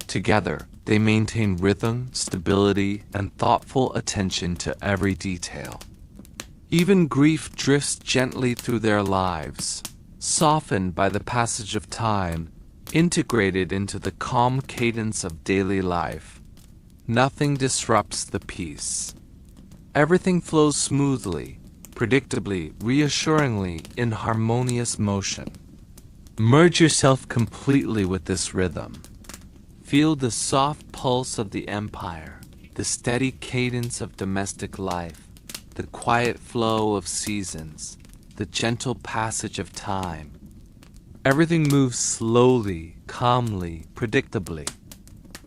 Together, they maintain rhythm, stability, and thoughtful attention to every detail. Even grief drifts gently through their lives, softened by the passage of time, integrated into the calm cadence of daily life. Nothing disrupts the peace. Everything flows smoothly, predictably, reassuringly, in harmonious motion. Merge yourself completely with this rhythm. Feel the soft pulse of the empire, the steady cadence of domestic life, the quiet flow of seasons, the gentle passage of time. Everything moves slowly, calmly, predictably.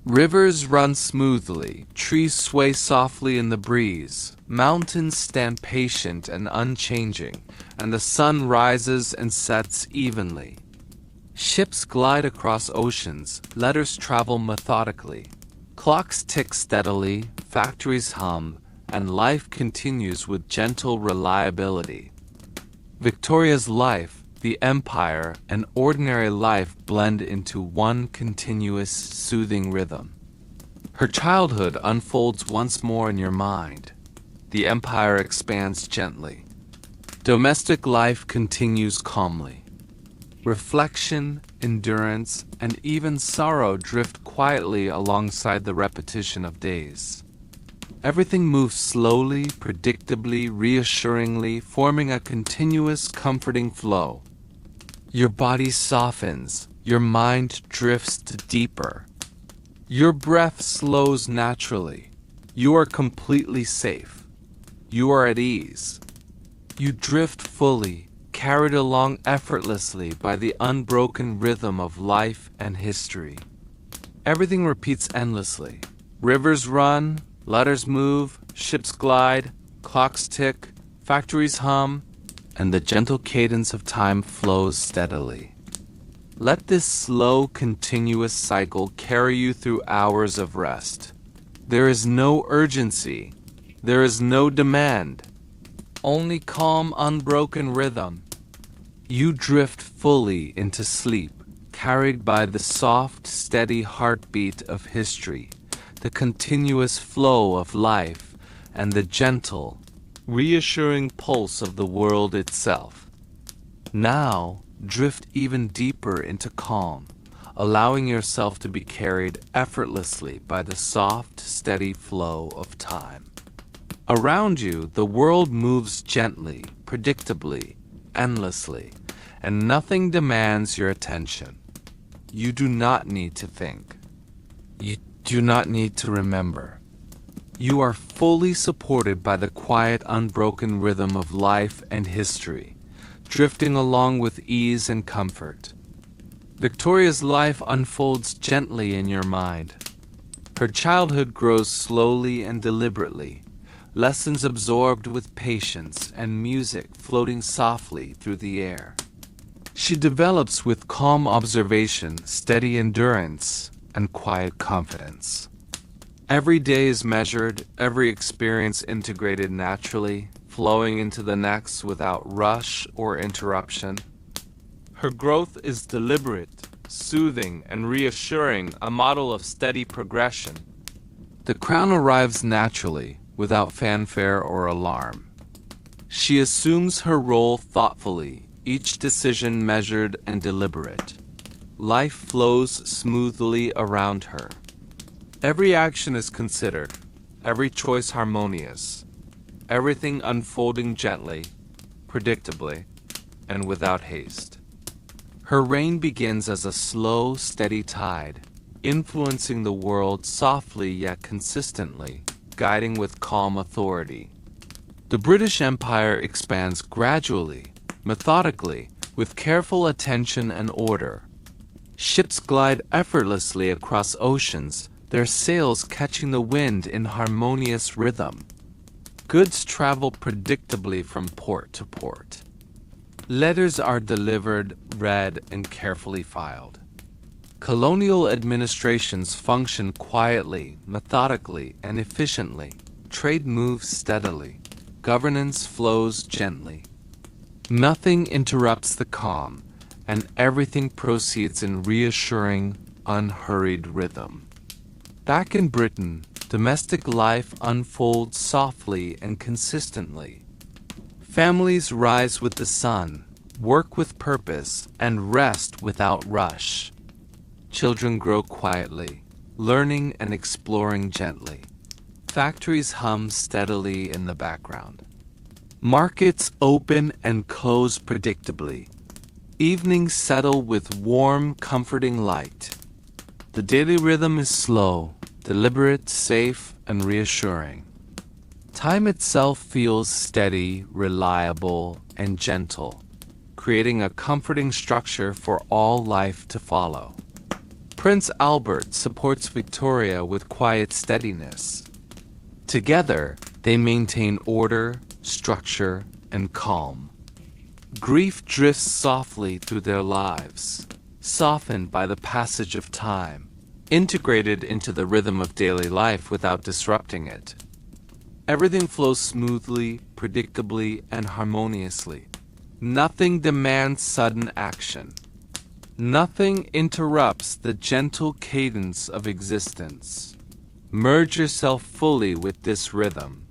Rivers run smoothly, trees sway softly in the breeze, mountains stand patient and unchanging, and the sun rises and sets evenly. Ships glide across oceans, letters travel methodically, clocks tick steadily, factories hum, and life continues with gentle reliability. Victoria's life, the empire, and ordinary life blend into one continuous, soothing rhythm. Her childhood unfolds once more in your mind. The empire expands gently. Domestic life continues calmly. Reflection, endurance, and even sorrow drift quietly alongside the repetition of days. Everything moves slowly, predictably, reassuringly, forming a continuous, comforting flow. Your body softens, your mind drifts deeper. Your breath slows naturally. You are completely safe. You are at ease. You drift fully, carried along effortlessly by the unbroken rhythm of life and history. Everything repeats endlessly. Rivers run, letters move, ships glide, clocks tick, factories hum, and the gentle cadence of time flows steadily. Let this slow, continuous cycle carry you through hours of rest. There is no urgency. There is no demand. Only calm, unbroken rhythm. You drift fully into sleep, carried by the soft, steady heartbeat of history, the continuous flow of life, and the gentle, reassuring pulse of the world itself. Now, drift even deeper into calm, allowing yourself to be carried effortlessly by the soft, steady flow of time. Around you, the world moves gently, predictably, endlessly, and nothing demands your attention. You do not need to think. You do not need to remember. You are fully supported by the quiet, unbroken rhythm of life and history, drifting along with ease and comfort. Victoria's life unfolds gently in your mind. Her childhood grows slowly and deliberately, lessons absorbed with patience and music floating softly through the air. She develops with calm observation, steady endurance, and quiet confidence. Every day is measured, every experience integrated naturally, flowing into the next without rush or interruption. Her growth is deliberate, soothing, and reassuring, a model of steady progression. The crown arrives naturally, without fanfare or alarm. She assumes her role thoughtfully, each decision measured and deliberate. Life flows smoothly around her. Every action is considered, every choice harmonious, everything unfolding gently, predictably, and without haste. Her reign begins as a slow, steady tide, influencing the world softly yet consistently, guiding with calm authority. The British Empire expands gradually, methodically, with careful attention and order. Ships glide effortlessly across oceans, their sails catching the wind in harmonious rhythm. Goods travel predictably from port to port. Letters are delivered, read, and carefully filed. Colonial administrations function quietly, methodically, and efficiently. Trade moves steadily. Governance flows gently. Nothing interrupts the calm, and everything proceeds in reassuring, unhurried rhythm. Back in Britain, domestic life unfolds softly and consistently. Families rise with the sun, work with purpose, and rest without rush. Children grow quietly, learning and exploring gently. Factories hum steadily in the background. Markets open and close predictably. Evenings settle with warm, comforting light. The daily rhythm is slow, deliberate, safe, and reassuring. Time itself feels steady, reliable, and gentle, creating a comforting structure for all life to follow. Prince Albert supports Victoria with quiet steadiness. Together, they maintain order, structure, and calm. Grief drifts softly through their lives, softened by the passage of time, integrated into the rhythm of daily life without disrupting it. Everything flows smoothly, predictably, and harmoniously. Nothing demands sudden action. Nothing interrupts the gentle cadence of existence. Merge yourself fully with this rhythm.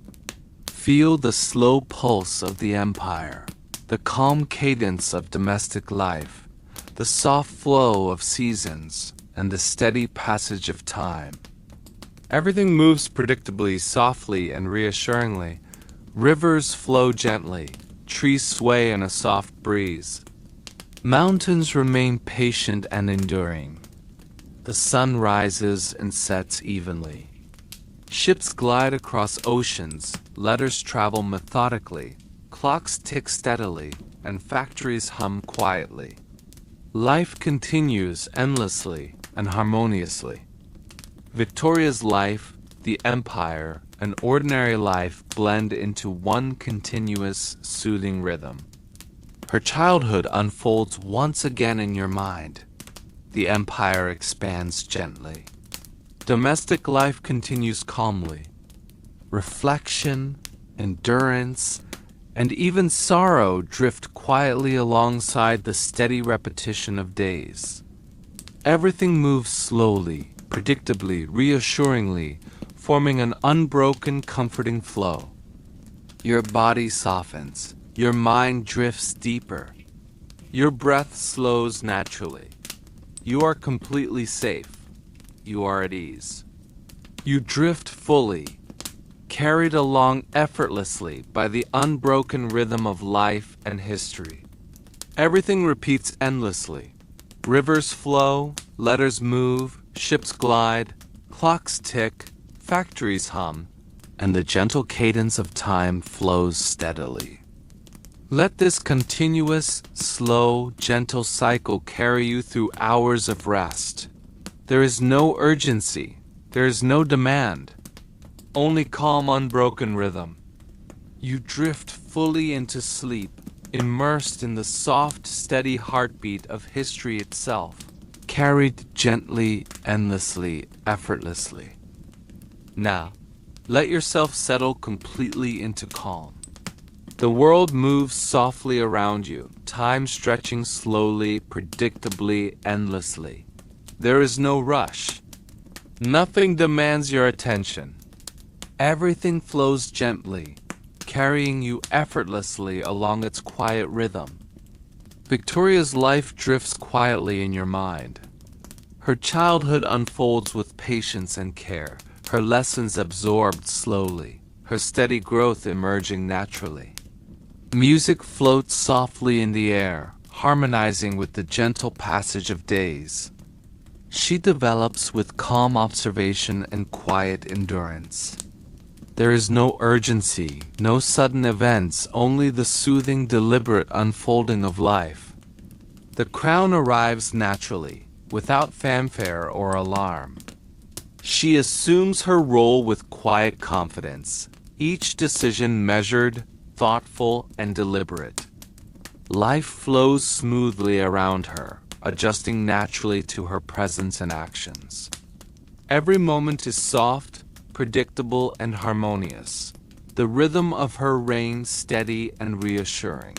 Feel the slow pulse of the empire, the calm cadence of domestic life, the soft flow of seasons, and the steady passage of time. Everything moves predictably, softly, and reassuringly. Rivers flow gently, trees sway in a soft breeze. Mountains remain patient and enduring. The sun rises and sets evenly. Ships glide across oceans, letters travel methodically, clocks tick steadily, and factories hum quietly. Life continues endlessly and harmoniously. Victoria's life, the empire, and ordinary life blend into one continuous, soothing rhythm. Her childhood unfolds once again in your mind. The empire expands gently. Domestic life continues calmly. Reflection, endurance, and even sorrow drift quietly alongside the steady repetition of days. Everything moves slowly, predictably, reassuringly, forming an unbroken, comforting flow. Your body softens. Your mind drifts deeper. Your breath slows naturally. You are completely safe. You are at ease. You drift fully, carried along effortlessly by the unbroken rhythm of life and history. Everything repeats endlessly. Rivers flow, letters move, ships glide, clocks tick, factories hum, and the gentle cadence of time flows steadily. Let this continuous, slow, gentle cycle carry you through hours of rest. There is no urgency. There is no demand. Only calm, unbroken rhythm. You drift fully into sleep, immersed in the soft, steady heartbeat of history itself, carried gently, endlessly, effortlessly. Now, let yourself settle completely into calm. The world moves softly around you, time stretching slowly, predictably, endlessly. There is no rush. Nothing demands your attention. Everything flows gently, carrying you effortlessly along its quiet rhythm. Victoria's life drifts quietly in your mind. Her childhood unfolds with patience and care, her lessons absorbed slowly, her steady growth emerging naturally. Music floats softly in the air, harmonizing with the gentle passage of days. She develops with calm observation and quiet endurance. There is no urgency, no sudden events, only the soothing, deliberate unfolding of life. The crown arrives naturally, without fanfare or alarm. She assumes her role with quiet confidence, each decision measured, thoughtful, and deliberate. Life flows smoothly around her, adjusting naturally to her presence and actions. Every moment is soft, predictable, and harmonious, the rhythm of her reign steady and reassuring.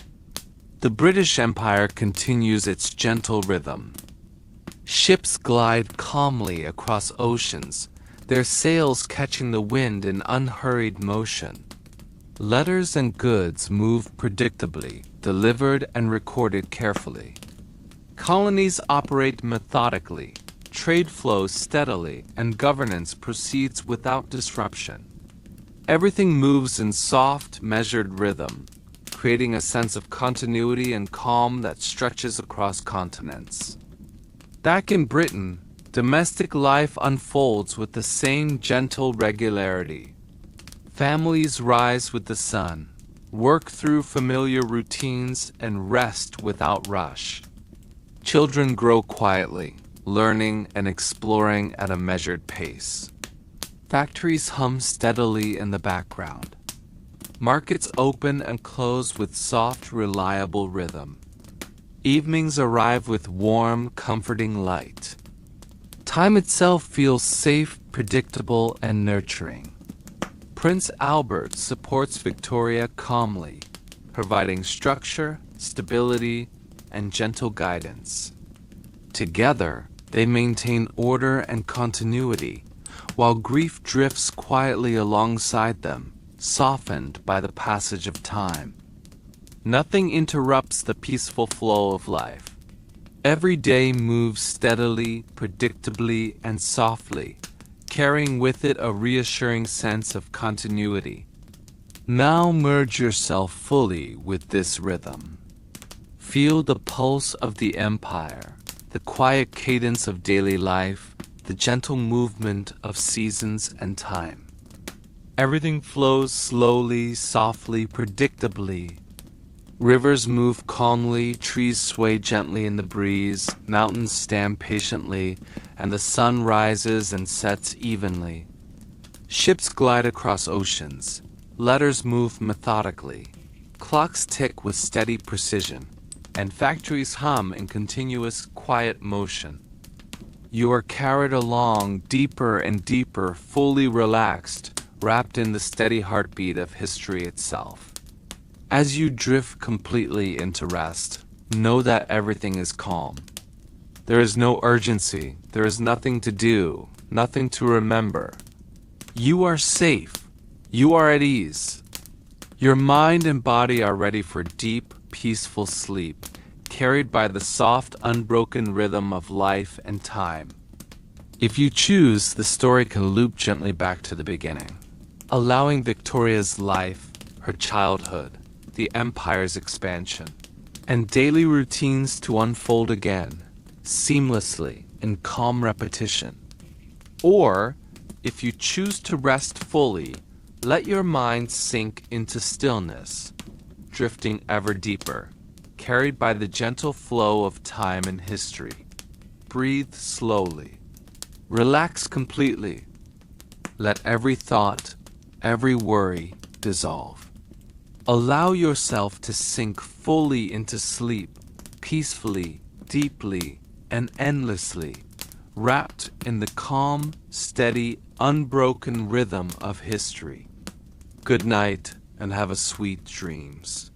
The British Empire continues its gentle rhythm. Ships glide calmly across oceans, their sails catching the wind in unhurried motion. Letters and goods move predictably, delivered and recorded carefully. Colonies operate methodically, trade flows steadily, and governance proceeds without disruption. Everything moves in soft, measured rhythm, creating a sense of continuity and calm that stretches across continents. Back in Britain, domestic life unfolds with the same gentle regularity. Families rise with the sun, work through familiar routines, and rest without rush. Children grow quietly, learning and exploring at a measured pace. Factories hum steadily in the background. Markets open and close with soft, reliable rhythm. Evenings arrive with warm, comforting light. Time itself feels safe, predictable, and nurturing. Prince Albert supports Victoria calmly, providing structure, stability, and gentle guidance. Together, they maintain order and continuity, while grief drifts quietly alongside them, softened by the passage of time. Nothing interrupts the peaceful flow of life. Every day moves steadily, predictably, and softly, carrying with it a reassuring sense of continuity. Now merge yourself fully with this rhythm. Feel the pulse of the empire, the quiet cadence of daily life, the gentle movement of seasons and time. Everything flows slowly, softly, predictably. Rivers move calmly, trees sway gently in the breeze, mountains stand patiently, and the sun rises and sets evenly. Ships glide across oceans, letters move methodically, clocks tick with steady precision, and factories hum in continuous, quiet motion. You are carried along deeper and deeper, fully relaxed, wrapped in the steady heartbeat of history itself. As you drift completely into rest, know that everything is calm. There is no urgency, there is nothing to do, nothing to remember. You are safe, you are at ease. Your mind and body are ready for deep, peaceful sleep, carried by the soft, unbroken rhythm of life and time. If you choose, the story can loop gently back to the beginning, allowing Victoria's life, her childhood, the empire's expansion, and daily routines to unfold again, seamlessly, in calm repetition. Or, if you choose to rest fully, let your mind sink into stillness, drifting ever deeper, carried by the gentle flow of time and history. Breathe slowly. Relax completely. Let every thought, every worry dissolve. Allow yourself to sink fully into sleep, peacefully, deeply, and endlessly, wrapped in the calm, steady, unbroken rhythm of history. Good night, and have a sweet dreams.